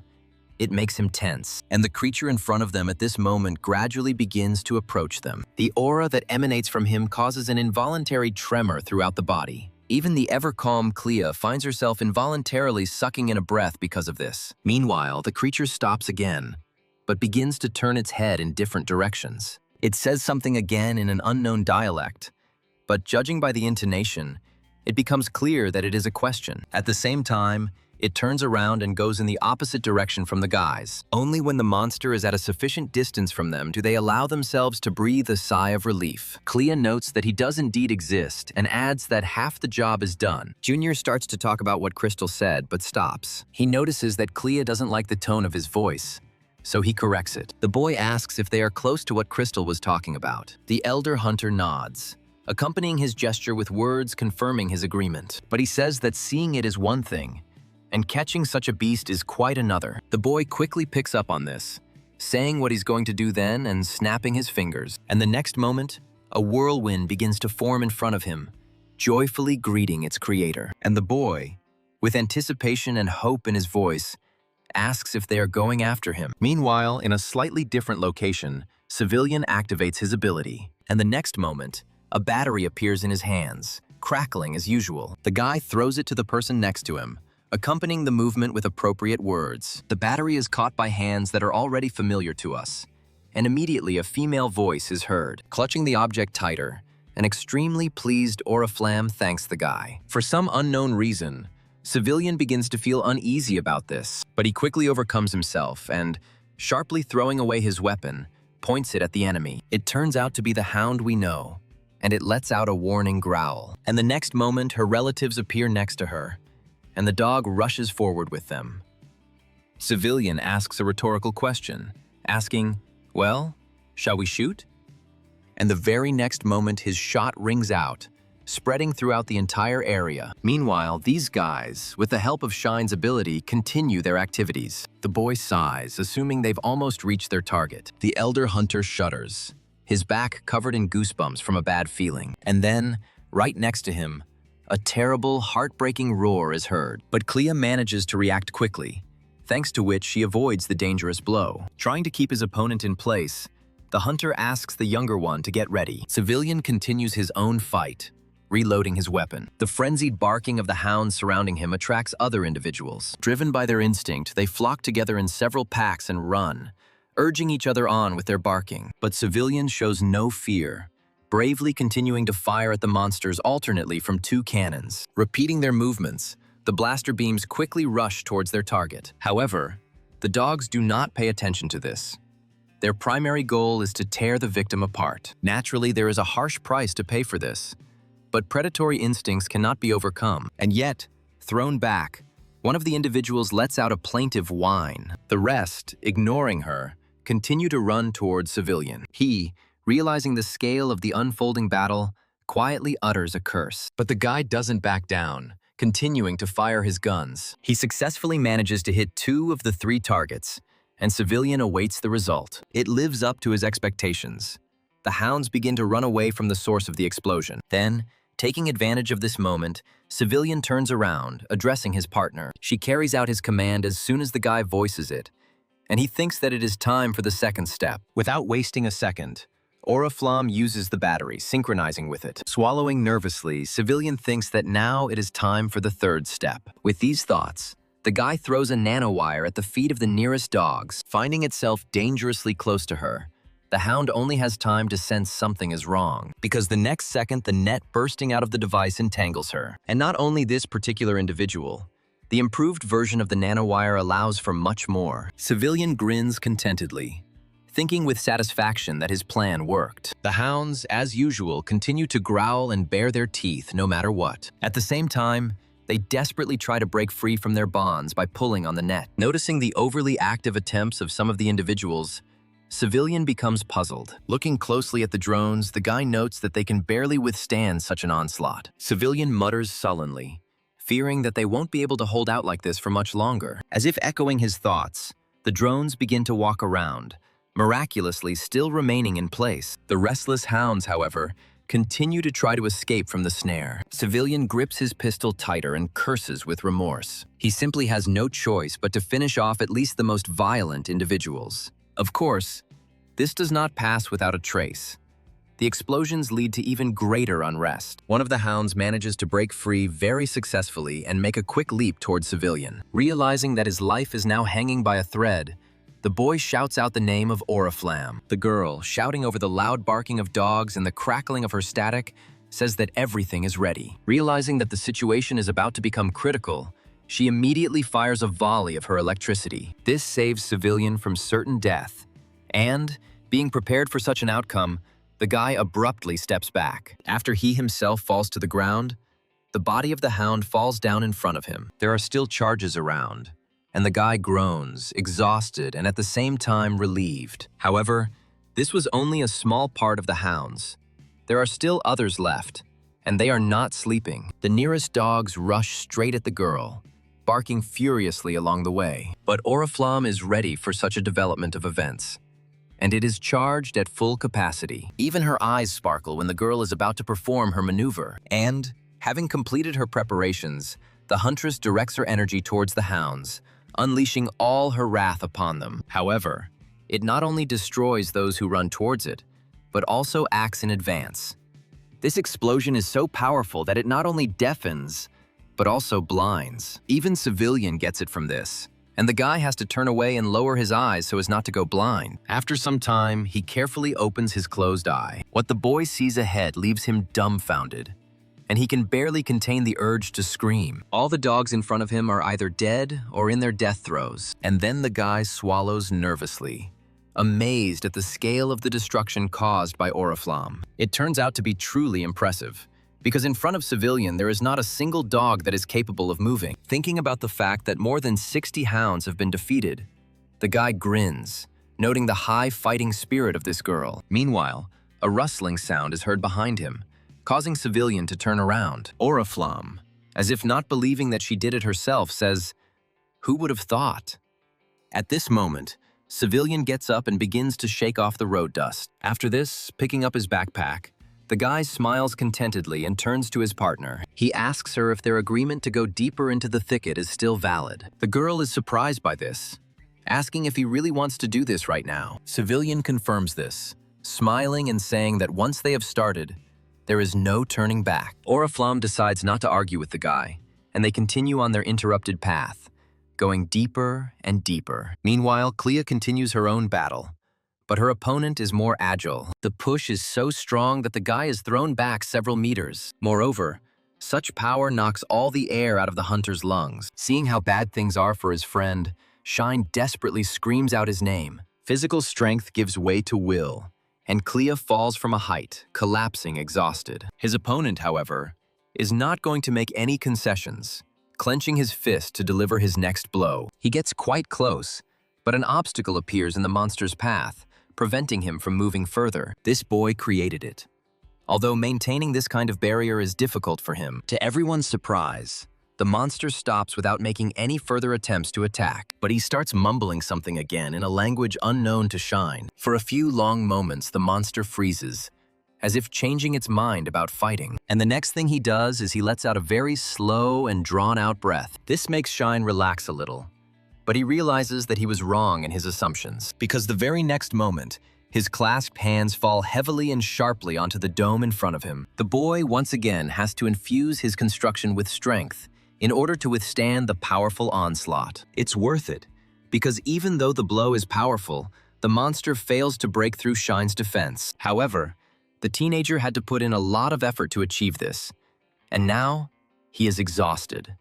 it makes him tense. And the creature in front of them at this moment gradually begins to approach them. The aura that emanates from him causes an involuntary tremor throughout the body. Even the ever-calm Clea finds herself involuntarily sucking in a breath because of this. Meanwhile, the creature stops again, but begins to turn its head in different directions. It says something again in an unknown dialect, but judging by the intonation, it becomes clear that it is a question. At the same time, it turns around and goes in the opposite direction from the guys. Only when the monster is at a sufficient distance from them do they allow themselves to breathe a sigh of relief. Clea notes that he does indeed exist and adds that half the job is done. Junior starts to talk about what Crystal said, but stops. He notices that Clea doesn't like the tone of his voice, so he corrects it. The boy asks if they are close to what Crystal was talking about. The elder hunter nods, accompanying his gesture with words confirming his agreement. But he says that seeing it is one thing, and catching such a beast is quite another. The boy quickly picks up on this, saying what he's going to do then and snapping his fingers. And the next moment, A whirlwind begins to form in front of him, joyfully greeting its creator. And the boy, with anticipation and hope in his voice, asks if they are going after him. Meanwhile, in a slightly different location, Civilian activates his ability, and the next moment, a battery appears in his hands, crackling as usual. The guy throws it to the person next to him, accompanying the movement with appropriate words. The battery is caught by hands that are already familiar to us, and immediately a female voice is heard. Clutching the object tighter, an extremely pleased Oriflamme thanks the guy. For some unknown reason, Civilian begins to feel uneasy about this, but he quickly overcomes himself and, sharply throwing away his weapon, points it at the enemy. It turns out to be the hound we know, and it lets out a warning growl. And the next moment, her relatives appear next to her, and the dog rushes forward with them. Civilian asks a rhetorical question, asking, "Well, shall we shoot?" And the very next moment, his shot rings out, spreading throughout the entire area. Meanwhile, these guys, with the help of Shine's ability, continue their activities. The boy sighs, assuming they've almost reached their target. The elder hunter shudders, his back covered in goosebumps from a bad feeling. And then, right next to him, a terrible, heartbreaking roar is heard. But Clea manages to react quickly, thanks to which she avoids the dangerous blow. Trying to keep his opponent in place, the hunter asks the younger one to get ready. Civilian continues his own fight, reloading his weapon. The frenzied barking of the hounds surrounding him attracts other individuals. Driven by their instinct, they flock together in several packs and run, urging each other on with their barking. But Civilian shows no fear, bravely continuing to fire at the monsters alternately from two cannons. Repeating their movements, the blaster beams quickly rush towards their target. However, the dogs do not pay attention to this. Their primary goal is to tear the victim apart. Naturally, there is a harsh price to pay for this, but predatory instincts cannot be overcome. And yet, thrown back, one of the individuals lets out a plaintive whine. The rest, ignoring her, continue to run towards Civilian. He, realizing the scale of the unfolding battle, quietly utters a curse. But the guy doesn't back down, continuing to fire his guns. He successfully manages to hit 2 of the 3 targets, and Civilian awaits the result. It lives up to his expectations. The hounds begin to run away from the source of the explosion. Then, taking advantage of this moment, Civilian turns around, addressing his partner. She carries out his command as soon as the guy voices it, and he thinks that it is time for the second step. Without wasting a second, Oriflamme uses the battery, synchronizing with it. Swallowing nervously, Civilian thinks that now it is time for the third step. With these thoughts, the guy throws a nanowire at the feet of the nearest dogs. Finding itself dangerously close to her, the hound only has time to sense something is wrong, because the next second the net bursting out of the device entangles her. And not only this particular individual, the improved version of the nanowire allows for much more. Civilian grins contentedly, thinking with satisfaction that his plan worked. The hounds, as usual, continue to growl and bare their teeth no matter what. At the same time, they desperately try to break free from their bonds by pulling on the net. Noticing the overly active attempts of some of the individuals, Civilian becomes puzzled. Looking closely at the drones, the guy notes that they can barely withstand such an onslaught. Civilian mutters sullenly, fearing that they won't be able to hold out like this for much longer. As if echoing his thoughts, the drones begin to walk around, miraculously still remaining in place. The restless hounds, however, continue to try to escape from the snare. Civilian grips his pistol tighter and curses with remorse. He simply has no choice but to finish off at least the most violent individuals. Of course, this does not pass without a trace. The explosions lead to even greater unrest. One of the hounds manages to break free very successfully and make a quick leap towards Civilian. Realizing that his life is now hanging by a thread, the boy shouts out the name of Oriflamme. The girl, shouting over the loud barking of dogs and the crackling of her static, says that everything is ready. Realizing that the situation is about to become critical, she immediately fires a volley of her electricity. This saves Civilian from certain death, and, being prepared for such an outcome, the guy abruptly steps back. After he himself falls to the ground, the body of the hound falls down in front of him. There are still charges around, and the guy groans, exhausted and at the same time relieved. However, this was only a small part of the hounds. There are still others left, and they are not sleeping. The nearest dogs rush straight at the girl, barking furiously along the way. But Oriflamme is ready for such a development of events. and it is charged at full capacity. Even her eyes sparkle when the girl is about to perform her maneuver. And, having completed her preparations, the huntress directs her energy towards the hounds, unleashing all her wrath upon them. However, it not only destroys those who run towards it, but also acts in advance. This explosion is so powerful that it not only deafens, but also blinds. Even Civilian gets it from this, and the guy has to turn away and lower his eyes so as not to go blind. After some time, he carefully opens his closed eye. What the boy sees ahead leaves him dumbfounded, and he can barely contain the urge to scream. All the dogs in front of him are either dead or in their death throes, and then the guy swallows nervously, amazed at the scale of the destruction caused by Oriflamme. It turns out to be truly impressive, because in front of Civilian there is not a single dog that is capable of moving. Thinking about the fact that more than 60 hounds have been defeated, the guy grins, noting the high fighting spirit of this girl. Meanwhile, a rustling sound is heard behind him, causing Civilian to turn around. Oriflamme, as if not believing that she did it herself, says, "Who would have thought?" At this moment, Civilian gets up and begins to shake off the road dust. After this, picking up his backpack, the guy smiles contentedly and turns to his partner. He asks her if their agreement to go deeper into the thicket is still valid. The girl is surprised by this, asking if he really wants to do this right now. Civilian confirms this, smiling and saying that once they have started, there is no turning back. Oriflamme decides not to argue with the guy, and they continue on their interrupted path, going deeper and deeper. Meanwhile, Clea continues her own battle, but her opponent is more agile. The push is so strong that the guy is thrown back several meters. Moreover, such power knocks all the air out of the hunter's lungs. Seeing how bad things are for his friend, Shine desperately screams out his name. Physical strength gives way to will, and Clea falls from a height, collapsing exhausted. His opponent, however, is not going to make any concessions, clenching his fist to deliver his next blow. He gets quite close, but an obstacle appears in the monster's path, preventing him from moving further. This boy created it, although maintaining this kind of barrier is difficult for him. To everyone's surprise, the monster stops without making any further attempts to attack, but he starts mumbling something again in a language unknown to Shine. For a few long moments, the monster freezes, as if changing its mind about fighting. And the next thing he does is he lets out a very slow and drawn-out breath. This makes Shine relax a little, but he realizes that he was wrong in his assumptions, because the very next moment, his clasped hands fall heavily and sharply onto the dome in front of him. The boy once again has to infuse his construction with strength in order to withstand the powerful onslaught. It's worth it, because even though the blow is powerful, the monster fails to break through Shine's defense. However, the teenager had to put in a lot of effort to achieve this, and now he is exhausted.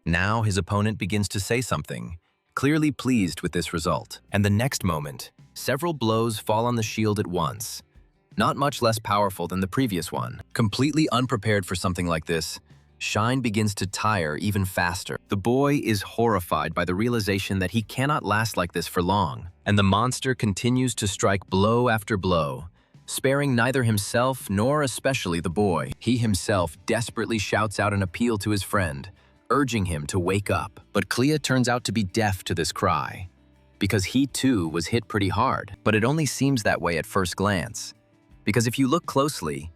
Now his opponent begins to say something, clearly pleased with this result. And the next moment, several blows fall on the shield at once, not much less powerful than the previous one. Completely unprepared for something like this, Shine begins to tire even faster. The boy is horrified by the realization that he cannot last like this for long, and the monster continues to strike blow after blow, sparing neither himself nor especially the boy. He himself desperately shouts out an appeal to his friend, urging him to wake up. But Clea turns out to be deaf to this cry, because he too was hit pretty hard. But it only seems that way at first glance, because if you look closely,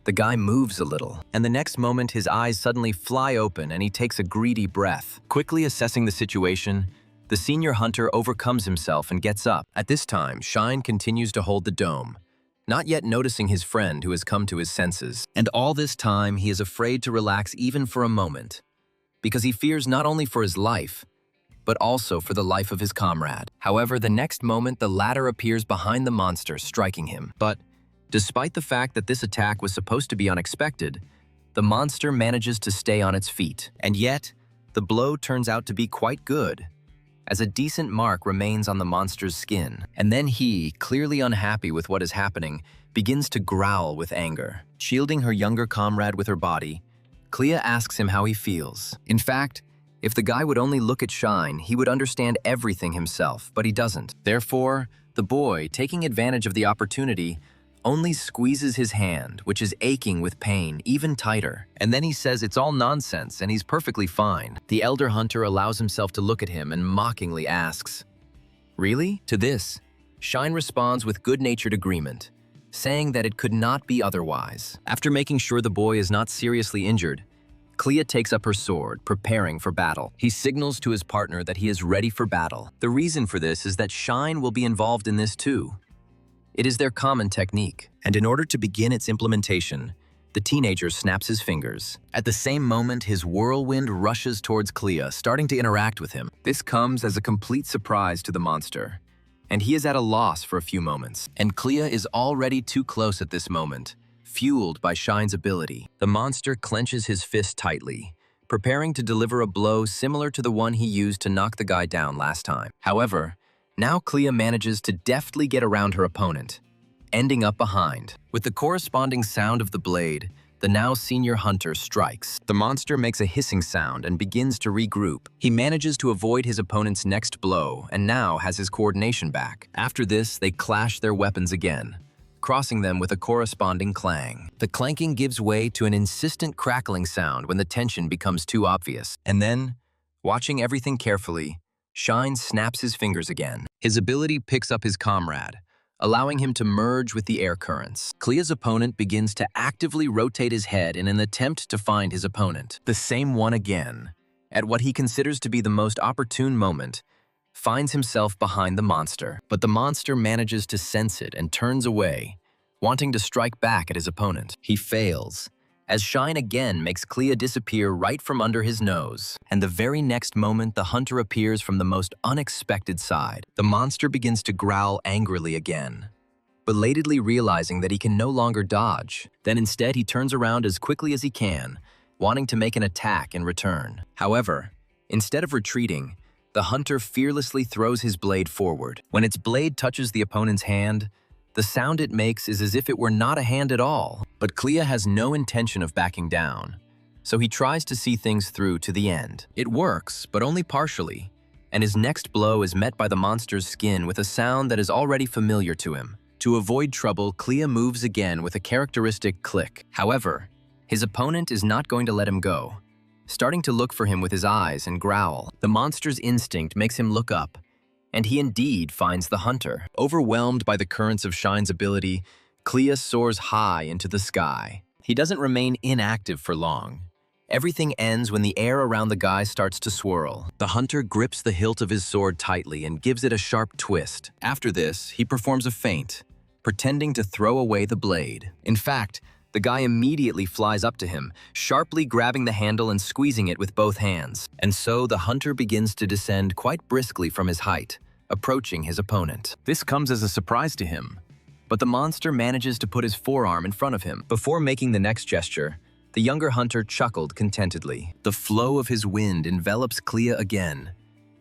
the guy moves a little, and the next moment his eyes suddenly fly open and he takes a greedy breath. Quickly assessing the situation, the senior hunter overcomes himself and gets up. At this time, Shine continues to hold the dome, not yet noticing his friend who has come to his senses. And all this time, he is afraid to relax even for a moment, because he fears not only for his life, but also for the life of his comrade. However, the next moment, the latter appears behind the monster, striking him. But despite the fact that this attack was supposed to be unexpected, the monster manages to stay on its feet. And yet, the blow turns out to be quite good, as a decent mark remains on the monster's skin. And then he, clearly unhappy with what is happening, begins to growl with anger. Shielding her younger comrade with her body, Clea asks him how he feels. In fact, if the guy would only look at Shine, he would understand everything himself, but he doesn't. Therefore, the boy, taking advantage of the opportunity, only squeezes his hand, which is aching with pain, even tighter. And then he says it's all nonsense and he's perfectly fine. The elder hunter allows himself to look at him and mockingly asks, "Really?" To this, Shine responds with good-natured agreement, saying that it could not be otherwise. After making sure the boy is not seriously injured, Clea takes up her sword, preparing for battle. He signals to his partner that he is ready for battle. The reason for this is that Shine will be involved in this too. It is their common technique, and in order to begin its implementation, the teenager snaps his fingers. At the same moment, his whirlwind rushes towards Clea, starting to interact with him. This comes as a complete surprise to the monster, and he is at a loss for a few moments. And Clea is already too close at this moment, fueled by Shine's ability. The monster clenches his fist tightly, preparing to deliver a blow similar to the one he used to knock the guy down last time. However, now Clea manages to deftly get around her opponent, ending up behind. With the corresponding sound of the blade, the now senior hunter strikes. The monster makes a hissing sound and begins to regroup. He manages to avoid his opponent's next blow and now has his coordination back. After this, they clash their weapons again, crossing them with a corresponding clang. The clanking gives way to an insistent crackling sound when the tension becomes too obvious. And then, watching everything carefully, Shine snaps his fingers again. His ability picks up his comrade, allowing him to merge with the air currents. Clea's opponent begins to actively rotate his head in an attempt to find his opponent. The same one again, at what he considers to be the most opportune moment, finds himself behind the monster. But the monster manages to sense it and turns away, wanting to strike back at his opponent. He fails, as Shine again makes Clea disappear right from under his nose. And the very next moment, the hunter appears from the most unexpected side. The monster begins to growl angrily again, belatedly realizing that he can no longer dodge. Then instead, he turns around as quickly as he can, wanting to make an attack in return. However, instead of retreating, the hunter fearlessly throws his blade forward. When its blade touches the opponent's hand, the sound it makes is as if it were not a hand at all. But Clea has no intention of backing down, so he tries to see things through to the end. It works, but only partially, and his next blow is met by the monster's skin with a sound that is already familiar to him. To avoid trouble, Clea moves again with a characteristic click. However, his opponent is not going to let him go, starting to look for him with his eyes and growl. The monster's instinct makes him look up, and he indeed finds the hunter. Overwhelmed by the currents of Shine's ability, Clea soars high into the sky. He doesn't remain inactive for long. Everything ends when the air around the guy starts to swirl. The hunter grips the hilt of his sword tightly and gives it a sharp twist. After this, he performs a feint, pretending to throw away the blade. In fact, the guy immediately flies up to him, sharply grabbing the handle and squeezing it with both hands. And so the hunter begins to descend quite briskly from his height, approaching his opponent. This comes as a surprise to him, but the monster manages to put his forearm in front of him. Before making the next gesture, the younger hunter chuckled contentedly. The flow of his wind envelops Clea again,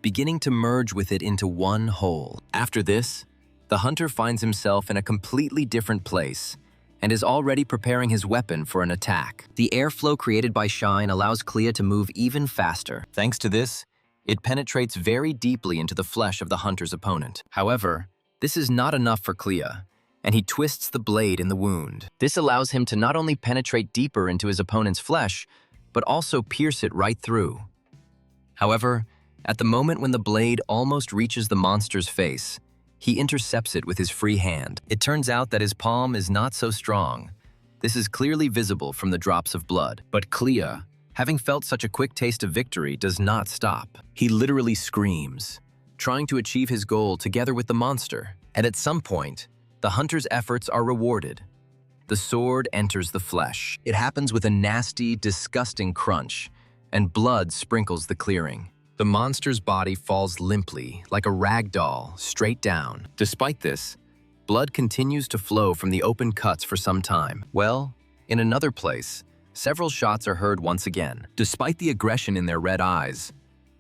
beginning to merge with it into one whole. After this, the hunter finds himself in a completely different place and is already preparing his weapon for an attack. The airflow created by Shine allows Clea to move even faster. Thanks to this, it penetrates very deeply into the flesh of the hunter's opponent. However, this is not enough for Clea, and he twists the blade in the wound. This allows him to not only penetrate deeper into his opponent's flesh, but also pierce it right through. However, at the moment when the blade almost reaches the monster's face, he intercepts it with his free hand. It turns out that his palm is not so strong. This is clearly visible from the drops of blood. But Clea, having felt such a quick taste of victory, does not stop. He literally screams, trying to achieve his goal together with the monster. And at some point, the hunter's efforts are rewarded. The sword enters the flesh. It happens with a nasty, disgusting crunch, and blood sprinkles the clearing. The monster's body falls limply, like a rag doll, straight down. Despite this, blood continues to flow from the open cuts for some time. Well, in another place, several shots are heard once again. Despite the aggression in their red eyes,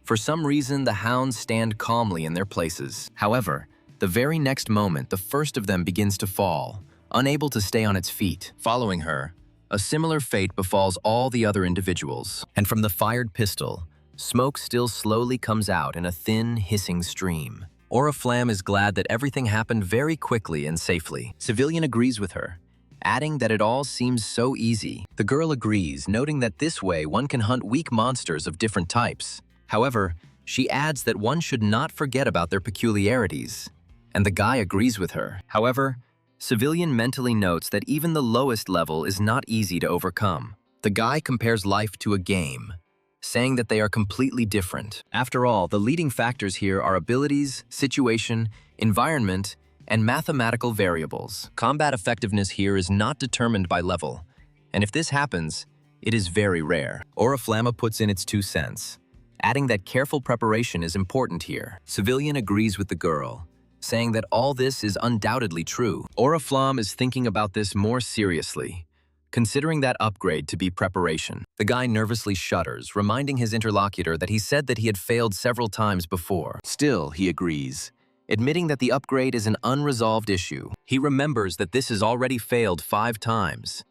for some reason the hounds stand calmly in their places. However, the very next moment, the first of them begins to fall, unable to stay on its feet. Following her, a similar fate befalls all the other individuals. And from the fired pistol, smoke still slowly comes out in a thin, hissing stream. Oriflamme is glad that everything happened very quickly and safely. Civilian agrees with her, adding that it all seems so easy. The girl agrees, noting that this way one can hunt weak monsters of different types. However, she adds that one should not forget about their peculiarities. and the guy agrees with her. However, Civilian mentally notes that even the lowest level is not easy to overcome. The guy compares life to a game, saying that they are completely different. After all, the leading factors here are abilities, situation, environment, and mathematical variables. Combat effectiveness here is not determined by level, and if this happens, it is very rare. Oriflamma puts in its 2 cents, adding that careful preparation is important here. Civilian agrees with the girl, saying that all this is undoubtedly true. Oriflamme is thinking about this more seriously, considering that upgrade to be preparation. The guy nervously shudders, reminding his interlocutor that he said that he had failed several times before. Still, he agrees, admitting that the upgrade is an unresolved issue. He remembers that this has already failed 5 times,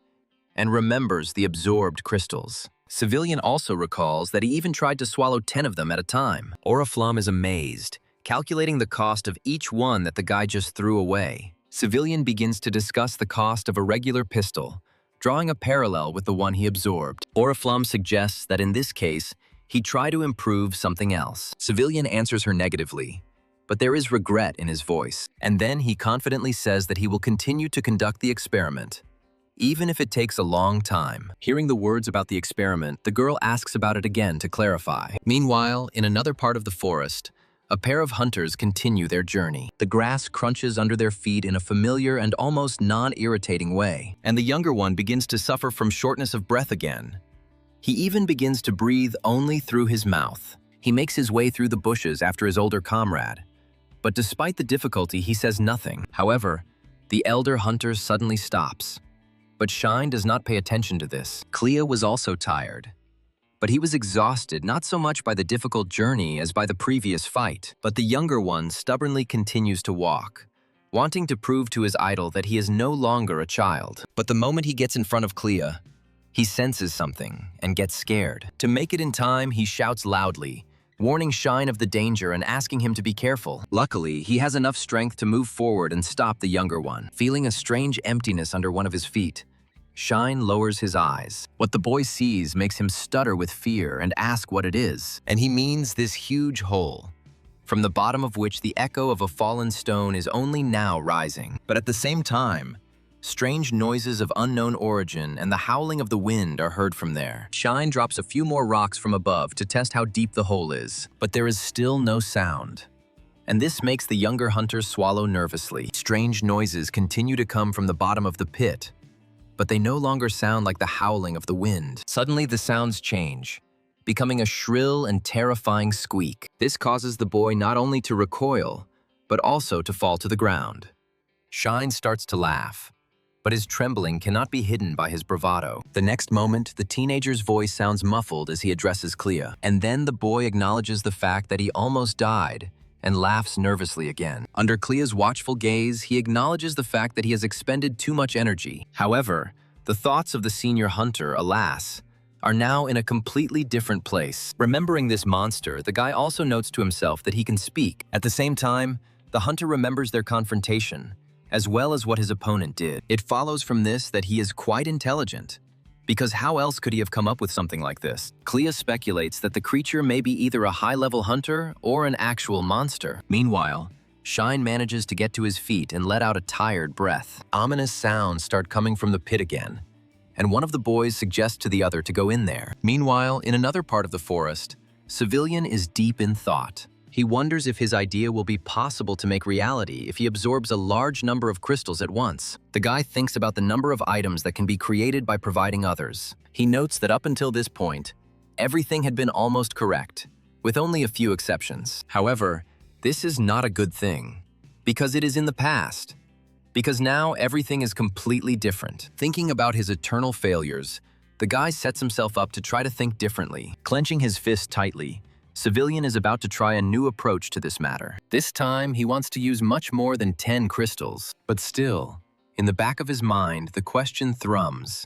and remembers the absorbed crystals. Civilian also recalls that he even tried to swallow 10 of them at a time. Oriflamme is amazed, calculating the cost of each one that the guy just threw away. Civilian begins to discuss the cost of a regular pistol, drawing a parallel with the one he absorbed. Oriflamme suggests that in this case, he try to improve something else. Civilian answers her negatively, but there is regret in his voice. And then he confidently says that he will continue to conduct the experiment, even if it takes a long time. Hearing the words about the experiment, the girl asks about it again to clarify. Meanwhile, in another part of the forest, a pair of hunters continue their journey. The grass crunches under their feet in a familiar and almost non-irritating way, and the younger one begins to suffer from shortness of breath again. He even begins to breathe only through his mouth. He makes his way through the bushes after his older comrade, but despite the difficulty, he says nothing. However, the elder hunter suddenly stops. But Shine does not pay attention to this. Clea was also tired, but he was exhausted not so much by the difficult journey as by the previous fight. But the younger one stubbornly continues to walk, wanting to prove to his idol that he is no longer a child. But the moment he gets in front of Clea, he senses something and gets scared. To make it in time, he shouts loudly, warning Shine of the danger and asking him to be careful. Luckily, he has enough strength to move forward and stop the younger one. Feeling a strange emptiness under one of his feet, Shine lowers his eyes. What the boy sees makes him stutter with fear and ask what it is. And he means this huge hole, from the bottom of which the echo of a fallen stone is only now rising. But at the same time, strange noises of unknown origin and the howling of the wind are heard from there. Shine drops a few more rocks from above to test how deep the hole is, but there is still no sound. And this makes the younger hunter swallow nervously. Strange noises continue to come from the bottom of the pit, but they no longer sound like the howling of the wind. Suddenly, the sounds change, becoming a shrill and terrifying squeak. This causes the boy not only to recoil, but also to fall to the ground. Shine starts to laugh, but his trembling cannot be hidden by his bravado. The next moment, the teenager's voice sounds muffled as he addresses Clea, and then the boy acknowledges the fact that he almost died and laughs nervously again. Under Clea's watchful gaze, he acknowledges the fact that he has expended too much energy. However, the thoughts of the senior hunter, alas, are now in a completely different place. Remembering this monster, the guy also notes to himself that he can speak. At the same time, the hunter remembers their confrontation, as well as what his opponent did. It follows from this that he is quite intelligent, because how else could he have come up with something like this? Clea speculates that the creature may be either a high-level hunter or an actual monster. Meanwhile, Shine manages to get to his feet and let out a tired breath. Ominous sounds start coming from the pit again, and one of the boys suggests to the other to go in there. Meanwhile, in another part of the forest, Civilian is deep in thought. He wonders if his idea will be possible to make reality if he absorbs a large number of crystals at once. The guy thinks about the number of items that can be created by providing others. He notes that up until this point, everything had been almost correct, with only a few exceptions. However, this is not a good thing, because it is in the past. Because now everything is completely different. Thinking about his eternal failures, the guy sets himself up to try to think differently. Clenching his fist tightly, Civilian is about to try a new approach to this matter. This time, he wants to use much more than 10 crystals. But still, in the back of his mind, the question thrums.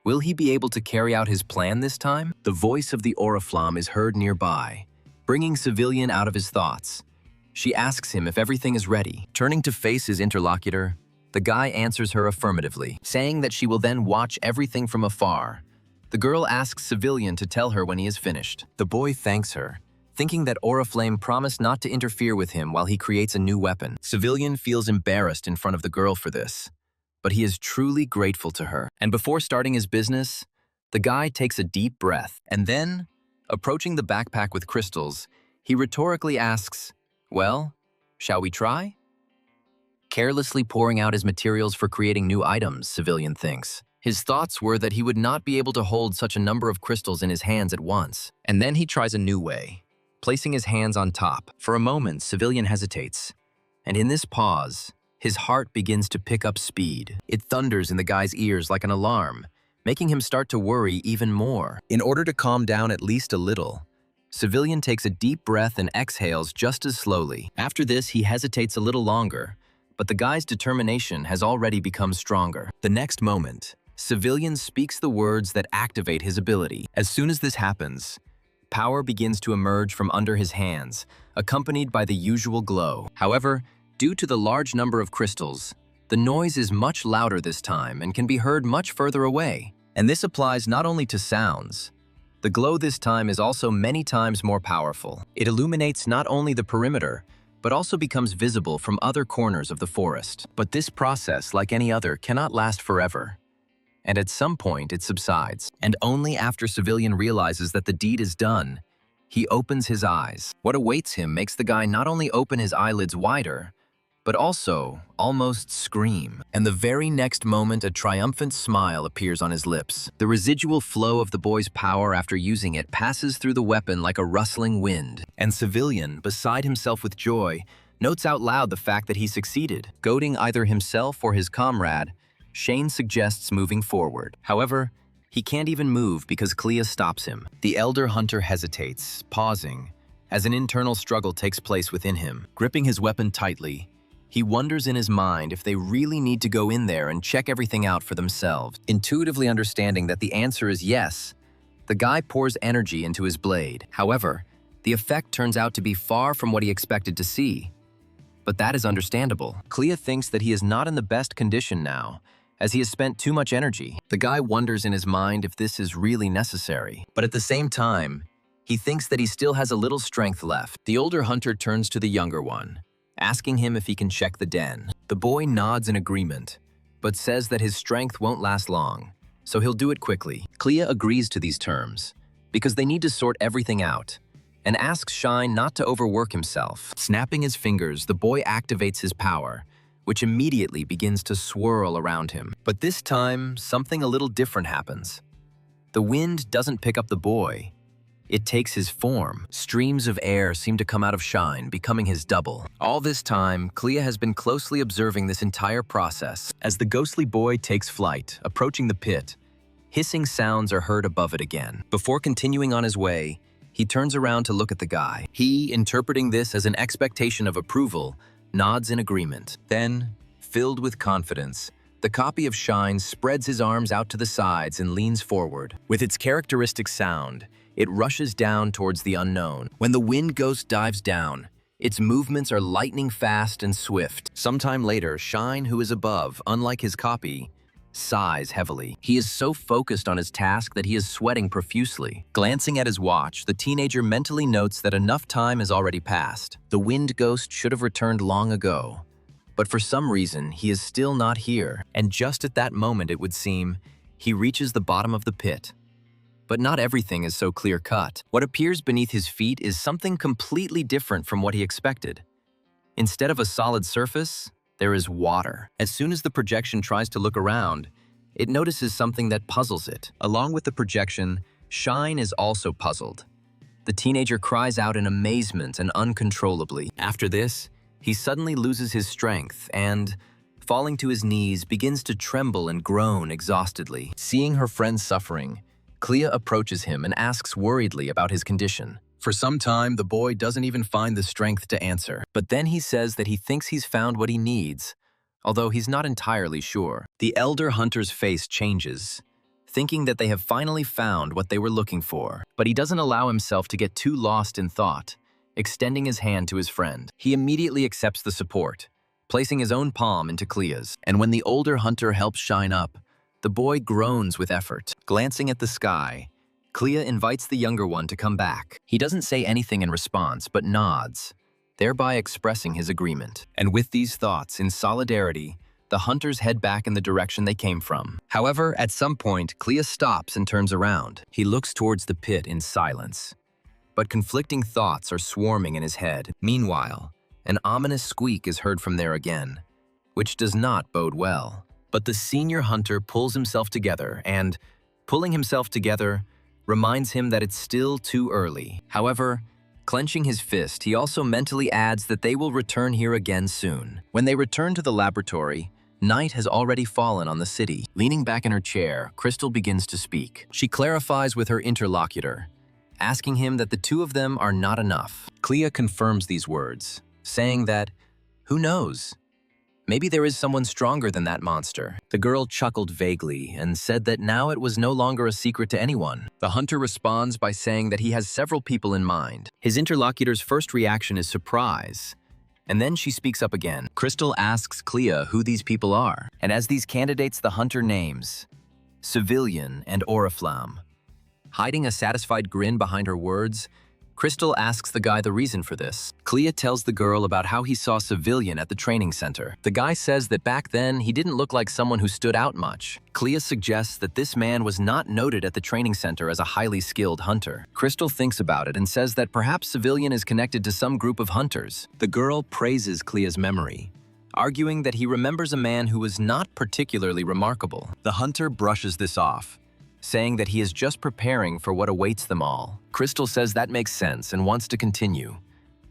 Will he be able to carry out his plan this time? The voice of the Oriflamme is heard nearby, bringing Civilian out of his thoughts. She asks him if everything is ready. Turning to face his interlocutor, the guy answers her affirmatively, saying that she will then watch everything from afar. The girl asks Civilian to tell her when he is finished. The boy thanks her, thinking that Oriflame promised not to interfere with him while he creates a new weapon. Civilian feels embarrassed in front of the girl for this, but he is truly grateful to her. And before starting his business, the guy takes a deep breath, and then, approaching the backpack with crystals, he rhetorically asks, "Well, shall we try?" Carelessly pouring out his materials for creating new items, Civilian thinks. His thoughts were that he would not be able to hold such a number of crystals in his hands at once. And then he tries a new way, placing his hands on top. For a moment, Civilian hesitates, and in this pause, his heart begins to pick up speed. It thunders in the guy's ears like an alarm, making him start to worry even more. In order to calm down at least a little, Civilian takes a deep breath and exhales just as slowly. After this, he hesitates a little longer, but the guy's determination has already become stronger. The next moment, Civilian speaks the words that activate his ability. As soon as this happens, power begins to emerge from under his hands, accompanied by the usual glow. However, due to the large number of crystals, the noise is much louder this time and can be heard much further away. And this applies not only to sounds. The glow this time is also many times more powerful. It illuminates not only the perimeter, but also becomes visible from other corners of the forest. But this process, like any other, cannot last forever. And at some point it subsides. And only after Civilian realizes that the deed is done, he opens his eyes. What awaits him makes the guy not only open his eyelids wider, but also almost scream. And the very next moment, a triumphant smile appears on his lips. The residual flow of the boy's power after using it passes through the weapon like a rustling wind. And Civilian, beside himself with joy, notes out loud the fact that he succeeded. Goading either himself or his comrade, Shane suggests moving forward. However, he can't even move because Clea stops him. The elder hunter hesitates, pausing, as an internal struggle takes place within him. Gripping his weapon tightly, he wonders in his mind if they really need to go in there and check everything out for themselves. Intuitively understanding that the answer is yes, the guy pours energy into his blade. However, the effect turns out to be far from what he expected to see. But that is understandable. Clea thinks that he is not in the best condition now, as he has spent too much energy. The guy wonders in his mind if this is really necessary. But at the same time, he thinks that he still has a little strength left. The older hunter turns to the younger one, asking him if he can check the den. The boy nods in agreement, but says that his strength won't last long, so he'll do it quickly. Clea agrees to these terms, because they need to sort everything out, and asks Shine not to overwork himself. Snapping his fingers, the boy activates his power, which immediately begins to swirl around him. But this time, something a little different happens. The wind doesn't pick up the boy. It takes his form. Streams of air seem to come out of Shine, becoming his double. All this time, Clea has been closely observing this entire process. As the ghostly boy takes flight, approaching the pit, hissing sounds are heard above it again. Before continuing on his way, he turns around to look at the guy. He, interpreting this as an expectation of approval, nods in agreement. Then, filled with confidence, the copy of Shine spreads his arms out to the sides and leans forward. With its characteristic sound, it rushes down towards the unknown. When the wind ghost dives down, its movements are lightning fast and swift. Sometime later, Shine, who is above, unlike his copy, sighs heavily. He is so focused on his task that he is sweating profusely. Glancing at his watch, the teenager mentally notes that enough time has already passed. The wind ghost should have returned long ago, but for some reason, he is still not here. And just at that moment, it would seem, he reaches the bottom of the pit. But not everything is so clear-cut. What appears beneath his feet is something completely different from what he expected. Instead of a solid surface, there is water. As soon as the projection tries to look around, it notices something that puzzles it. Along with the projection, Shine is also puzzled. The teenager cries out in amazement and uncontrollably. After this, he suddenly loses his strength and, falling to his knees, begins to tremble and groan exhaustedly. Seeing her friend's suffering, Clea approaches him and asks worriedly about his condition. For some time, the boy doesn't even find the strength to answer. But then he says that he thinks he's found what he needs, although he's not entirely sure. The elder hunter's face changes, thinking that they have finally found what they were looking for. But he doesn't allow himself to get too lost in thought, extending his hand to his friend. He immediately accepts the support, placing his own palm into Clea's. And when the older hunter helps Shine up, the boy groans with effort. Glancing at the sky, Clea invites the younger one to come back. He doesn't say anything in response, but nods, thereby expressing his agreement. And with these thoughts in solidarity, the hunters head back in the direction they came from. However, at some point, Clea stops and turns around. He looks towards the pit in silence. But conflicting thoughts are swarming in his head. Meanwhile, an ominous squeak is heard from there again, which does not bode well. But the senior hunter pulls himself together and, pulling himself together, reminds him that it's still too early. However, clenching his fist, he also mentally adds that they will return here again soon. When they return to the laboratory, night has already fallen on the city. Leaning back in her chair, Crystal begins to speak. She clarifies with her interlocutor, asking him that the two of them are not enough. Clea confirms these words, saying that, who knows? Maybe there is someone stronger than that monster. The girl chuckled vaguely and said that now it was no longer a secret to anyone. The hunter responds by saying that he has several people in mind. His interlocutor's first reaction is surprise, and then she speaks up again. Crystal asks Clea who these people are, and as these candidates the hunter names, Civilian and Oriflamme. Hiding a satisfied grin behind her words, Crystal asks the guy the reason for this. Clea tells the girl about how he saw Civilian at the training center. The guy says that back then he didn't look like someone who stood out much. Clea suggests that this man was not noted at the training center as a highly skilled hunter. Crystal thinks about it and says that perhaps Civilian is connected to some group of hunters. The girl praises Clea's memory, arguing that he remembers a man who was not particularly remarkable. The hunter brushes this off, saying that he is just preparing for what awaits them all. Crystal says that makes sense and wants to continue,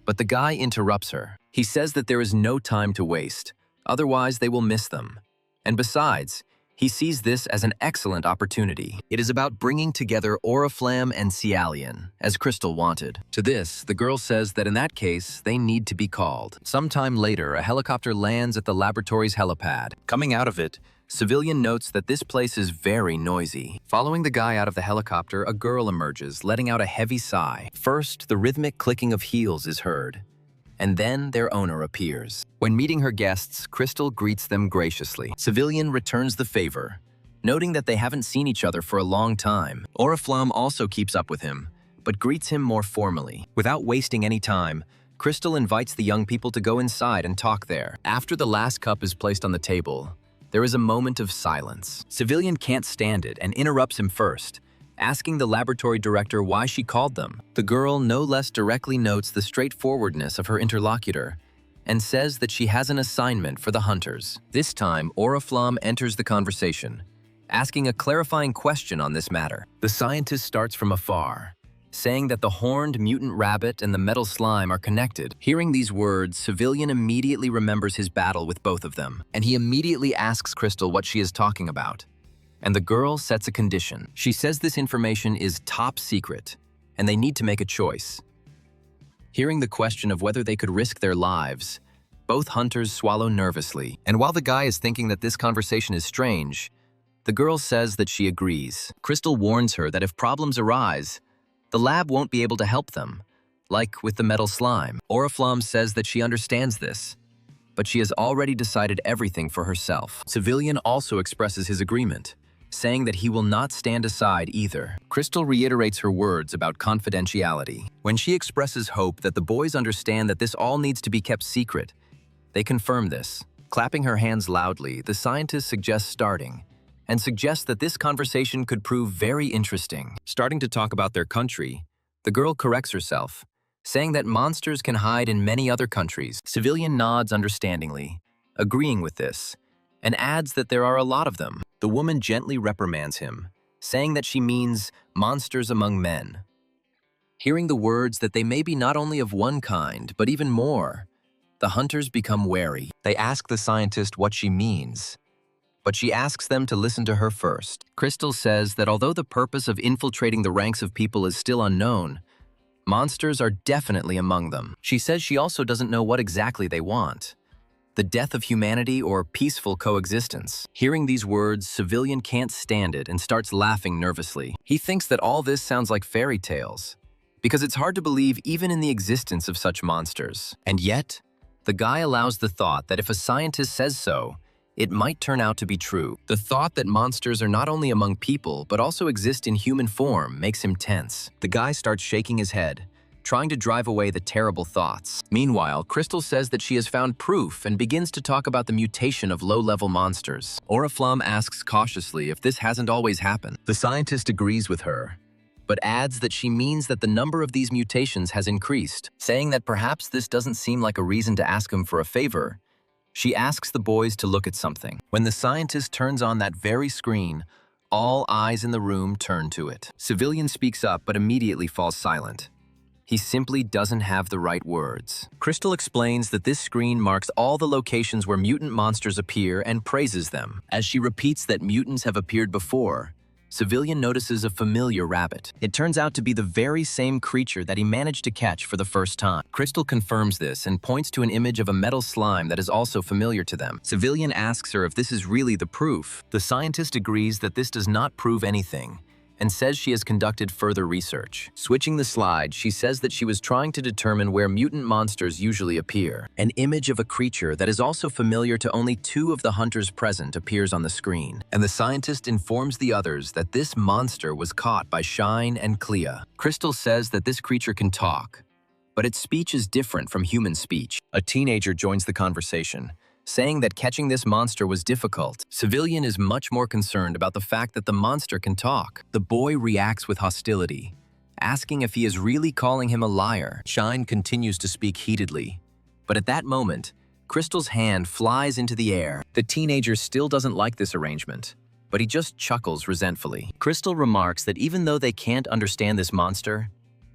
but the guy interrupts her. He says that there is no time to waste, otherwise they will miss them. And besides, he sees this as an excellent opportunity. It is about bringing together Oriflamme and Cialian, as Crystal wanted. To this, the girl says that in that case, they need to be called. Sometime later, a helicopter lands at the laboratory's helipad. Coming out of it, Civilian notes that this place is very noisy. Following the guy out of the helicopter, a girl emerges, letting out a heavy sigh. First, the rhythmic clicking of heels is heard, and then their owner appears. When meeting her guests, Crystal greets them graciously. Civilian returns the favor, noting that they haven't seen each other for a long time. Oriflamme also keeps up with him, but greets him more formally. Without wasting any time, Crystal invites the young people to go inside and talk there. After the last cup is placed on the table, there is a moment of silence. Civilian can't stand it and interrupts him first, asking the laboratory director why she called them. The girl no less directly notes the straightforwardness of her interlocutor and says that she has an assignment for the hunters. This time, Oriflamme enters the conversation, asking a clarifying question on this matter. The scientist starts from afar, saying that the horned mutant rabbit and the metal slime are connected. Hearing these words, Civilian immediately remembers his battle with both of them, and he immediately asks Crystal what she is talking about. And the girl sets a condition. She says this information is top secret, and they need to make a choice. Hearing the question of whether they could risk their lives, both hunters swallow nervously, and while the guy is thinking that this conversation is strange, the girl says that she agrees. Crystal warns her that if problems arise, the lab won't be able to help them, like with the metal slime. Oriflamme says that she understands this, but she has already decided everything for herself. Civilian also expresses his agreement, saying that he will not stand aside either. Crystal reiterates her words about confidentiality. When she expresses hope that the boys understand that this all needs to be kept secret, they confirm this. Clapping her hands loudly, the scientist suggests starting, and suggests that this conversation could prove very interesting. Starting to talk about their country, the girl corrects herself, saying that monsters can hide in many other countries. Civilian nods understandingly, agreeing with this, and adds that there are a lot of them. The woman gently reprimands him, saying that she means monsters among men. Hearing the words that they may be not only of one kind, but even more, the hunters become wary. They ask the scientist what she means, but she asks them to listen to her first. Crystal says that although the purpose of infiltrating the ranks of people is still unknown, monsters are definitely among them. She says she also doesn't know what exactly they want: the death of humanity or peaceful coexistence. Hearing these words, Civilian can't stand it and starts laughing nervously. He thinks that all this sounds like fairy tales, because it's hard to believe even in the existence of such monsters. And yet, the guy allows the thought that if a scientist says so, it might turn out to be true. The thought that monsters are not only among people, but also exist in human form makes him tense. The guy starts shaking his head, trying to drive away the terrible thoughts. Meanwhile, Crystal says that she has found proof and begins to talk about the mutation of low-level monsters. Oriflamme asks cautiously if this hasn't always happened. The scientist agrees with her, but adds that she means that the number of these mutations has increased, saying that perhaps this doesn't seem like a reason to ask him for a favor. She asks the boys to look at something. When the scientist turns on that very screen, all eyes in the room turn to it. Civilian speaks up but immediately falls silent. He simply doesn't have the right words. Crystal explains that this screen marks all the locations where mutant monsters appear and praises them. As she repeats that mutants have appeared before, Civilian notices a familiar rabbit. It turns out to be the very same creature that he managed to catch for the first time. Crystal confirms this and points to an image of a metal slime that is also familiar to them. Civilian asks her if this is really the proof. The scientist agrees that this does not prove anything, and says she has conducted further research. Switching the slide, she says that she was trying to determine where mutant monsters usually appear. An image of a creature that is also familiar to only 2 of the hunters present appears on the screen, and the scientist informs the others that this monster was caught by Shine and Clea. Crystal says that this creature can talk, but its speech is different from human speech. A teenager joins the conversation, saying that catching this monster was difficult. Civilian is much more concerned about the fact that the monster can talk. The boy reacts with hostility, asking if he is really calling him a liar. Shine continues to speak heatedly, but at that moment, Crystal's hand flies into the air. The teenager still doesn't like this arrangement, but he just chuckles resentfully. Crystal remarks that even though they can't understand this monster,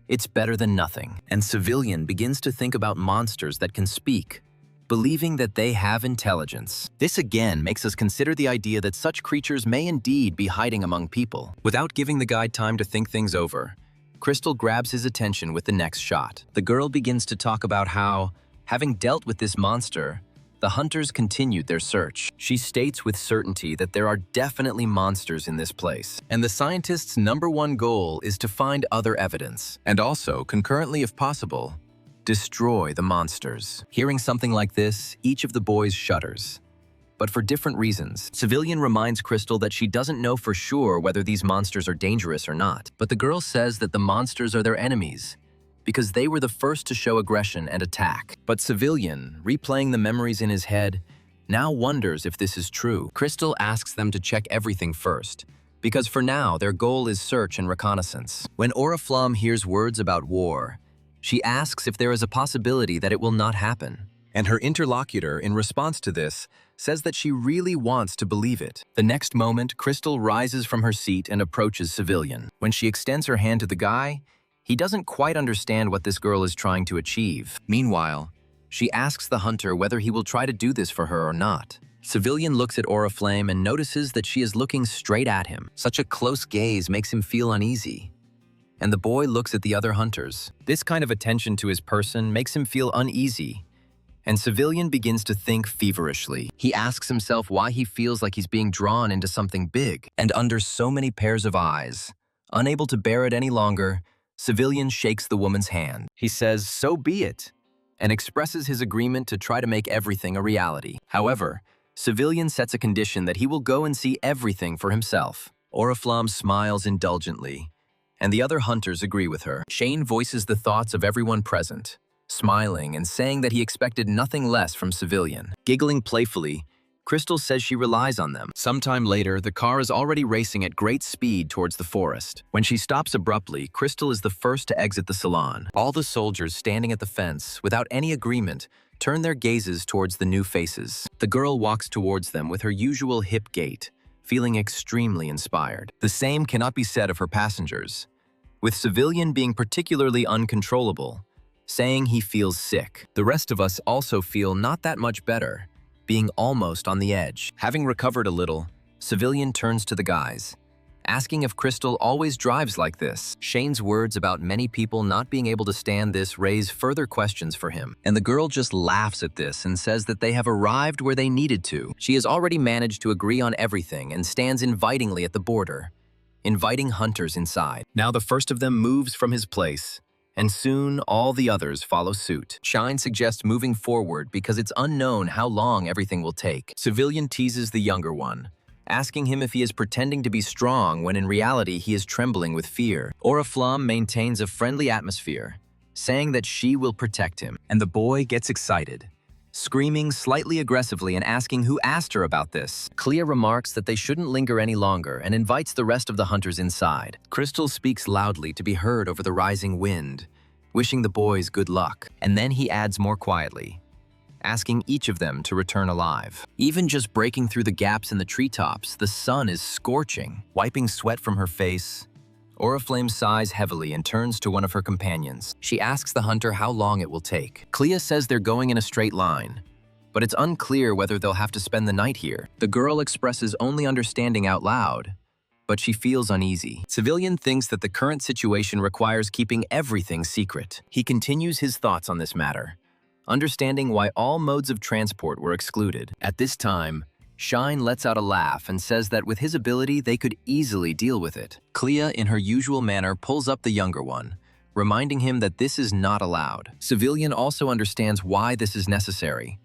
it's better than nothing. And Civilian begins to think about monsters that can speak, believing that they have intelligence. This again makes us consider the idea that such creatures may indeed be hiding among people. Without giving the guy time to think things over, Crystal grabs his attention with the next shot. The girl begins to talk about how, having dealt with this monster, the hunters continued their search. She states with certainty that there are definitely monsters in this place, and the scientist's #1 goal is to find other evidence, and also, concurrently if possible, destroy the monsters. Hearing something like this, each of the boys shudders, but for different reasons. Civilian reminds Crystal that she doesn't know for sure whether these monsters are dangerous or not, but the girl says that the monsters are their enemies, because they were the first to show aggression and attack. But Civilian, replaying the memories in his head, now wonders if this is true. Crystal asks them to check everything first, because for now their goal is search and reconnaissance. When Oriflamme hears words about war, she asks if there is a possibility that it will not happen. And her interlocutor, in response to this, says that she really wants to believe it. The next moment, Crystal rises from her seat and approaches Civilian. When she extends her hand to the guy, he doesn't quite understand what this girl is trying to achieve. Meanwhile, she asks the hunter whether he will try to do this for her or not. Civilian looks at Oriflamme and notices that she is looking straight at him. Such a close gaze makes him feel uneasy, and the boy looks at the other hunters. This kind of attention to his person makes him feel uneasy, and Civilian begins to think feverishly. He asks himself why he feels like he's being drawn into something big, and under so many pairs of eyes. Unable to bear it any longer, Civilian shakes the woman's hand. He says, "So be it," and expresses his agreement to try to make everything a reality. However, Civilian sets a condition that he will go and see everything for himself. Oriflamme smiles indulgently, and the other hunters agree with her. Shane voices the thoughts of everyone present, smiling and saying that he expected nothing less from Civilian. Giggling playfully, Crystal says she relies on them. Sometime later, the car is already racing at great speed towards the forest. When she stops abruptly, Crystal is the first to exit the salon. All the soldiers standing at the fence, without any agreement, turn their gazes towards the new faces. The girl walks towards them with her usual hip gait, feeling extremely inspired. The same cannot be said of her passengers, with Civilian being particularly uncontrollable, saying he feels sick. The rest of us also feel not that much better, being almost on the edge. Having recovered a little, Civilian turns to the guys, asking if Crystal always drives like this. Shane's words about many people not being able to stand this raise further questions for him, and the girl just laughs at this and says that they have arrived where they needed to. She has already managed to agree on everything and stands invitingly at the border, inviting hunters inside. Now the first of them moves from his place, and soon all the others follow suit. Shine suggests moving forward because it's unknown how long everything will take. Civilian teases the younger one, asking him if he is pretending to be strong when in reality he is trembling with fear. Oriflamme maintains a friendly atmosphere, saying that she will protect him, and the boy gets excited, screaming slightly aggressively and asking who asked her about this. Clea remarks that they shouldn't linger any longer and invites the rest of the hunters inside. Crystal speaks loudly to be heard over the rising wind, wishing the boys good luck, and then he adds more quietly, asking each of them to return alive. Even just breaking through the gaps in the treetops, the sun is scorching. Wiping sweat from her face, Oriflamme sighs heavily and turns to one of her companions. She asks the hunter how long it will take. Clea says they're going in a straight line, but it's unclear whether they'll have to spend the night here. The girl expresses only understanding out loud, but she feels uneasy. Civilian thinks that the current situation requires keeping everything secret. He continues his thoughts on this matter, understanding why all modes of transport were excluded. At this time, Shine lets out a laugh and says that with his ability, they could easily deal with it. Clea, in her usual manner, pulls up the younger one, reminding him that this is not allowed. Civilian also understands why this is necessary,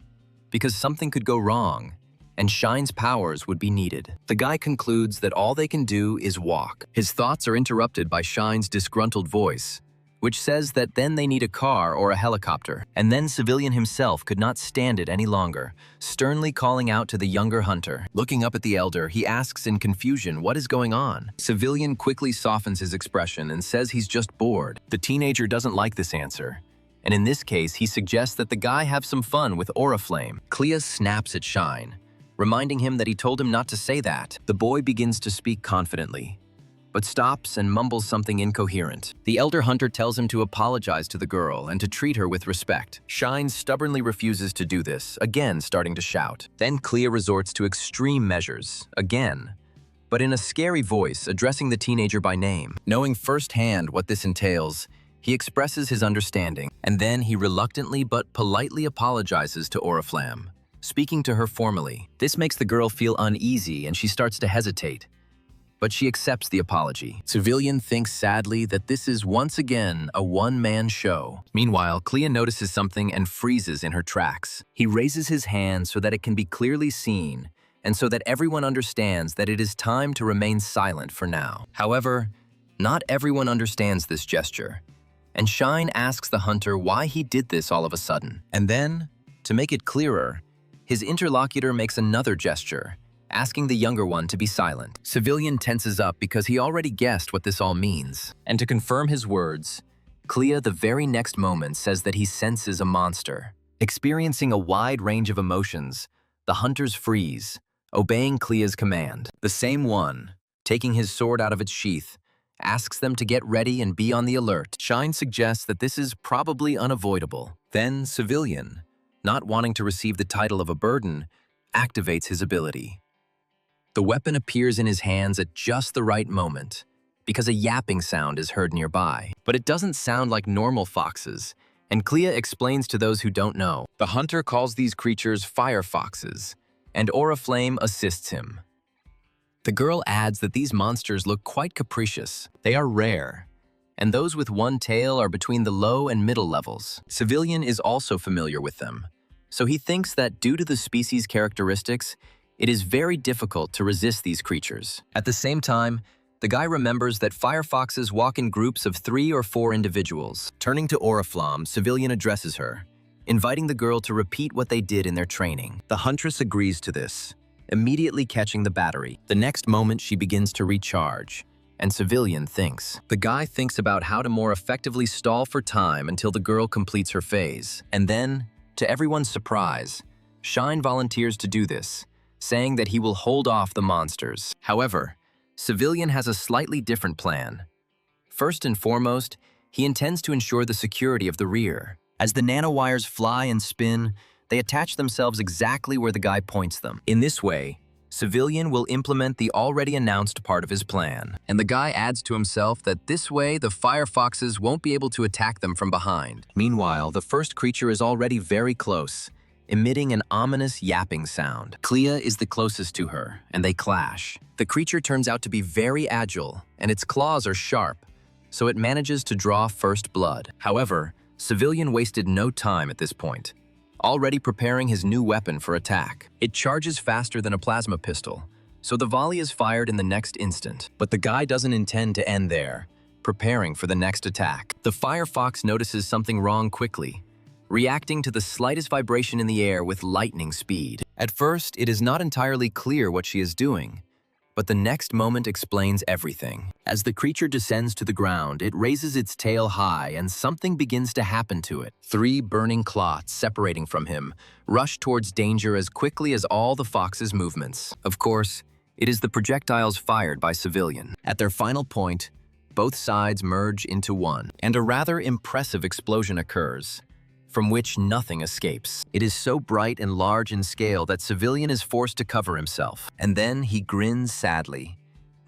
because something could go wrong, and Shine's powers would be needed. The guy concludes that all they can do is walk. His thoughts are interrupted by Shine's disgruntled voice, which says that then they need a car or a helicopter. And then Civilian himself could not stand it any longer, sternly calling out to the younger hunter. Looking up at the elder, he asks in confusion what is going on. Civilian quickly softens his expression and says he's just bored. The teenager doesn't like this answer, and in this case, he suggests that the guy have some fun with Oriflamme. Clea snaps at Shine, reminding him that he told him not to say that. The boy begins to speak confidently, but stops and mumbles something incoherent. The elder hunter tells him to apologize to the girl and to treat her with respect. Shine stubbornly refuses to do this, again starting to shout. Then Clea resorts to extreme measures, again, but in a scary voice, addressing the teenager by name. Knowing firsthand what this entails, he expresses his understanding, and then he reluctantly but politely apologizes to Oriflamme, speaking to her formally. This makes the girl feel uneasy and she starts to hesitate, but she accepts the apology. Civilian thinks sadly that this is once again a one-man show. Meanwhile, Clea notices something and freezes in her tracks. He raises his hand so that it can be clearly seen, and so that everyone understands that it is time to remain silent for now. However, not everyone understands this gesture, and Shine asks the hunter why he did this all of a sudden. And then, to make it clearer, his interlocutor makes another gesture, asking the younger one to be silent. Civilian tenses up because he already guessed what this all means. And to confirm his words, Clea the very next moment says that he senses a monster. Experiencing a wide range of emotions, the hunters freeze, obeying Clea's command. The same one, taking his sword out of its sheath, asks them to get ready and be on the alert. Shine suggests that this is probably unavoidable. Then Civilian, not wanting to receive the title of a burden, activates his ability. The weapon appears in his hands at just the right moment, because a yapping sound is heard nearby. But it doesn't sound like normal foxes, and Clea explains to those who don't know. The hunter calls these creatures fire foxes, and Oriflamme assists him. The girl adds that these monsters look quite capricious. They are rare, and those with one tail are between the low and middle levels. Civilian is also familiar with them, so he thinks that due to the species' characteristics, it is very difficult to resist these creatures. At the same time, the guy remembers that firefoxes walk in groups of 3 or 4 individuals. Turning to Oriflamme, Civilian addresses her, inviting the girl to repeat what they did in their training. The huntress agrees to this, immediately catching the battery. The next moment, she begins to recharge, and Civilian thinks. The guy thinks about how to more effectively stall for time until the girl completes her phase. And then, to everyone's surprise, Shine volunteers to do this, saying that he will hold off the monsters. However, Civilian has a slightly different plan. First and foremost, he intends to ensure the security of the rear. As the nanowires fly and spin, they attach themselves exactly where the guy points them. In this way, Civilian will implement the already announced part of his plan. And the guy adds to himself that this way the firefoxes won't be able to attack them from behind. Meanwhile, the first creature is already very close, emitting an ominous yapping sound. Clea is the closest to her, and they clash. The creature turns out to be very agile, and its claws are sharp, so it manages to draw first blood. However, Civilian wasted no time at this point, already preparing his new weapon for attack. It charges faster than a plasma pistol, so the volley is fired in the next instant. But the guy doesn't intend to end there, preparing for the next attack. The Firefox notices something wrong quickly, reacting to the slightest vibration in the air with lightning speed. At first, it is not entirely clear what she is doing, but the next moment explains everything. As the creature descends to the ground, it raises its tail high and something begins to happen to it. 3 burning clots separating from him rush towards danger as quickly as all the fox's movements. Of course, it is the projectiles fired by Civilian. At their final point, both sides merge into one, and a rather impressive explosion occurs, from which nothing escapes. It is so bright and large in scale that Civilian is forced to cover himself. And then he grins sadly,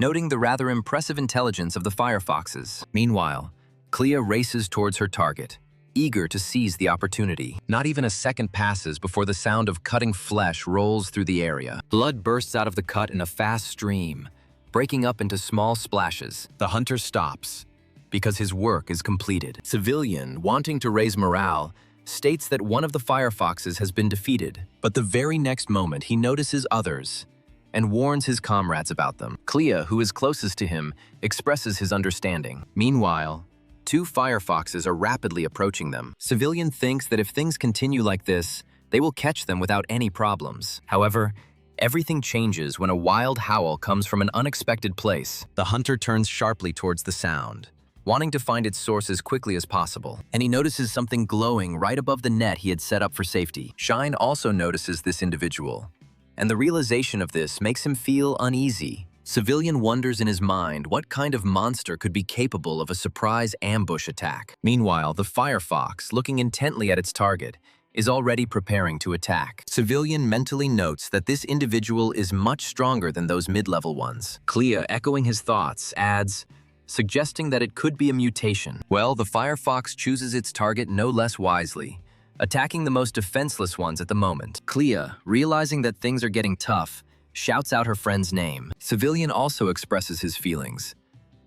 noting the rather impressive intelligence of the Firefoxes. Meanwhile, Clea races towards her target, eager to seize the opportunity. Not even a second passes before the sound of cutting flesh rolls through the area. Blood bursts out of the cut in a fast stream, breaking up into small splashes. The hunter stops, because his work is completed. Civilian, wanting to raise morale, states that one of the Firefoxes has been defeated, but the very next moment he notices others and warns his comrades about them. Clea, who is closest to him, expresses his understanding. Meanwhile, 2 Firefoxes are rapidly approaching them. Civilian thinks that if things continue like this, they will catch them without any problems. However, everything changes when a wild howl comes from an unexpected place. The hunter turns sharply towards the sound, wanting to find its source as quickly as possible, and he notices something glowing right above the net he had set up for safety. Shine also notices this individual, and the realization of this makes him feel uneasy. Civilian wonders in his mind what kind of monster could be capable of a surprise ambush attack. Meanwhile, the Firefox, looking intently at its target, is already preparing to attack. Civilian mentally notes that this individual is much stronger than those mid-level ones. Clea, echoing his thoughts, adds, suggesting that it could be a mutation. Well, the Firefox chooses its target no less wisely, attacking the most defenseless ones at the moment. Clea, realizing that things are getting tough, shouts out her friend's name. Civilian also expresses his feelings,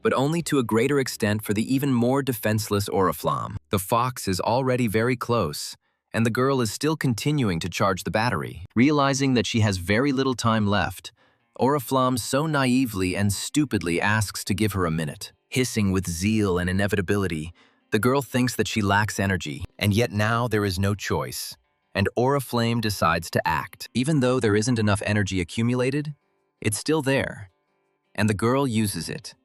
but only to a greater extent for the even more defenseless Oriflamme. The fox is already very close, and the girl is still continuing to charge the battery. Realizing that she has very little time left, Oriflamme so naively and stupidly asks to give her a minute. Hissing with zeal and inevitability, the girl thinks that she lacks energy, and yet now there is no choice, and Oriflame decides to act. Even though there isn't enough energy accumulated, it's still there, and the girl uses it.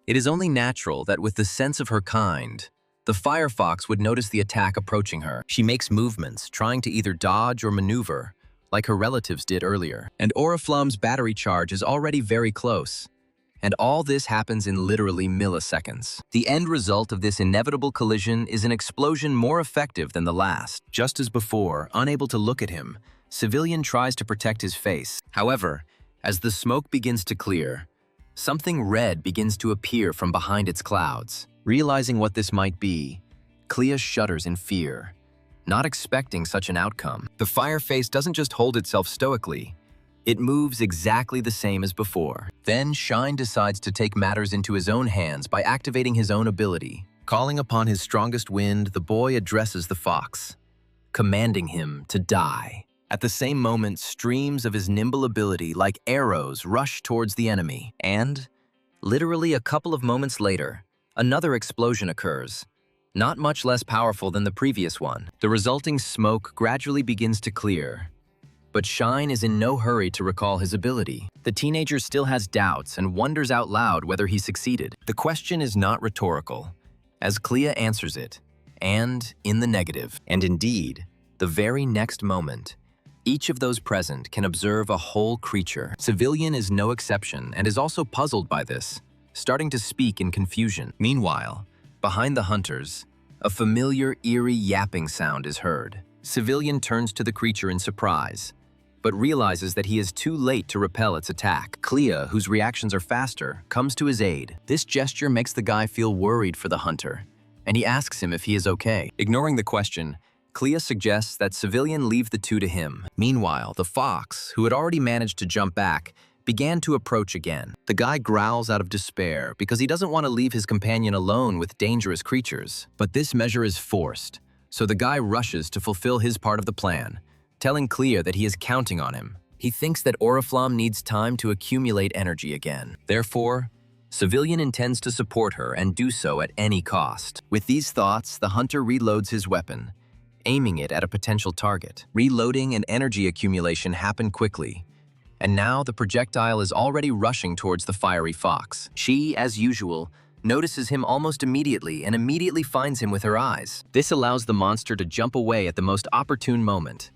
It is only natural that with the sense of her kind, the Firefox would notice the attack approaching her. She makes movements, trying to either dodge or maneuver, like her relatives did earlier. And Oriflamme's battery charge is already very close. And all this happens in literally milliseconds. The end result of this inevitable collision is an explosion more effective than the last. Just as before, unable to look at him, Civilian tries to protect his face. However, as the smoke begins to clear, something red begins to appear from behind its clouds. Realizing what this might be, Clea shudders in fear, not expecting such an outcome. The Fireface doesn't just hold itself stoically, it moves exactly the same as before. Then Shine decides to take matters into his own hands by activating his own ability. Calling upon his strongest wind, the boy addresses the fox, commanding him to die. At the same moment, streams of his nimble ability like arrows rush towards the enemy. And, literally a couple of moments later, another explosion occurs, not much less powerful than the previous one. The resulting smoke gradually begins to clear, but Shine is in no hurry to recall his ability. The teenager still has doubts and wonders out loud whether he succeeded. The question is not rhetorical, as Clea answers it, and in the negative. And indeed, the very next moment, each of those present can observe a whole creature. Civilian is no exception and is also puzzled by this, starting to speak in confusion. Meanwhile, behind the hunters, a familiar, eerie yapping sound is heard. Civilian turns to the creature in surprise, but realizes that he is too late to repel its attack. Clea, whose reactions are faster, comes to his aid. This gesture makes the guy feel worried for the hunter, and he asks him if he is okay. Ignoring the question, Clea suggests that Civilian leave the two to him. Meanwhile, the fox, who had already managed to jump back, began to approach again. The guy growls out of despair because he doesn't want to leave his companion alone with dangerous creatures. But this measure is forced, so the guy rushes to fulfill his part of the plan, telling Clea that he is counting on him. He thinks that Oriflamme needs time to accumulate energy again. Therefore, Civilian intends to support her and do so at any cost. With these thoughts, the hunter reloads his weapon, aiming it at a potential target. Reloading and energy accumulation happen quickly, and now the projectile is already rushing towards the fiery fox. She, as usual, notices him almost immediately and immediately finds him with her eyes. This allows the monster to jump away at the most opportune moment.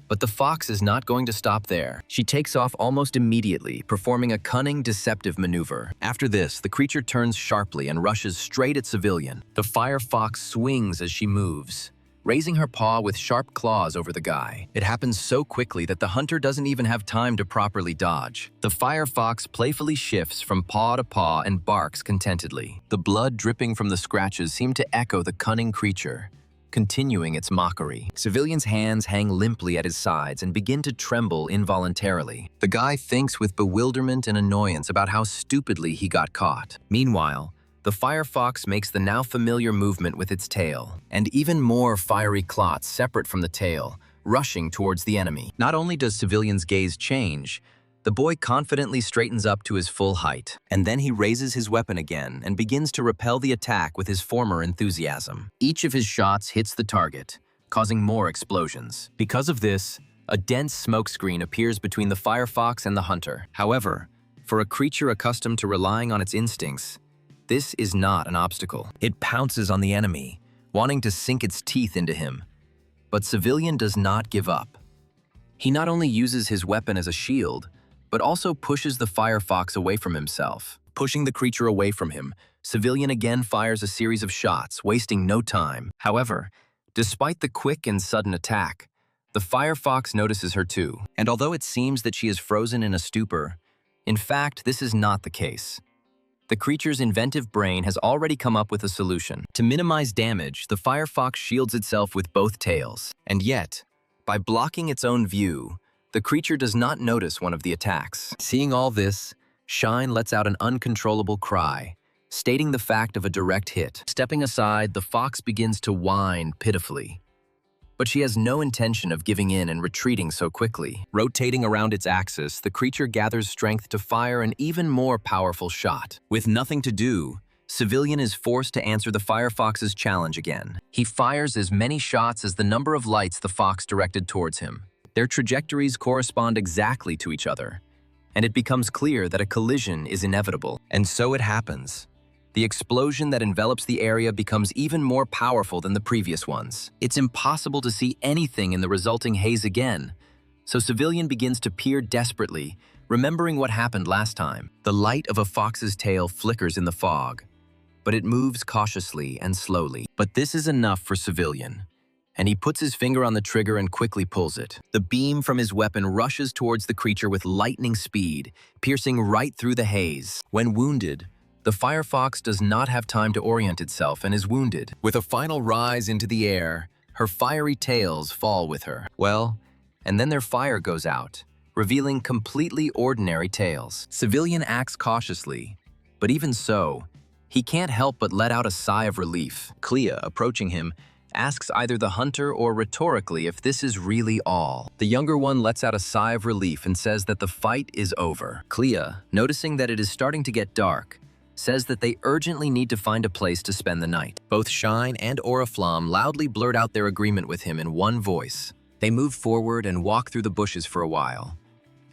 But the fox is not going to stop there. She takes off almost immediately, performing a cunning, deceptive maneuver. After this, the creature turns sharply and rushes straight at Civilian. The fire fox swings as she moves, raising her paw with sharp claws over the guy. It happens so quickly that the hunter doesn't even have time to properly dodge. The fire fox playfully shifts from paw to paw and barks contentedly. The blood dripping from the scratches seem to echo the cunning creature, continuing its mockery. Civilian's hands hang limply at his sides and begin to tremble involuntarily. The guy thinks with bewilderment and annoyance about how stupidly he got caught. Meanwhile, the fire fox makes the now familiar movement with its tail, and even more fiery clots separate from the tail, rushing towards the enemy. Not only does Civilian's gaze change, the boy confidently straightens up to his full height, and then he raises his weapon again and begins to repel the attack with his former enthusiasm. Each of his shots hits the target, causing more explosions. Because of this, a dense smoke screen appears between the firefox and the hunter. However, for a creature accustomed to relying on its instincts, this is not an obstacle. It pounces on the enemy, wanting to sink its teeth into him. But Civilian does not give up. He not only uses his weapon as a shield, but also pushes the firefox away from himself. Pushing the creature away from him, Civilian again fires a series of shots, wasting no time. However, despite the quick and sudden attack, the firefox notices her too. And although it seems that she is frozen in a stupor, in fact, this is not the case. The creature's inventive brain has already come up with a solution. To minimize damage, the firefox shields itself with both tails. And yet, by blocking its own view, the creature does not notice one of the attacks. Seeing all this, Shine lets out an uncontrollable cry, stating the fact of a direct hit. Stepping aside, the fox begins to whine pitifully. But she has no intention of giving in and retreating so quickly. Rotating around its axis, the creature gathers strength to fire an even more powerful shot. With nothing to do, Civilian is forced to answer the firefox's challenge again. He fires as many shots as the number of lights the fox directed towards him. Their trajectories correspond exactly to each other, and it becomes clear that a collision is inevitable. And so it happens. The explosion that envelops the area becomes even more powerful than the previous ones. It's impossible to see anything in the resulting haze again, so Civilian begins to peer desperately, remembering what happened last time. The light of a fox's tail flickers in the fog, but it moves cautiously and slowly. But this is enough for Civilian, and he puts his finger on the trigger and quickly pulls it. The beam from his weapon rushes towards the creature with lightning speed, piercing right through the haze. When wounded, the firefox does not have time to orient itself and is wounded. With a final rise into the air, her fiery tails fall with her. Well, and then their fire goes out, revealing completely ordinary tails. Civilian acts cautiously, but even so, he can't help but let out a sigh of relief. Clea, approaching him, asks either the hunter or rhetorically if this is really all. The younger one lets out a sigh of relief and says that the fight is over. Clea, noticing that it is starting to get dark, says that they urgently need to find a place to spend the night. Both Shine and Oriflamme loudly blurt out their agreement with him in one voice. They move forward and walk through the bushes for a while,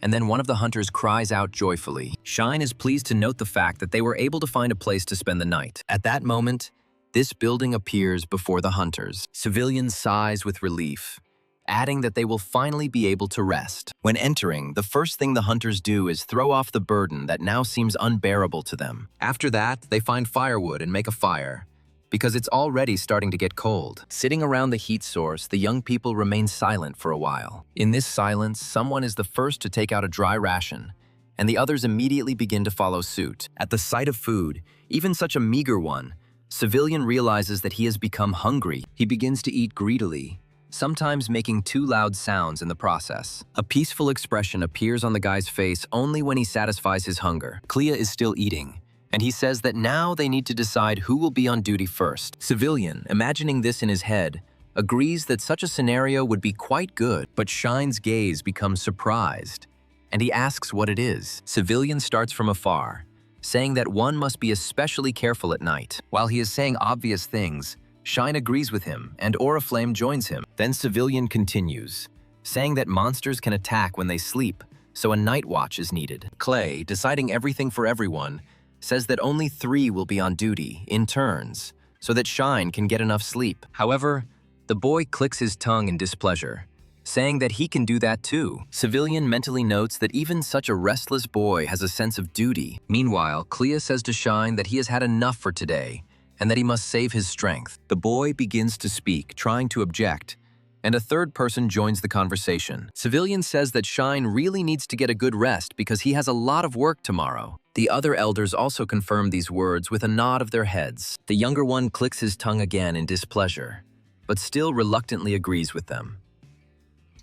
and then one of the hunters cries out joyfully. Shine is pleased to note the fact that they were able to find a place to spend the night. At that moment, this building appears before the hunters. Civilian sighs with relief, adding that they will finally be able to rest. When entering, the first thing the hunters do is throw off the burden that now seems unbearable to them. After that, they find firewood and make a fire, because it's already starting to get cold. Sitting around the heat source, the young people remain silent for a while. In this silence, someone is the first to take out a dry ration, and the others immediately begin to follow suit. At the sight of food, even such a meager one, Civilian realizes that he has become hungry. He begins to eat greedily, sometimes making too loud sounds in the process. A peaceful expression appears on the guy's face only when he satisfies his hunger. Clea is still eating, and he says that now they need to decide who will be on duty first. Civilian, imagining this in his head, agrees that such a scenario would be quite good, but Shine's gaze becomes surprised, and he asks what it is. Civilian starts from afar, saying that one must be especially careful at night. While he is saying obvious things, Shine agrees with him, and Oriflame joins him. Then Civilian continues, saying that monsters can attack when they sleep, so a night watch is needed. Clay, deciding everything for everyone, says that only 3 will be on duty, in turns, so that Shine can get enough sleep. However, the boy clicks his tongue in displeasure, saying that he can do that too. Civilian mentally notes that even such a restless boy has a sense of duty. Meanwhile, Clea says to Shine that he has had enough for today, and that he must save his strength. The boy begins to speak, trying to object, and a third person joins the conversation. Civilian says that Shine really needs to get a good rest because he has a lot of work tomorrow. The other elders also confirm these words with a nod of their heads. The younger one clicks his tongue again in displeasure, but still reluctantly agrees with them.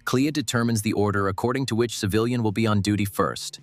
Clea determines the order according to which Civilian will be on duty first,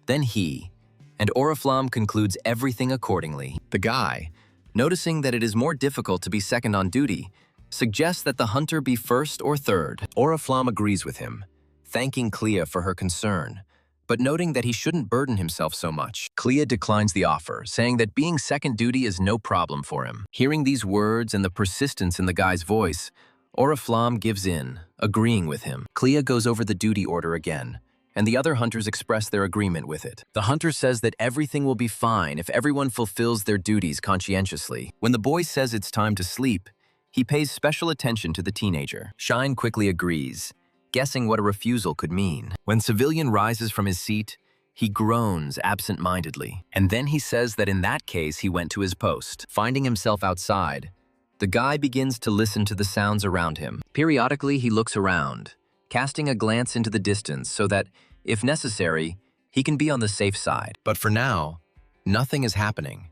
then he, and Oriflamme concludes everything accordingly. The guy, noticing that it is more difficult to be second on duty, suggests that the hunter be first or third. Oriflamme agrees with him, thanking Clea for her concern, but noting that he shouldn't burden himself so much. Clea declines the offer, saying that being second duty is no problem for him. Hearing these words and the persistence in the guy's voice, Oriflamme gives in, agreeing with him. Clea goes over the duty order again, and the other hunters express their agreement with it. The hunter says that everything will be fine if everyone fulfills their duties conscientiously. When the boy says it's time to sleep, he pays special attention to the teenager. Shine quickly agrees, guessing what a refusal could mean. When Civilian rises from his seat, he groans absent-mindedly, and then he says that in that case he went to his post. Finding himself outside, the guy begins to listen to the sounds around him. Periodically, he looks around, casting a glance into the distance so that, if necessary, he can be on the safe side. But for now, nothing is happening.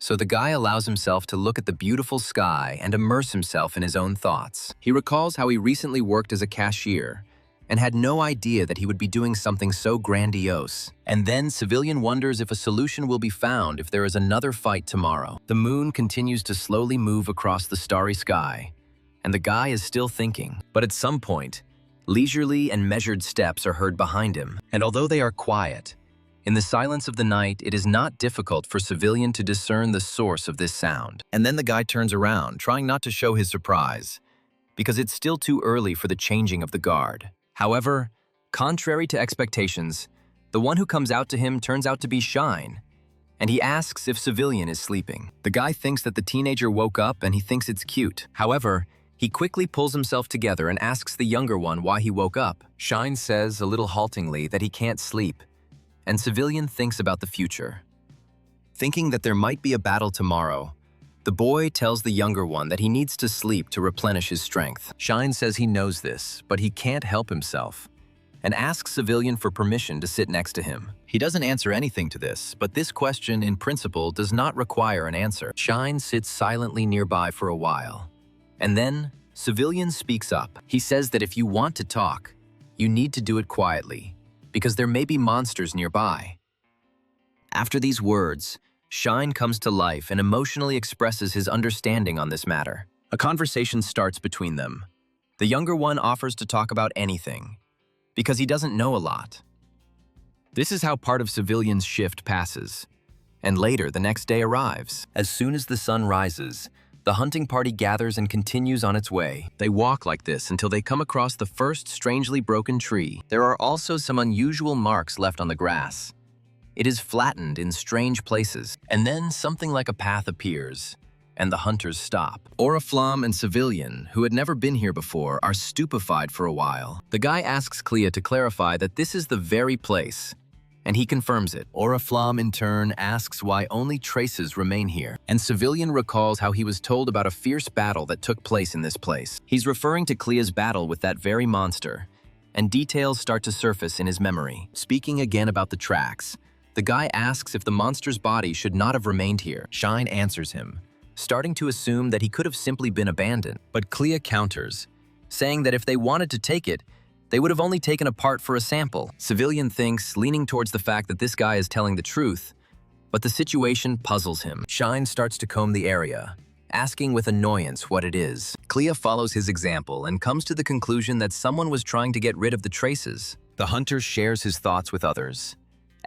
So the guy allows himself to look at the beautiful sky and immerse himself in his own thoughts. He recalls how he recently worked as a cashier and had no idea that he would be doing something so grandiose. And then Civilian wonders if a solution will be found if there is another fight tomorrow. The moon continues to slowly move across the starry sky, and the guy is still thinking. But at some point, leisurely and measured steps are heard behind him, and although they are quiet, in the silence of the night, it is not difficult for Civilian to discern the source of this sound. And then the guy turns around, trying not to show his surprise, because it's still too early for the changing of the guard. However, contrary to expectations, the one who comes out to him turns out to be Shine, and he asks if Civilian is sleeping. The guy thinks that the teenager woke up and he thinks it's cute. However, he quickly pulls himself together and asks the younger one why he woke up. Shine says a little haltingly that he can't sleep, and Civilian thinks about the future. Thinking that there might be a battle tomorrow, the boy tells the younger one that he needs to sleep to replenish his strength. Shine says he knows this, but he can't help himself, and asks Civilian for permission to sit next to him. He doesn't answer anything to this, but this question in principle does not require an answer. Shine sits silently nearby for a while, and then Civilian speaks up. He says that if you want to talk, you need to do it quietly, because there may be monsters nearby. After these words, Shine comes to life and emotionally expresses his understanding on this matter. A conversation starts between them. The younger one offers to talk about anything, because he doesn't know a lot. This is how part of Civilian's shift passes, and later the next day arrives. As soon as the sun rises, the hunting party gathers and continues on its way. They walk like this until they come across the first strangely broken tree. There are also some unusual marks left on the grass. It is flattened in strange places, and then something like a path appears, and the hunters stop. Oriflamme and Civilian, who had never been here before, are stupefied for a while. The guy asks Clea to clarify that this is the very place, and he confirms it. Oriflamme, in turn, asks why only traces remain here, and Civilian recalls how he was told about a fierce battle that took place in this place. He's referring to Clea's battle with that very monster, and details start to surface in his memory. Speaking again about the tracks, the guy asks if the monster's body should not have remained here. Shine answers him, starting to assume that he could have simply been abandoned. But Clea counters, saying that if they wanted to take it, they would have only taken a part for a sample. Civilian thinks, leaning towards the fact that this guy is telling the truth, but the situation puzzles him. Shine starts to comb the area, asking with annoyance what it is. Clea follows his example and comes to the conclusion that someone was trying to get rid of the traces. The hunter shares his thoughts with others,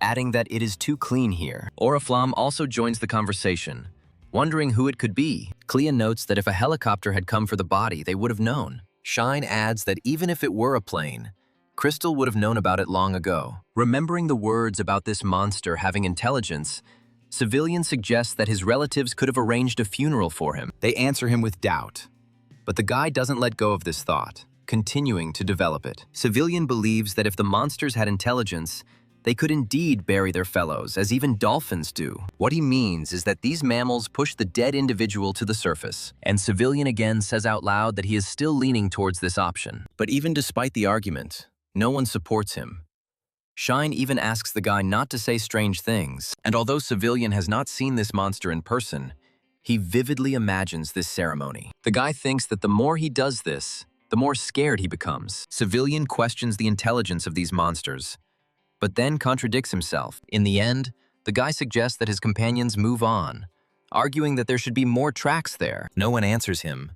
adding that it is too clean here. Oriflamme also joins the conversation, wondering who it could be. Clea notes that if a helicopter had come for the body, they would have known. Shine adds that even if it were a plane, Crystal would have known about it long ago. Remembering the words about this monster having intelligence, Civilian suggests that his relatives could have arranged a funeral for him. They answer him with doubt, but the guy doesn't let go of this thought, continuing to develop it. Civilian believes that if the monsters had intelligence, they could indeed bury their fellows, as even dolphins do. What he means is that these mammals push the dead individual to the surface, and Civilian again says out loud that he is still leaning towards this option. But even despite the argument, no one supports him. Shine even asks the guy not to say strange things, and although Civilian has not seen this monster in person, he vividly imagines this ceremony. The guy thinks that the more he does this, the more scared he becomes. Civilian questions the intelligence of these monsters, but then contradicts himself. In the end, the guy suggests that his companions move on, arguing that there should be more tracks there. No one answers him,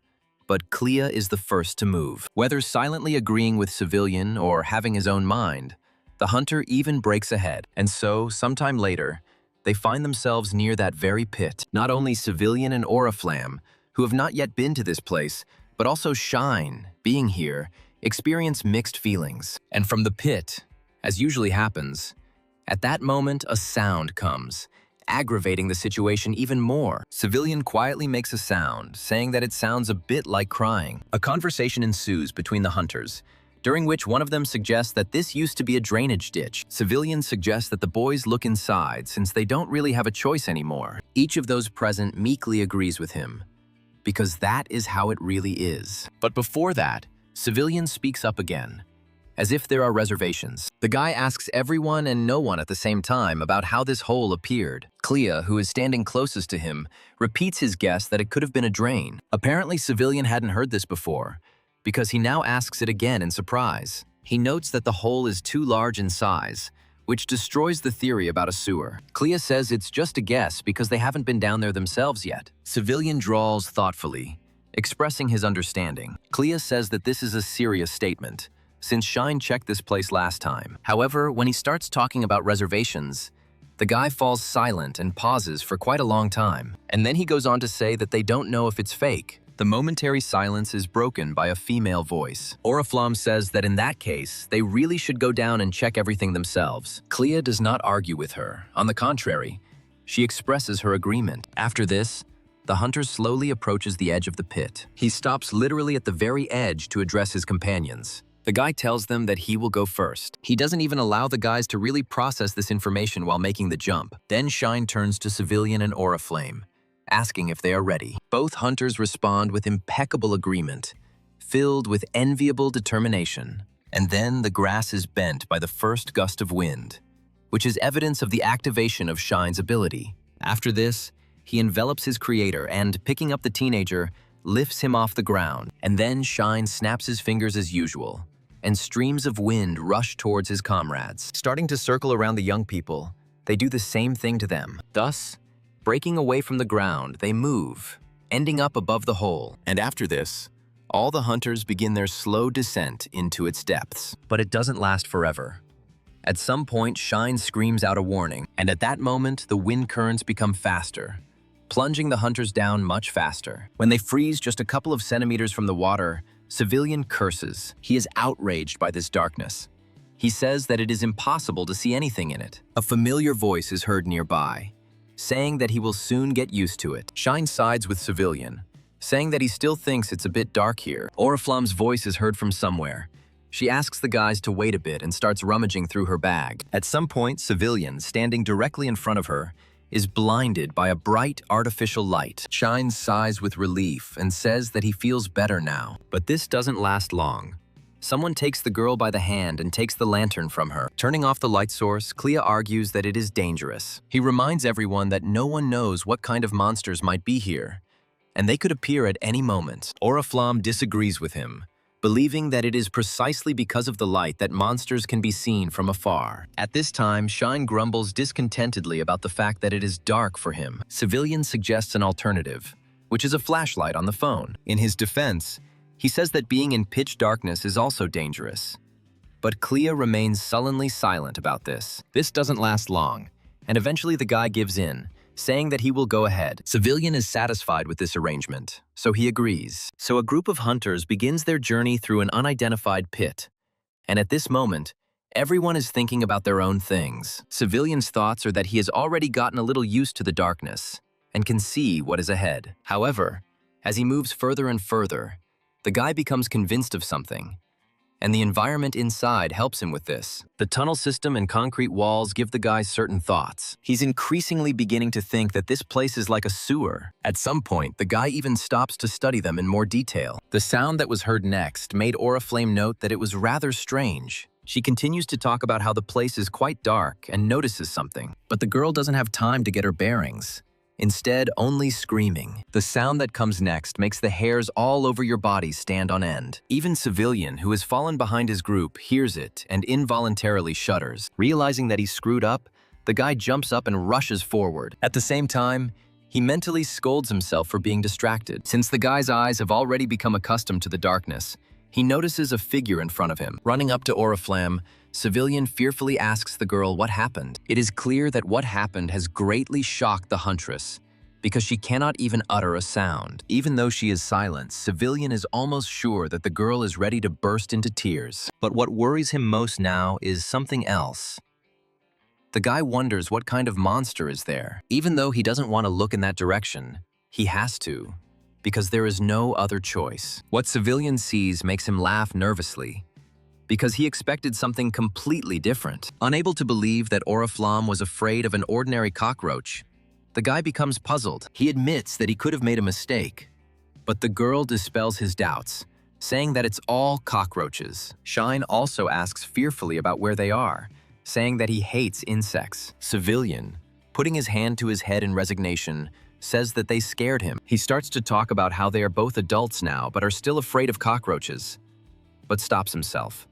but Clea is the first to move. Whether silently agreeing with Civilian or having his own mind, the hunter even breaks ahead. And so, sometime later, they find themselves near that very pit. Not only Civilian and Oriflamme, who have not yet been to this place, but also Shine, being here, experience mixed feelings. And from the pit, as usually happens, at that moment a sound comes, aggravating the situation even more. Civilian quietly makes a sound, saying that it sounds a bit like crying. A conversation ensues between the hunters, during which one of them suggests that this used to be a drainage ditch. Civilian suggests that the boys look inside since they don't really have a choice anymore. Each of those present meekly agrees with him, because that is how it really is. But before that, Civilian speaks up again, as if there are reservations. The guy asks everyone and no one at the same time about how this hole appeared. Clea, who is standing closest to him, repeats his guess that it could have been a drain. Apparently, Civilian hadn't heard this before, because he now asks it again in surprise. He notes that the hole is too large in size, which destroys the theory about a sewer. Clea says it's just a guess because they haven't been down there themselves yet. Civilian drawls thoughtfully, expressing his understanding. Clea says that this is a serious statement, since Shine checked this place last time. However, when he starts talking about reservations, the guy falls silent and pauses for quite a long time. And then he goes on to say that they don't know if it's fake. The momentary silence is broken by a female voice. Oriflamme says that in that case, they really should go down and check everything themselves. Clea does not argue with her. On the contrary, she expresses her agreement. After this, the hunter slowly approaches the edge of the pit. He stops literally at the very edge to address his companions. The guy tells them that he will go first. He doesn't even allow the guys to really process this information while making the jump. Then Shine turns to Civilian and Oriflamme, asking if they are ready. Both hunters respond with impeccable agreement, filled with enviable determination. And then the grass is bent by the first gust of wind, which is evidence of the activation of Shine's ability. After this, he envelops his creator and, picking up the teenager, lifts him off the ground. And then Shine snaps his fingers as usual, and streams of wind rush towards his comrades. Starting to circle around the young people, they do the same thing to them. Thus, breaking away from the ground, they move, ending up above the hole. And after this, all the hunters begin their slow descent into its depths. But it doesn't last forever. At some point, Shine screams out a warning, and at that moment, the wind currents become faster, plunging the hunters down much faster. When they freeze just a couple of centimeters from the water, Civilian curses. He is outraged by this darkness. He says that it is impossible to see anything in it. A familiar voice is heard nearby, saying that he will soon get used to it. Shine sides with Civilian, saying that he still thinks it's a bit dark here. Oriflamme's voice is heard from somewhere. She asks the guys to wait a bit and starts rummaging through her bag. At some point, Civilian, standing directly in front of her, is blinded by a bright artificial light. Shine sighs with relief and says that he feels better now. But this doesn't last long. Someone takes the girl by the hand and takes the lantern from her. Turning off the light source, Clea argues that it is dangerous. He reminds everyone that no one knows what kind of monsters might be here, and they could appear at any moment. Oriflamme disagrees with him, believing that it is precisely because of the light that monsters can be seen from afar. At this time, Shine grumbles discontentedly about the fact that it is dark for him. Civilian suggests an alternative, which is a flashlight on the phone. In his defense, he says that being in pitch darkness is also dangerous. But Clea remains sullenly silent about this. This doesn't last long, and eventually the guy gives in, saying that he will go ahead. Civilian is satisfied with this arrangement, so he agrees. So a group of hunters begins their journey through an unidentified pit. And at this moment, everyone is thinking about their own things. Civilian's thoughts are that he has already gotten a little used to the darkness and can see what is ahead. However, as he moves further and further, the guy becomes convinced of something, and the environment inside helps him with this. The tunnel system and concrete walls give the guy certain thoughts. He's increasingly beginning to think that this place is like a sewer. At some point, the guy even stops to study them in more detail. The sound that was heard next made Oriflame note that it was rather strange. She continues to talk about how the place is quite dark and notices something, but the girl doesn't have time to get her bearings. Instead, only screaming. The sound that comes next makes the hairs all over your body stand on end. Even Civilian, who has fallen behind his group, hears it and involuntarily shudders. Realizing that he's screwed up, the guy jumps up and rushes forward. At the same time, he mentally scolds himself for being distracted. Since the guy's eyes have already become accustomed to the darkness, he notices a figure in front of him. Running up to Oriflame, Civilian fearfully asks the girl what happened. It is clear that what happened has greatly shocked the huntress, because she cannot even utter a sound. Even though she is silent, Civilian is almost sure that the girl is ready to burst into tears. But what worries him most now is something else. The guy wonders what kind of monster is there. Even though he doesn't want to look in that direction, he has to, because there is no other choice. What Civilian sees makes him laugh nervously, because he expected something completely different. Unable to believe that Oriflame was afraid of an ordinary cockroach, the guy becomes puzzled. He admits that he could have made a mistake, but the girl dispels his doubts, saying that it's all cockroaches. Shine also asks fearfully about where they are, saying that he hates insects. Civilian, putting his hand to his head in resignation, says that they scared him. He starts to talk about how they are both adults now but are still afraid of cockroaches, but stops himself.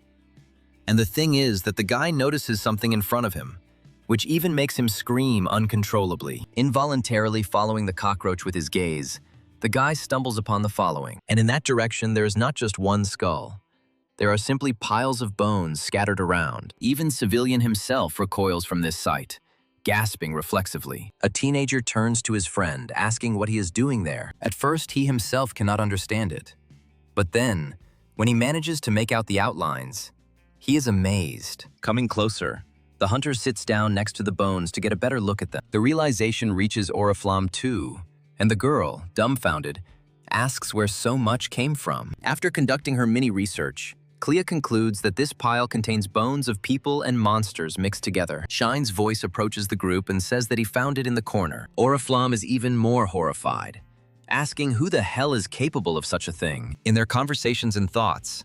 And the thing is that the guy notices something in front of him, which even makes him scream uncontrollably. Involuntarily following the cockroach with his gaze, the guy stumbles upon the following. And in that direction, there is not just one skull. There are simply piles of bones scattered around. Even Civilian himself recoils from this sight, gasping reflexively. A teenager turns to his friend, asking what he is doing there. At first, he himself cannot understand it. But then, when he manages to make out the outlines, he is amazed. Coming closer, the hunter sits down next to the bones to get a better look at them. The realization reaches Oriflame too, and the girl, dumbfounded, asks where so much came from. After conducting her mini-research, Clea concludes that this pile contains bones of people and monsters mixed together. Shine's voice approaches the group and says that he found it in the corner. Oriflame is even more horrified, asking who the hell is capable of such a thing. In their conversations and thoughts,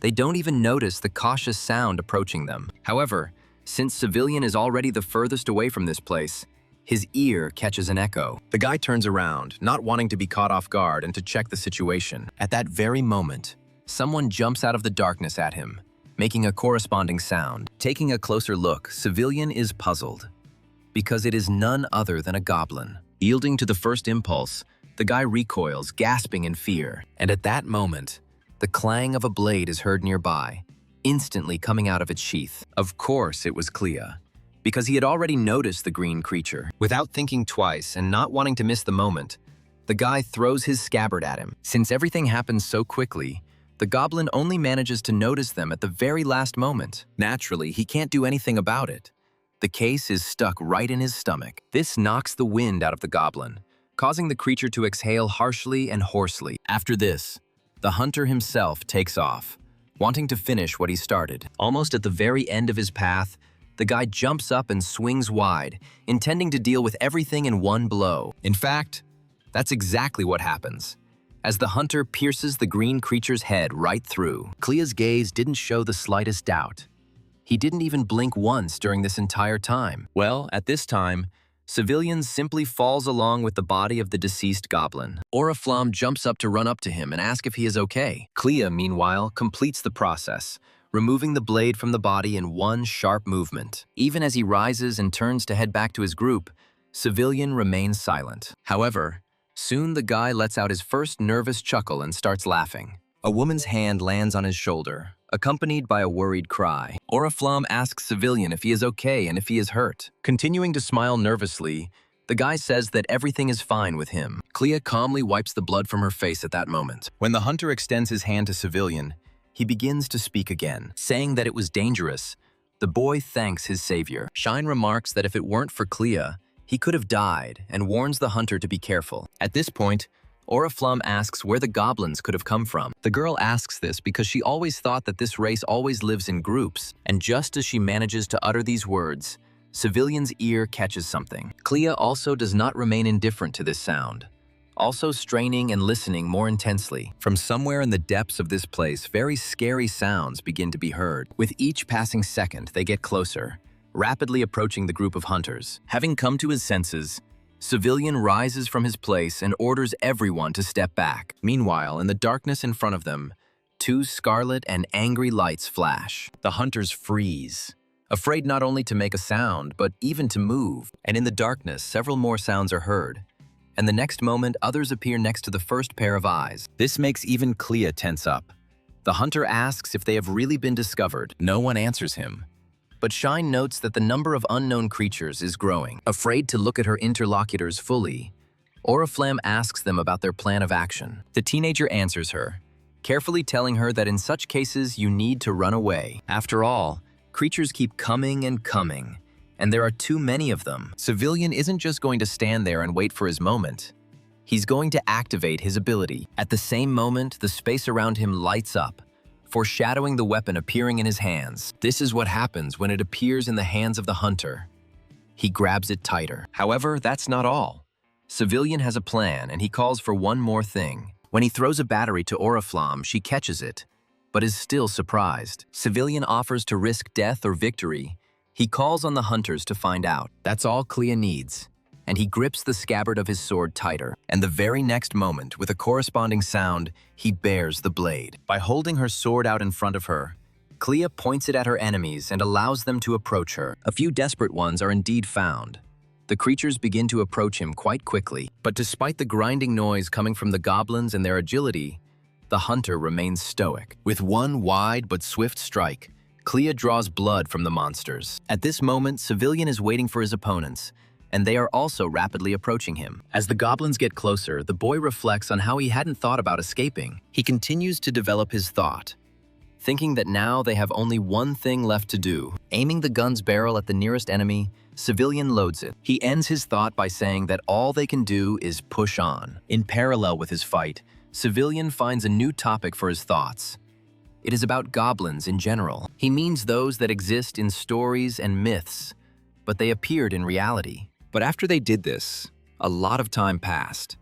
they don't even notice the cautious sound approaching them. However, since Civilian is already the furthest away from this place, his ear catches an echo. The guy turns around, not wanting to be caught off guard and to check the situation. At that very moment, someone jumps out of the darkness at him, making a corresponding sound. Taking a closer look, Civilian is puzzled, because it is none other than a goblin. Yielding to the first impulse, the guy recoils, gasping in fear. And at that moment, the clang of a blade is heard nearby, instantly coming out of its sheath. Of course it was Clea, because he had already noticed the green creature. Without thinking twice and not wanting to miss the moment, the guy throws his scabbard at him. Since everything happens so quickly, the goblin only manages to notice them at the very last moment. Naturally, he can't do anything about it. The case is stuck right in his stomach. This knocks the wind out of the goblin, causing the creature to exhale harshly and hoarsely. After this, the hunter himself takes off, wanting to finish what he started. Almost at the very end of his path, the guy jumps up and swings wide, intending to deal with everything in one blow. In fact, that's exactly what happens, as the hunter pierces the green creature's head right through. Clea's gaze didn't show the slightest doubt. He didn't even blink once during this entire time. Well, at this time, Civilian simply falls along with the body of the deceased goblin. Oriflamme jumps up to run up to him and ask if he is okay. Clea, meanwhile, completes the process, removing the blade from the body in one sharp movement. Even as he rises and turns to head back to his group, Civilian remains silent. However, soon the guy lets out his first nervous chuckle and starts laughing. A woman's hand lands on his shoulder, accompanied by a worried cry. Oriflamme asks Civilian if he is okay and if he is hurt. Continuing to smile nervously, the guy says that everything is fine with him. Clea calmly wipes the blood from her face at that moment. When the hunter extends his hand to Civilian, he begins to speak again, saying that it was dangerous. The boy thanks his savior. Shine remarks that if it weren't for Clea, he could have died and warns the hunter to be careful. At this point, Oriflamme asks where the goblins could have come from. The girl asks this because she always thought that this race always lives in groups, and just as she manages to utter these words, Civilian's ear catches something. Clea also does not remain indifferent to this sound, also straining and listening more intensely. From somewhere in the depths of this place, very scary sounds begin to be heard. With each passing second, they get closer, rapidly approaching the group of hunters. Having come to his senses, Civilian rises from his place and orders everyone to step back. Meanwhile, in the darkness in front of them, two scarlet and angry lights flash. The hunters freeze, afraid not only to make a sound, but even to move. And in the darkness, several more sounds are heard. And the next moment, others appear next to the first pair of eyes. This makes even Clea tense up. The hunter asks if they have really been discovered. No one answers him. But Shine notes that the number of unknown creatures is growing. Afraid to look at her interlocutors fully, Oriflamme asks them about their plan of action. The teenager answers her, carefully telling her that in such cases you need to run away. After all, creatures keep coming and coming, and there are too many of them. Civilian isn't just going to stand there and wait for his moment. He's going to activate his ability. At the same moment, the space around him lights up, foreshadowing the weapon appearing in his hands. This is what happens when it appears in the hands of the hunter. He grabs it tighter. However, that's not all. Civilian has a plan, and he calls for one more thing. When he throws a battery to Oriflamme, she catches it, but is still surprised. Civilian offers to risk death or victory. He calls on the hunters to find out. That's all Clea needs, and he grips the scabbard of his sword tighter. And the very next moment, with a corresponding sound, he bares the blade. By holding her sword out in front of her, Clea points it at her enemies and allows them to approach her. A few desperate ones are indeed found. The creatures begin to approach him quite quickly, but despite the grinding noise coming from the goblins and their agility, the hunter remains stoic. With one wide but swift strike, Clea draws blood from the monsters. At this moment, Civilian is waiting for his opponents, and they are also rapidly approaching him. As the goblins get closer, the boy reflects on how he hadn't thought about escaping. He continues to develop his thought, thinking that now they have only one thing left to do. Aiming the gun's barrel at the nearest enemy, Civilian loads it. He ends his thought by saying that all they can do is push on. In parallel with his fight, Civilian finds a new topic for his thoughts. It is about goblins in general. He means those that exist in stories and myths, but they appeared in reality. But after they did this, a lot of time passed,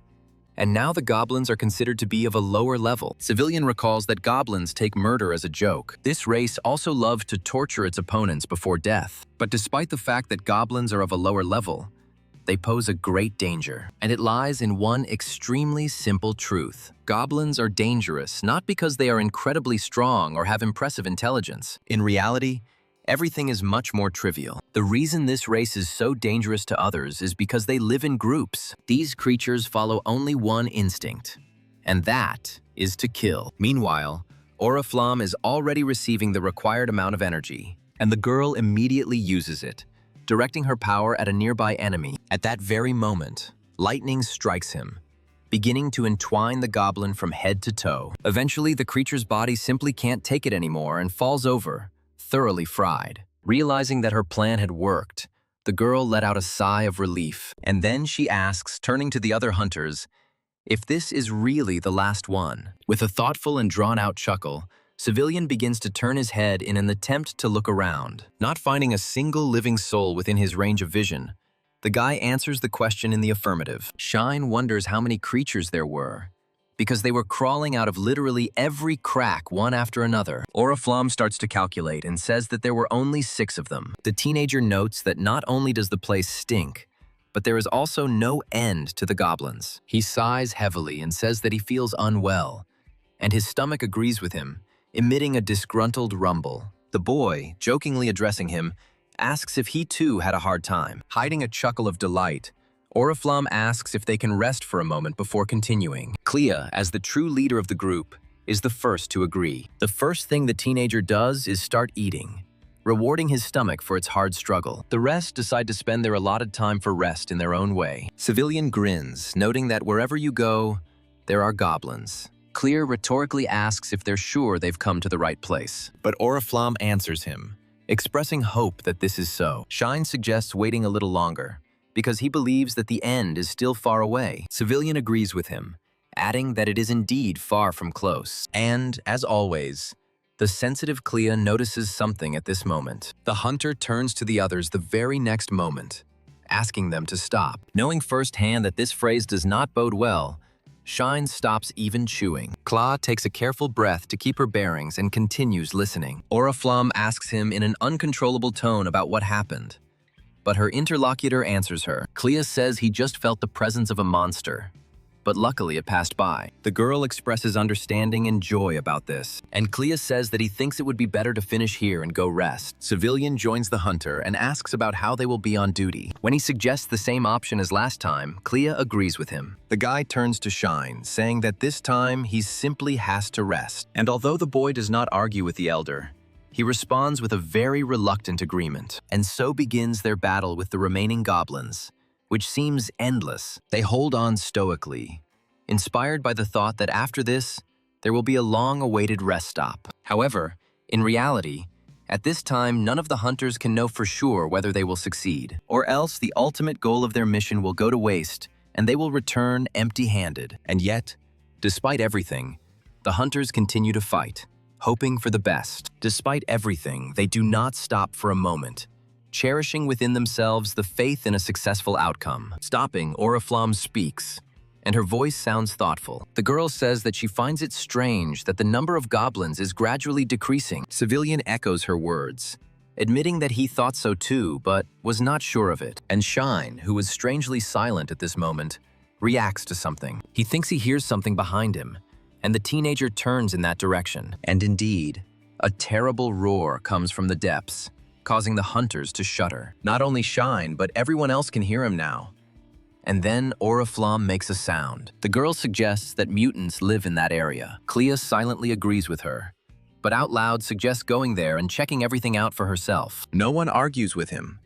and now the goblins are considered to be of a lower level. Civilian recalls that goblins take murder as a joke. This race also loves to torture its opponents before death. But despite the fact that goblins are of a lower level, they pose a great danger, and it lies in one extremely simple truth. Goblins are dangerous not because they are incredibly strong or have impressive intelligence. In reality, everything is much more trivial. The reason this race is so dangerous to others is because they live in groups. These creatures follow only one instinct, and that is to kill. Meanwhile, Oriflamme is already receiving the required amount of energy, and the girl immediately uses it, directing her power at a nearby enemy. At that very moment, lightning strikes him, beginning to entwine the goblin from head to toe. Eventually, the creature's body simply can't take it anymore and falls over, thoroughly fried. Realizing that her plan had worked, the girl let out a sigh of relief. And then she asks, turning to the other hunters, if this is really the last one. With a thoughtful and drawn-out chuckle, Civilian begins to turn his head in an attempt to look around. Not finding a single living soul within his range of vision, the guy answers the question in the affirmative. Shine wonders how many creatures there were, because they were crawling out of literally every crack one after another. Oriflamme starts to calculate and says that there were only 6 of them. The teenager notes that not only does the place stink, But there is also no end to the goblins. He sighs heavily and says that he feels unwell, and his stomach agrees with him, emitting a disgruntled rumble. The boy, jokingly addressing him, asks if he too had a hard time. Hiding a chuckle of delight, Oriflamme asks if they can rest for a moment before continuing. Clea, as the true leader of the group, is the first to agree. The first thing the teenager does is start eating, rewarding his stomach for its hard struggle. The rest decide to spend their allotted time for rest in their own way. Civilian grins, noting that wherever you go, there are goblins. Clear rhetorically asks if they're sure they've come to the right place. But Oriflamme answers him, expressing hope that this is so. Shine suggests waiting a little longer, because he believes that the end is still far away. Civilian agrees with him, adding that it is indeed far from close. And, as always, the sensitive Clea notices something at this moment. The hunter turns to the others the very next moment, asking them to stop. Knowing firsthand that this phrase does not bode well, Shine stops even chewing. Claw takes a careful breath to keep her bearings and continues listening. Oriflamme asks him in an uncontrollable tone about what happened, but her interlocutor answers her. Clea says he just felt the presence of a monster, but luckily it passed by. The girl expresses understanding and joy about this, and Clea says that he thinks it would be better to finish here and go rest. Civilian joins the hunter and asks about how they will be on duty. When he suggests the same option as last time, Clea agrees with him. The guy turns to Shine, saying that this time he simply has to rest. And although the boy does not argue with the elder, he responds with a very reluctant agreement. And so begins their battle with the remaining goblins, which seems endless. They hold on stoically, inspired by the thought that after this, there will be a long-awaited rest stop. However, in reality, at this time, none of the hunters can know for sure whether they will succeed, or else the ultimate goal of their mission will go to waste and they will return empty-handed. And yet, despite everything, the hunters continue to fight, hoping for the best. Despite everything, they do not stop for a moment, cherishing within themselves the faith in a successful outcome. Stopping, Oriflamme speaks, and her voice sounds thoughtful. The girl says that she finds it strange that the number of goblins is gradually decreasing. Civilian echoes her words, admitting that he thought so too, but was not sure of it. And Shine, who was strangely silent at this moment, reacts to something. He thinks he hears something behind him, and the teenager turns in that direction. And indeed, a terrible roar comes from the depths, causing the hunters to shudder. Not only Shine, but everyone else can hear him now. And then Oriflamme makes a sound. The girl suggests that mutants live in that area. Clea silently agrees with her, but out loud suggests going there and checking everything out for herself. No one argues with him,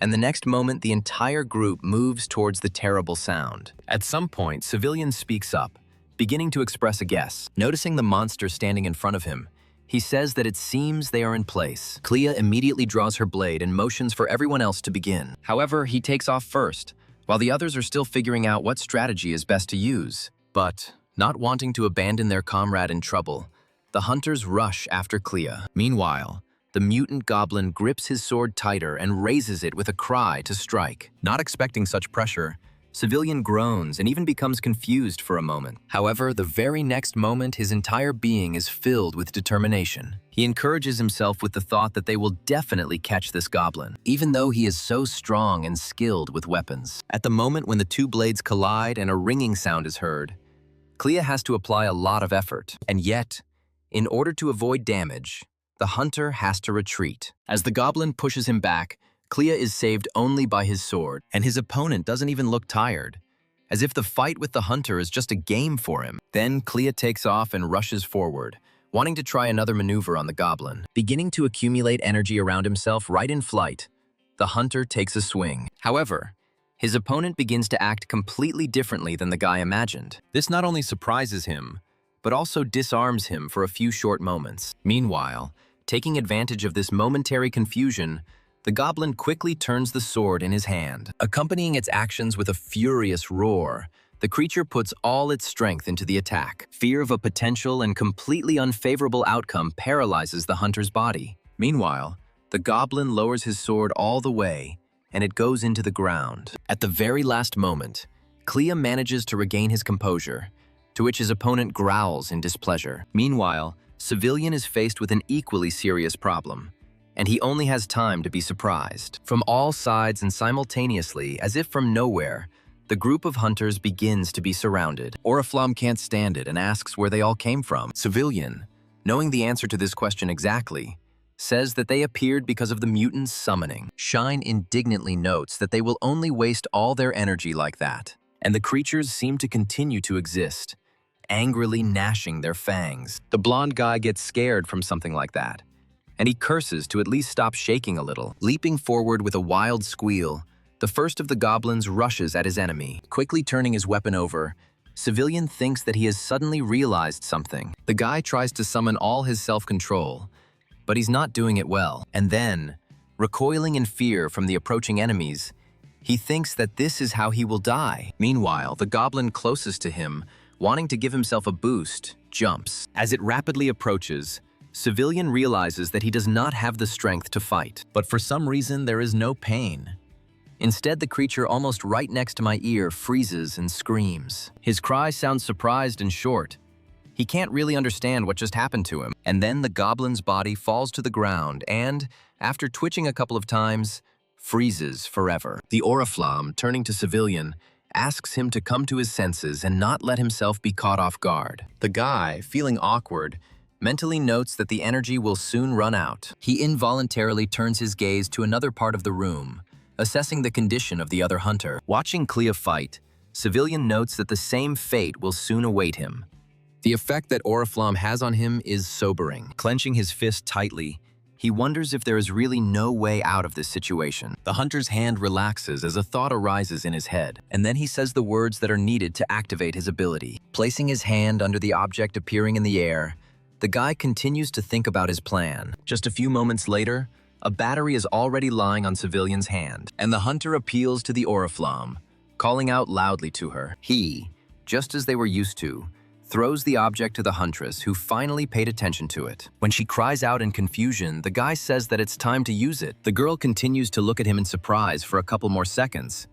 and the next moment the entire group moves towards the terrible sound. At some point, Civilian speaks up, beginning to express a guess. Noticing the monster standing in front of him, he says that it seems they are in place. Clea immediately draws her blade and motions for everyone else to begin. However, he takes off first, while the others are still figuring out what strategy is best to use. But, not wanting to abandon their comrade in trouble, the hunters rush after Clea. Meanwhile, the mutant goblin grips his sword tighter and raises it with a cry to strike. Not expecting such pressure, Civilian groans and even becomes confused for a moment. However, the very next moment, his entire being is filled with determination. He encourages himself with the thought that they will definitely catch this goblin, even though he is so strong and skilled with weapons. At the moment when the two blades collide and a ringing sound is heard, Clea has to apply a lot of effort. And yet, in order to avoid damage, the hunter has to retreat. As the goblin pushes him back, Clea is saved only by his sword, and his opponent doesn't even look tired, as if the fight with the hunter is just a game for him. Then Clea takes off and rushes forward, wanting to try another maneuver on the goblin. Beginning to accumulate energy around himself right in flight, the hunter takes a swing. However, his opponent begins to act completely differently than the guy imagined. This not only surprises him, but also disarms him for a few short moments. Meanwhile, taking advantage of this momentary confusion, the goblin quickly turns the sword in his hand. Accompanying its actions with a furious roar, the creature puts all its strength into the attack. Fear of a potential and completely unfavorable outcome paralyzes the hunter's body. Meanwhile, the goblin lowers his sword all the way, and it goes into the ground. At the very last moment, Clea manages to regain his composure, to which his opponent growls in displeasure. Meanwhile, Civilian is faced with an equally serious problem, and he only has time to be surprised. From all sides and simultaneously, as if from nowhere, the group of hunters begins to be surrounded. Oriflamme can't stand it and asks where they all came from. Civilian, knowing the answer to this question exactly, says that they appeared because of the mutants' summoning. Shine indignantly notes that they will only waste all their energy like that, and the creatures seem to continue to exist, angrily gnashing their fangs. The blonde guy gets scared from something like that, and he curses to at least stop shaking a little. Leaping forward with a wild squeal, the first of the goblins rushes at his enemy. Quickly turning his weapon over, Civilian thinks that he has suddenly realized something. The guy tries to summon all his self-control, but he's not doing it well. And then, recoiling in fear from the approaching enemies, he thinks that this is how he will die. Meanwhile, the goblin closest to him, wanting to give himself a boost, jumps. As it rapidly approaches, Civilian realizes that he does not have the strength to fight. But for some reason, there is no pain. Instead, the creature almost right next to my ear freezes and screams. His cry sounds surprised and short. He can't really understand what just happened to him. And then the goblin's body falls to the ground and, after twitching a couple of times, freezes forever. The Oriflamme, turning to Civilian, asks him to come to his senses and not let himself be caught off guard. The guy, feeling awkward, mentally notes that the energy will soon run out. He involuntarily turns his gaze to another part of the room, assessing the condition of the other hunter. Watching Clea fight, Civilian notes that the same fate will soon await him. The effect that Oriflamme has on him is sobering. Clenching his fist tightly, he wonders if there is really no way out of this situation. The hunter's hand relaxes as a thought arises in his head, and then he says the words that are needed to activate his ability. Placing his hand under the object appearing in the air, the guy continues to think about his plan. Just a few moments later, a battery is already lying on Civilian's hand, and the hunter appeals to the Oriflamme, calling out loudly to her. He, just as they were used to, throws the object to the huntress, who finally paid attention to it. When she cries out in confusion, the guy says that it's time to use it. The girl continues to look at him in surprise for a couple more seconds,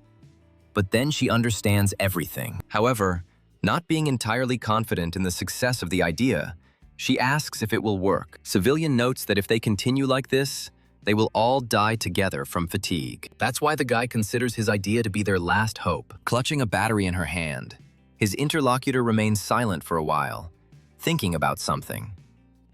but then she understands everything. However, not being entirely confident in the success of the idea, she asks if it will work. Civilian notes that if they continue like this, they will all die together from fatigue. That's why the guy considers his idea to be their last hope. Clutching a battery in her hand, his interlocutor remains silent for a while, thinking about something.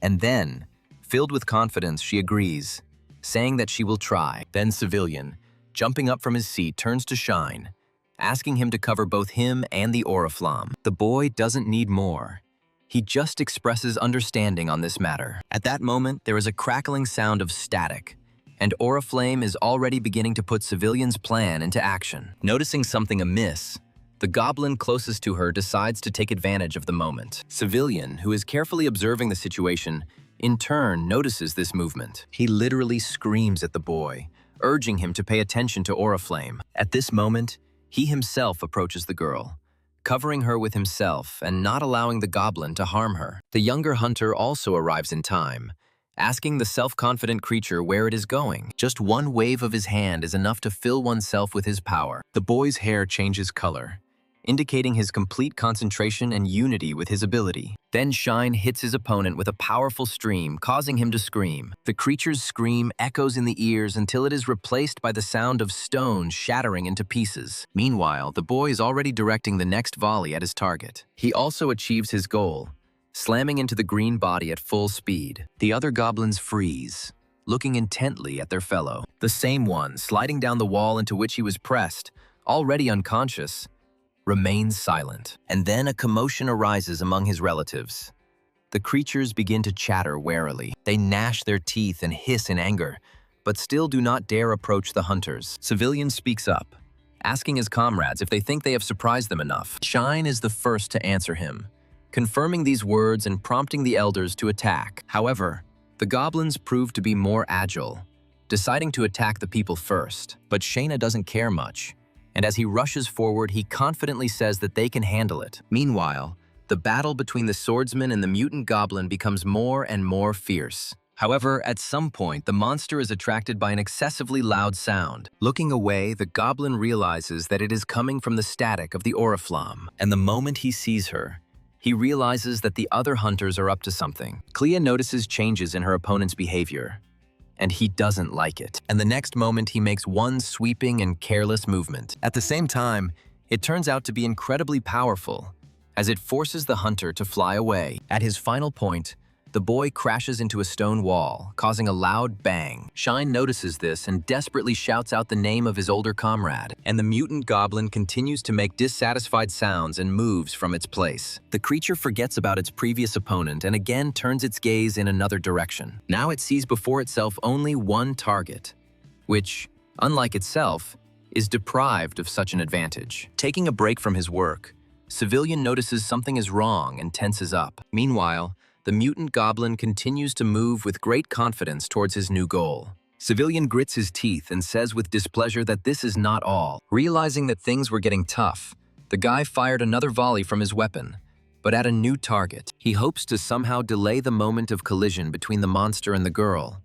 And then, filled with confidence, she agrees, saying that she will try. Then Civilian, jumping up from his seat, turns to Shine, asking him to cover both him and the Oriflamme. The boy doesn't need more. He just expresses understanding on this matter. At that moment, there is a crackling sound of static, and Oriflamme is already beginning to put Civilian's plan into action. Noticing something amiss, the goblin closest to her decides to take advantage of the moment. Civilian, who is carefully observing the situation, in turn notices this movement. He literally screams at the boy, urging him to pay attention to Oriflamme. At this moment, he himself approaches the girl, covering her with himself and not allowing the goblin to harm her. The younger hunter also arrives in time, asking the self-confident creature where it is going. Just one wave of his hand is enough to fill oneself with his power. The boy's hair changes color, indicating his complete concentration and unity with his ability. Then Shine hits his opponent with a powerful stream, causing him to scream. The creature's scream echoes in the ears until it is replaced by the sound of stones shattering into pieces. Meanwhile, the boy is already directing the next volley at his target. He also achieves his goal, slamming into the green body at full speed. The other goblins freeze, looking intently at their fellow. The same one, sliding down the wall into which he was pressed, already unconscious, remains silent. And then a commotion arises among his relatives. The creatures begin to chatter warily. They gnash their teeth and hiss in anger, but still do not dare approach the hunters. Civilian speaks up, asking his comrades if they think they have surprised them enough. Shine is the first to answer him, confirming these words and prompting the elders to attack. However, the goblins prove to be more agile, deciding to attack the people first. But Shayna doesn't care much, and as he rushes forward, he confidently says that they can handle it. Meanwhile, the battle between the swordsman and the mutant goblin becomes more and more fierce. However, at some point, the monster is attracted by an excessively loud sound. Looking away, the goblin realizes that it is coming from the static of the Oriflamme, and the moment he sees her, he realizes that the other hunters are up to something. Clea notices changes in her opponent's behavior, and he doesn't like it. And the next moment, he makes one sweeping and careless movement. At the same time, it turns out to be incredibly powerful, as it forces the hunter to fly away. At his final point, the boy crashes into a stone wall, causing a loud bang. Shine notices this and desperately shouts out the name of his older comrade, and the mutant goblin continues to make dissatisfied sounds and moves from its place. The creature forgets about its previous opponent and again turns its gaze in another direction. Now it sees before itself only one target, which, unlike itself, is deprived of such an advantage. Taking a break from his work, Civilian notices something is wrong and tenses up. Meanwhile, the mutant goblin continues to move with great confidence towards his new goal. Civilian grits his teeth and says with displeasure that this is not all. Realizing that things were getting tough, the guy fired another volley from his weapon, but at a new target. He hopes to somehow delay the moment of collision between the monster and the girl,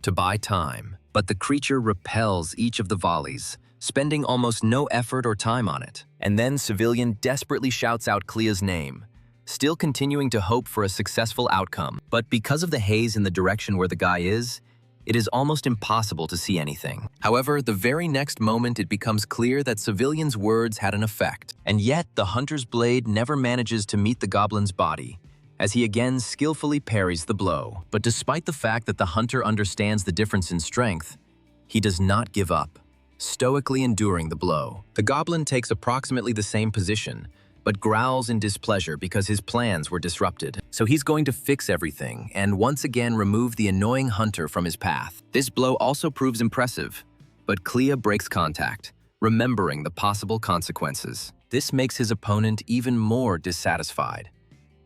to buy time. But the creature repels each of the volleys, spending almost no effort or time on it. And then Civilian desperately shouts out Clea's name, still continuing to hope for a successful outcome. But because of the haze in the direction where the guy is, it is almost impossible to see anything. However, the very next moment it becomes clear that Civilian's words had an effect. And yet, the hunter's blade never manages to meet the goblin's body, as he again skillfully parries the blow. But despite the fact that the hunter understands the difference in strength, he does not give up, stoically enduring the blow. The goblin takes approximately the same position, but growls in displeasure because his plans were disrupted. So he's going to fix everything and once again remove the annoying hunter from his path. This blow also proves impressive, but Clea breaks contact, remembering the possible consequences. This makes his opponent even more dissatisfied,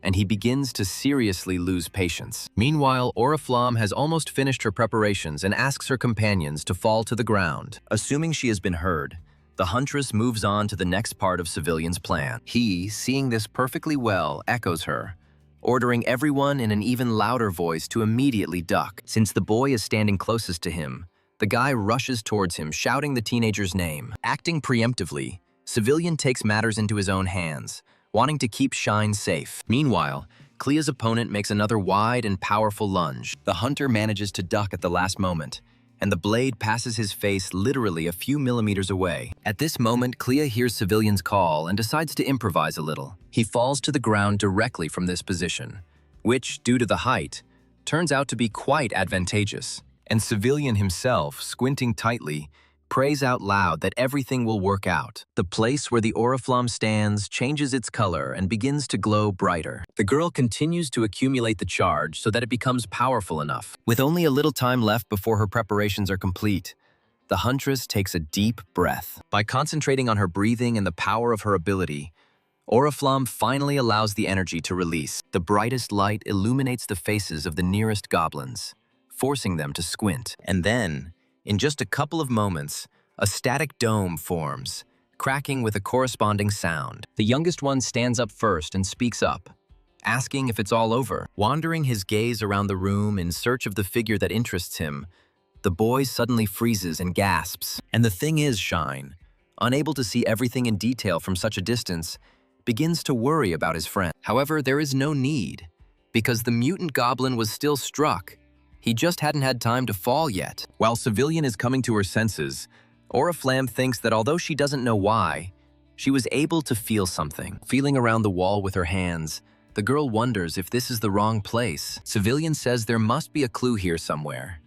and he begins to seriously lose patience. Meanwhile, Oriflamme has almost finished her preparations and asks her companions to fall to the ground. Assuming she has been heard, the huntress moves on to the next part of Civilian's plan. He, seeing this perfectly well, echoes her, ordering everyone in an even louder voice to immediately duck. Since the boy is standing closest to him, the guy rushes towards him, shouting the teenager's name. Acting preemptively, Civilian takes matters into his own hands, wanting to keep Shine safe. Meanwhile, Clea's opponent makes another wide and powerful lunge. The hunter manages to duck at the last moment, and the blade passes his face literally a few millimeters away. At this moment, Clea hears Civilian's call and decides to improvise a little. He falls to the ground directly from this position, which, due to the height, turns out to be quite advantageous. And Civilian himself, squinting tightly, prays out loud that everything will work out. The place where the Oriflamme stands changes its color and begins to glow brighter. The girl continues to accumulate the charge so that it becomes powerful enough. With only a little time left before her preparations are complete, the huntress takes a deep breath. By concentrating on her breathing and the power of her ability, Oriflamme finally allows the energy to release. The brightest light illuminates the faces of the nearest goblins, forcing them to squint. And then, in just a couple of moments, a static dome forms, cracking with a corresponding sound. The youngest one stands up first and speaks up, asking if it's all over. Wandering his gaze around the room in search of the figure that interests him, the boy suddenly freezes and gasps. And the thing is, Shine, unable to see everything in detail from such a distance, begins to worry about his friend. However, there is no need, because the mutant goblin was still struck. He just hadn't had time to fall yet. While Civilian is coming to her senses, Oriflamme thinks that although she doesn't know why, she was able to feel something. Feeling around the wall with her hands, the girl wonders if this is the wrong place. Civilian says there must be a clue here somewhere,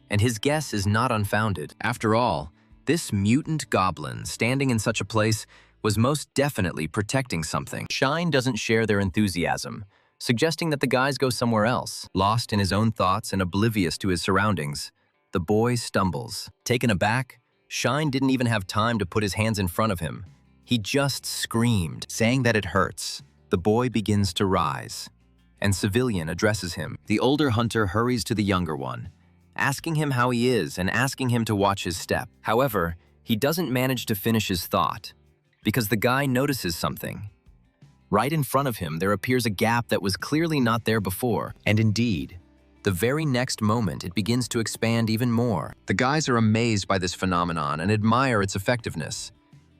and his guess is not unfounded. After all, this mutant goblin standing in such a place was most definitely protecting something. Shine doesn't share their enthusiasm, suggesting that the guys go somewhere else. Lost in his own thoughts and oblivious to his surroundings, the boy stumbles. Taken aback, Shine didn't even have time to put his hands in front of him. He just screamed, saying that it hurts. The boy begins to rise, and Civilian addresses him. The older hunter hurries to the younger one, asking him how he is and asking him to watch his step. However, he doesn't manage to finish his thought, because the guy notices something. Right in front of him, there appears a gap that was clearly not there before. And indeed, the very next moment, it begins to expand even more. The guys are amazed by this phenomenon and admire its effectiveness.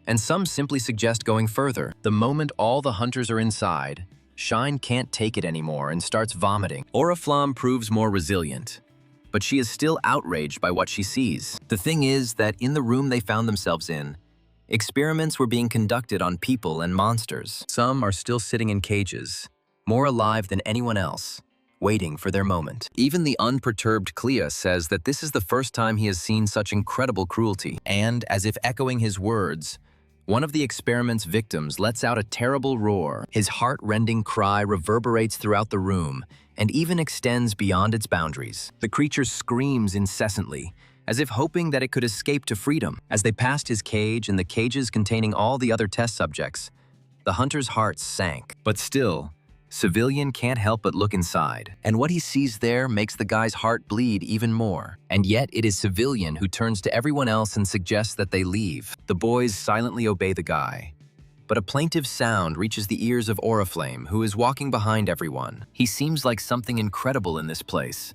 And some simply suggest going further. The moment all the hunters are inside, Shine can't take it anymore and starts vomiting. Oriflamme proves more resilient. but she is still outraged by what she sees. The thing is that in the room they found themselves in, experiments were being conducted on people and monsters. Some are still sitting in cages, more alive than anyone else, waiting for their moment. Even the unperturbed Clea says that this is the first time he has seen such incredible cruelty. And, as if echoing his words, one of the experiment's victims lets out a terrible roar. His heart-rending cry reverberates throughout the room and even extends beyond its boundaries. The creature screams incessantly, as if hoping that it could escape to freedom. As they passed his cage and the cages containing all the other test subjects, the hunter's heart sank. But still, Civilian can't help but look inside, and what he sees there makes the guy's heart bleed even more. And yet it is Civilian who turns to everyone else and suggests that they leave. The boys silently obey the guy. But a plaintive sound reaches the ears of Oriflame, who is walking behind everyone. He seems like something incredible in this place.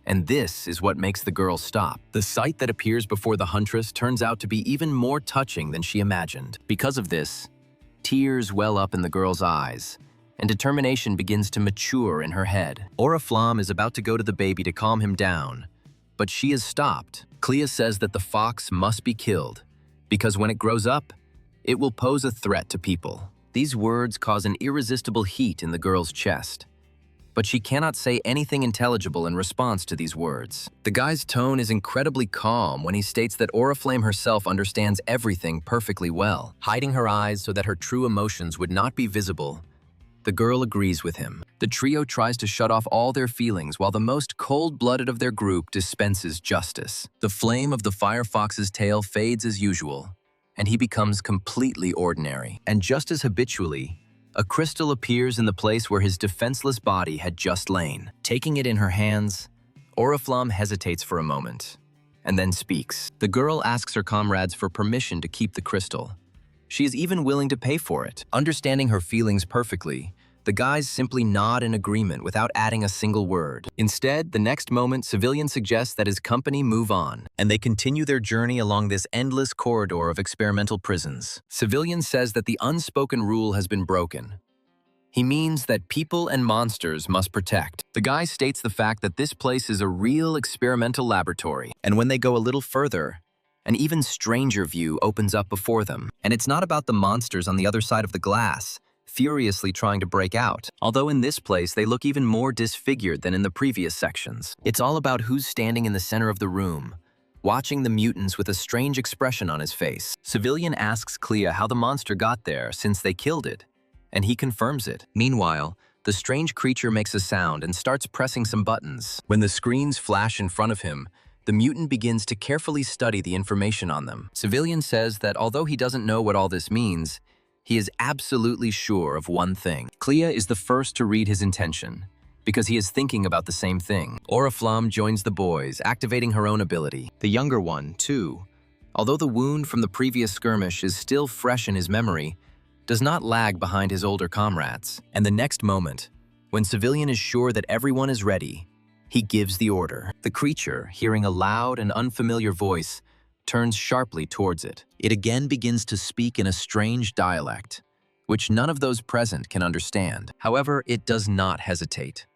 And this is what makes the girl stop. The sight that appears before the huntress turns out to be even more touching than she imagined. Because of this, tears well up in the girl's eyes, and determination begins to mature in her head. Oriflamme is about to go to the baby to calm him down, but she is stopped. Clea says that the fox must be killed, because when it grows up, it will pose a threat to people. These words cause an irresistible heat in the girl's chest, but she cannot say anything intelligible in response to these words. The guy's tone is incredibly calm when he states that Oriflame herself understands everything perfectly well. Hiding her eyes so that her true emotions would not be visible, the girl agrees with him. The trio tries to shut off all their feelings while the most cold-blooded of their group dispenses justice. The flame of the firefox's tail fades as usual, and he becomes completely ordinary. And just as habitually, a crystal appears in the place where his defenseless body had just lain. Taking it in her hands, Oriflamme hesitates for a moment, and then speaks. The girl asks her comrades for permission to keep the crystal. She is even willing to pay for it. Understanding her feelings perfectly, the guys simply nod in agreement without adding a single word. Instead, the next moment, Civilian suggests that his company move on, and they continue their journey along this endless corridor of experimental prisons. Civilian says that the unspoken rule has been broken. He means that people and monsters must protect. The guy states the fact that this place is a real experimental laboratory, and when they go a little further, an even stranger view opens up before them. And it's not about the monsters on the other side of the glass, furiously trying to break out, although in this place they look even more disfigured than in the previous sections. It's all about who's standing in the center of the room, watching the mutants with a strange expression on his face. Civilian asks Clea how the monster got there since they killed it, and he confirms it. Meanwhile, the strange creature makes a sound and starts pressing some buttons. When the screens flash in front of him, the mutant begins to carefully study the information on them. Civilian says that although he doesn't know what all this means, he is absolutely sure of one thing. Clea is the first to read his intention, because he is thinking about the same thing. Oriflamme joins the boys, activating her own ability. The younger one, too, although the wound from the previous skirmish is still fresh in his memory, does not lag behind his older comrades. And the next moment, when Civilian is sure that everyone is ready, he gives the order. The creature, hearing a loud and unfamiliar voice, turns sharply towards it. It again begins to speak in a strange dialect, which none of those present can understand. However, it does not hesitate,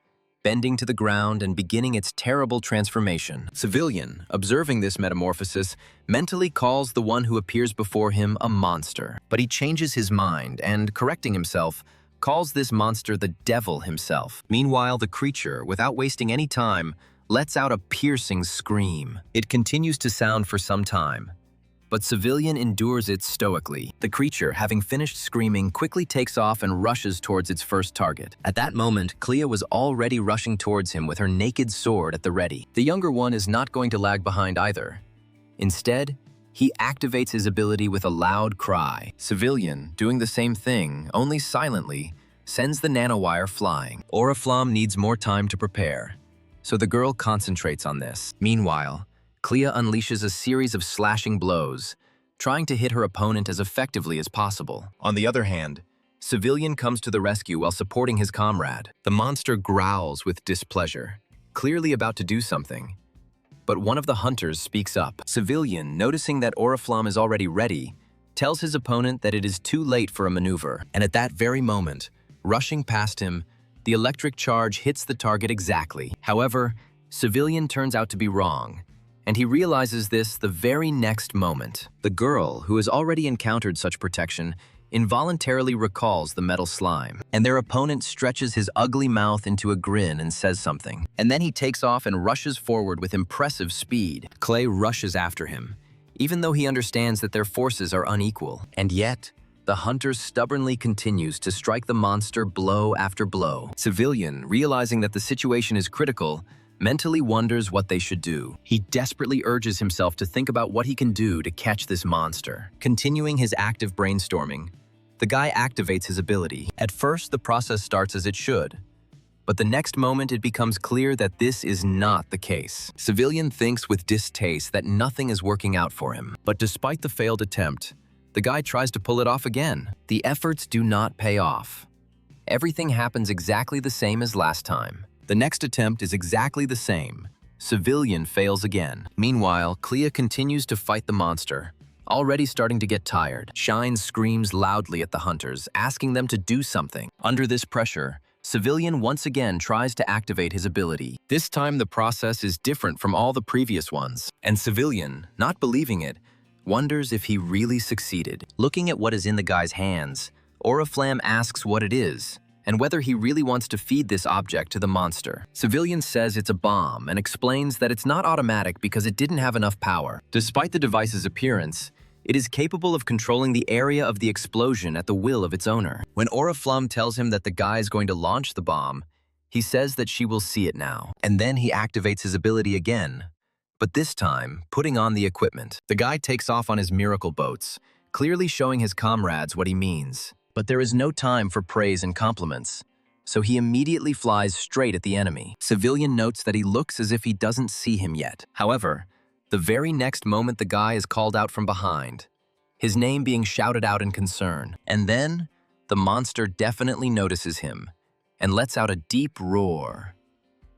bending to the ground and beginning its terrible transformation. Civilian, observing this metamorphosis, mentally calls the one who appears before him a monster. But he changes his mind and, correcting himself, calls this monster the devil himself. Meanwhile, the creature, without wasting any time, lets out a piercing scream. It continues to sound for some time, but Civilian endures it stoically. The creature, having finished screaming, quickly takes off and rushes towards its first target. At that moment, Clea was already rushing towards him with her naked sword at the ready. The younger one is not going to lag behind either. Instead, he activates his ability with a loud cry. Civilian, doing the same thing, only silently, sends the nanowire flying. Oriflamme needs more time to prepare, so the girl concentrates on this. Meanwhile, Clea unleashes a series of slashing blows, trying to hit her opponent as effectively as possible. On the other hand, Civilian comes to the rescue while supporting his comrade. The monster growls with displeasure, clearly about to do something. But one of the hunters speaks up. Civilian, noticing that Oriflamme is already ready, tells his opponent that it is too late for a maneuver. And at that very moment, rushing past him, the electric charge hits the target exactly. However, Civilian turns out to be wrong, and he realizes this the very next moment. The girl, who has already encountered such protection, involuntarily recalls the metal slime, and their opponent stretches his ugly mouth into a grin and says something. And then he takes off and rushes forward with impressive speed. Clay rushes after him, even though he understands that their forces are unequal. And yet, the hunter stubbornly continues to strike the monster blow after blow. Civilian, realizing that the situation is critical, mentally wonders what they should do. He desperately urges himself to think about what he can do to catch this monster. Continuing his active brainstorming, the guy activates his ability. At first, the process starts as it should, but the next moment it becomes clear that this is not the case. Civilian thinks with distaste that nothing is working out for him, but despite the failed attempt, the guy tries to pull it off again. The efforts do not pay off. Everything happens exactly the same as last time. The next attempt is exactly the same. Civilian fails again. Meanwhile, Clea continues to fight the monster, already starting to get tired. Shine screams loudly at the hunters, asking them to do something. Under this pressure, Civilian once again tries to activate his ability. This time the process is different from all the previous ones, and Civilian, not believing it, wonders if he really succeeded. Looking at what is in the guy's hands, Oriflamme asks what it is, and whether he really wants to feed this object to the monster. Civilian says it's a bomb and explains that it's not automatic because it didn't have enough power. Despite the device's appearance, it is capable of controlling the area of the explosion at the will of its owner. When Oriflamme tells him that the guy is going to launch the bomb, he says that she will see it now. And then he activates his ability again, but this time, putting on the equipment. The guy takes off on his miracle boats, clearly showing his comrades what he means. But there is no time for praise and compliments, so he immediately flies straight at the enemy. Civilian notes that he looks as if he doesn't see him yet. However, the very next moment the guy is called out from behind, his name being shouted out in concern. And then, the monster definitely notices him and lets out a deep roar.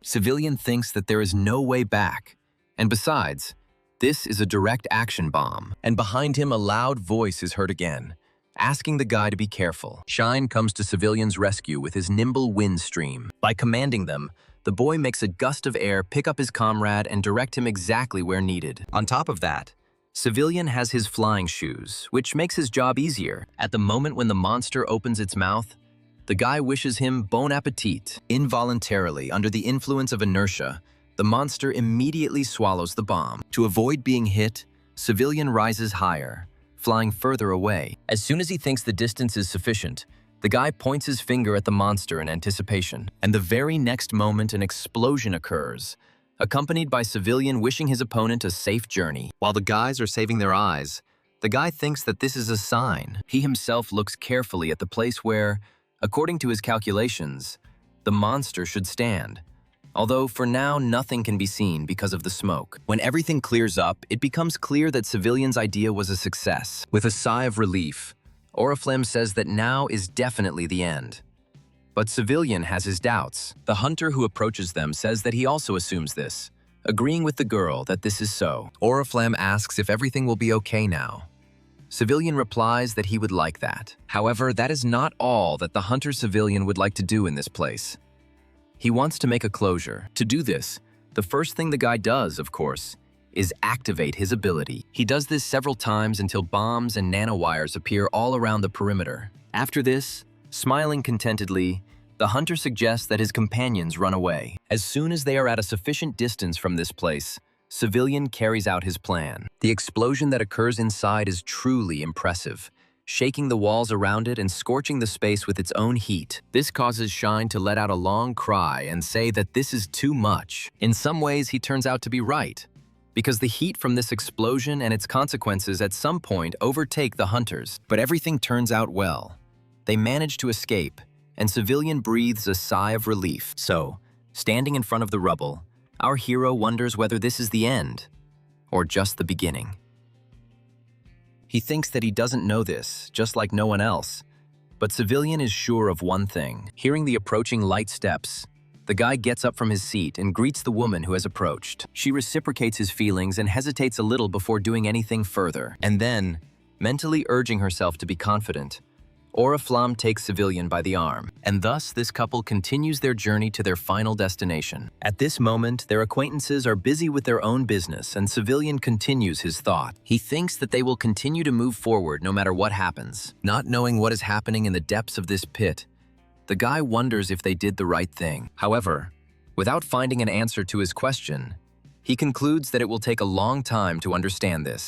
Civilian thinks that there is no way back, and besides, this is a direct action bomb. And behind him a loud voice is heard again, asking the guy to be careful. Shine comes to Civilian's rescue with his nimble wind stream. By commanding them, the boy makes a gust of air pick up his comrade and direct him exactly where needed. On top of that, Civilian has his flying shoes, which makes his job easier. At the moment when the monster opens its mouth, the guy wishes him bon appetit. Involuntarily, under the influence of inertia, the monster immediately swallows the bomb. To avoid being hit, Civilian rises higher, flying further away. As soon as he thinks the distance is sufficient, the guy points his finger at the monster in anticipation. And the very next moment, an explosion occurs, accompanied by Civilian wishing his opponent a safe journey. While the guys are saving their eyes, the guy thinks that this is a sign. He himself looks carefully at the place where, according to his calculations, the monster should stand. Although for now nothing can be seen because of the smoke. When everything clears up, it becomes clear that Civilian's idea was a success. With a sigh of relief, Oriflamme says that now is definitely the end. But Civilian has his doubts. The hunter who approaches them says that he also assumes this, agreeing with the girl that this is so. Oriflamme asks if everything will be okay now. Civilian replies that he would like that. However, that is not all that the hunter Civilian would like to do in this place. He wants to make a closure. To do this, the first thing the guy does, of course, is activate his ability. He does this several times until bombs and nanowires appear all around the perimeter. After this, smiling contentedly, the hunter suggests that his companions run away. As soon as they are at a sufficient distance from this place, Civilian carries out his plan. The explosion that occurs inside is truly impressive, shaking the walls around it and scorching the space with its own heat. This causes Shine to let out a long cry and say that this is too much. In some ways, he turns out to be right, because the heat from this explosion and its consequences at some point overtake the hunters. But everything turns out well. They manage to escape, and Civilian breathes a sigh of relief. So, standing in front of the rubble, our hero wonders whether this is the end, or just the beginning. He thinks that he doesn't know this, just like no one else. But Civilian is sure of one thing. Hearing the approaching light steps, the guy gets up from his seat and greets the woman who has approached. She reciprocates his feelings and hesitates a little before doing anything further. And then, mentally urging herself to be confident, Oriflamme takes Civilian by the arm, and thus this couple continues their journey to their final destination. At this moment, their acquaintances are busy with their own business, and Civilian continues his thought. He thinks that they will continue to move forward no matter what happens. Not knowing what is happening in the depths of this pit, the guy wonders if they did the right thing. However, without finding an answer to his question, he concludes that it will take a long time to understand this.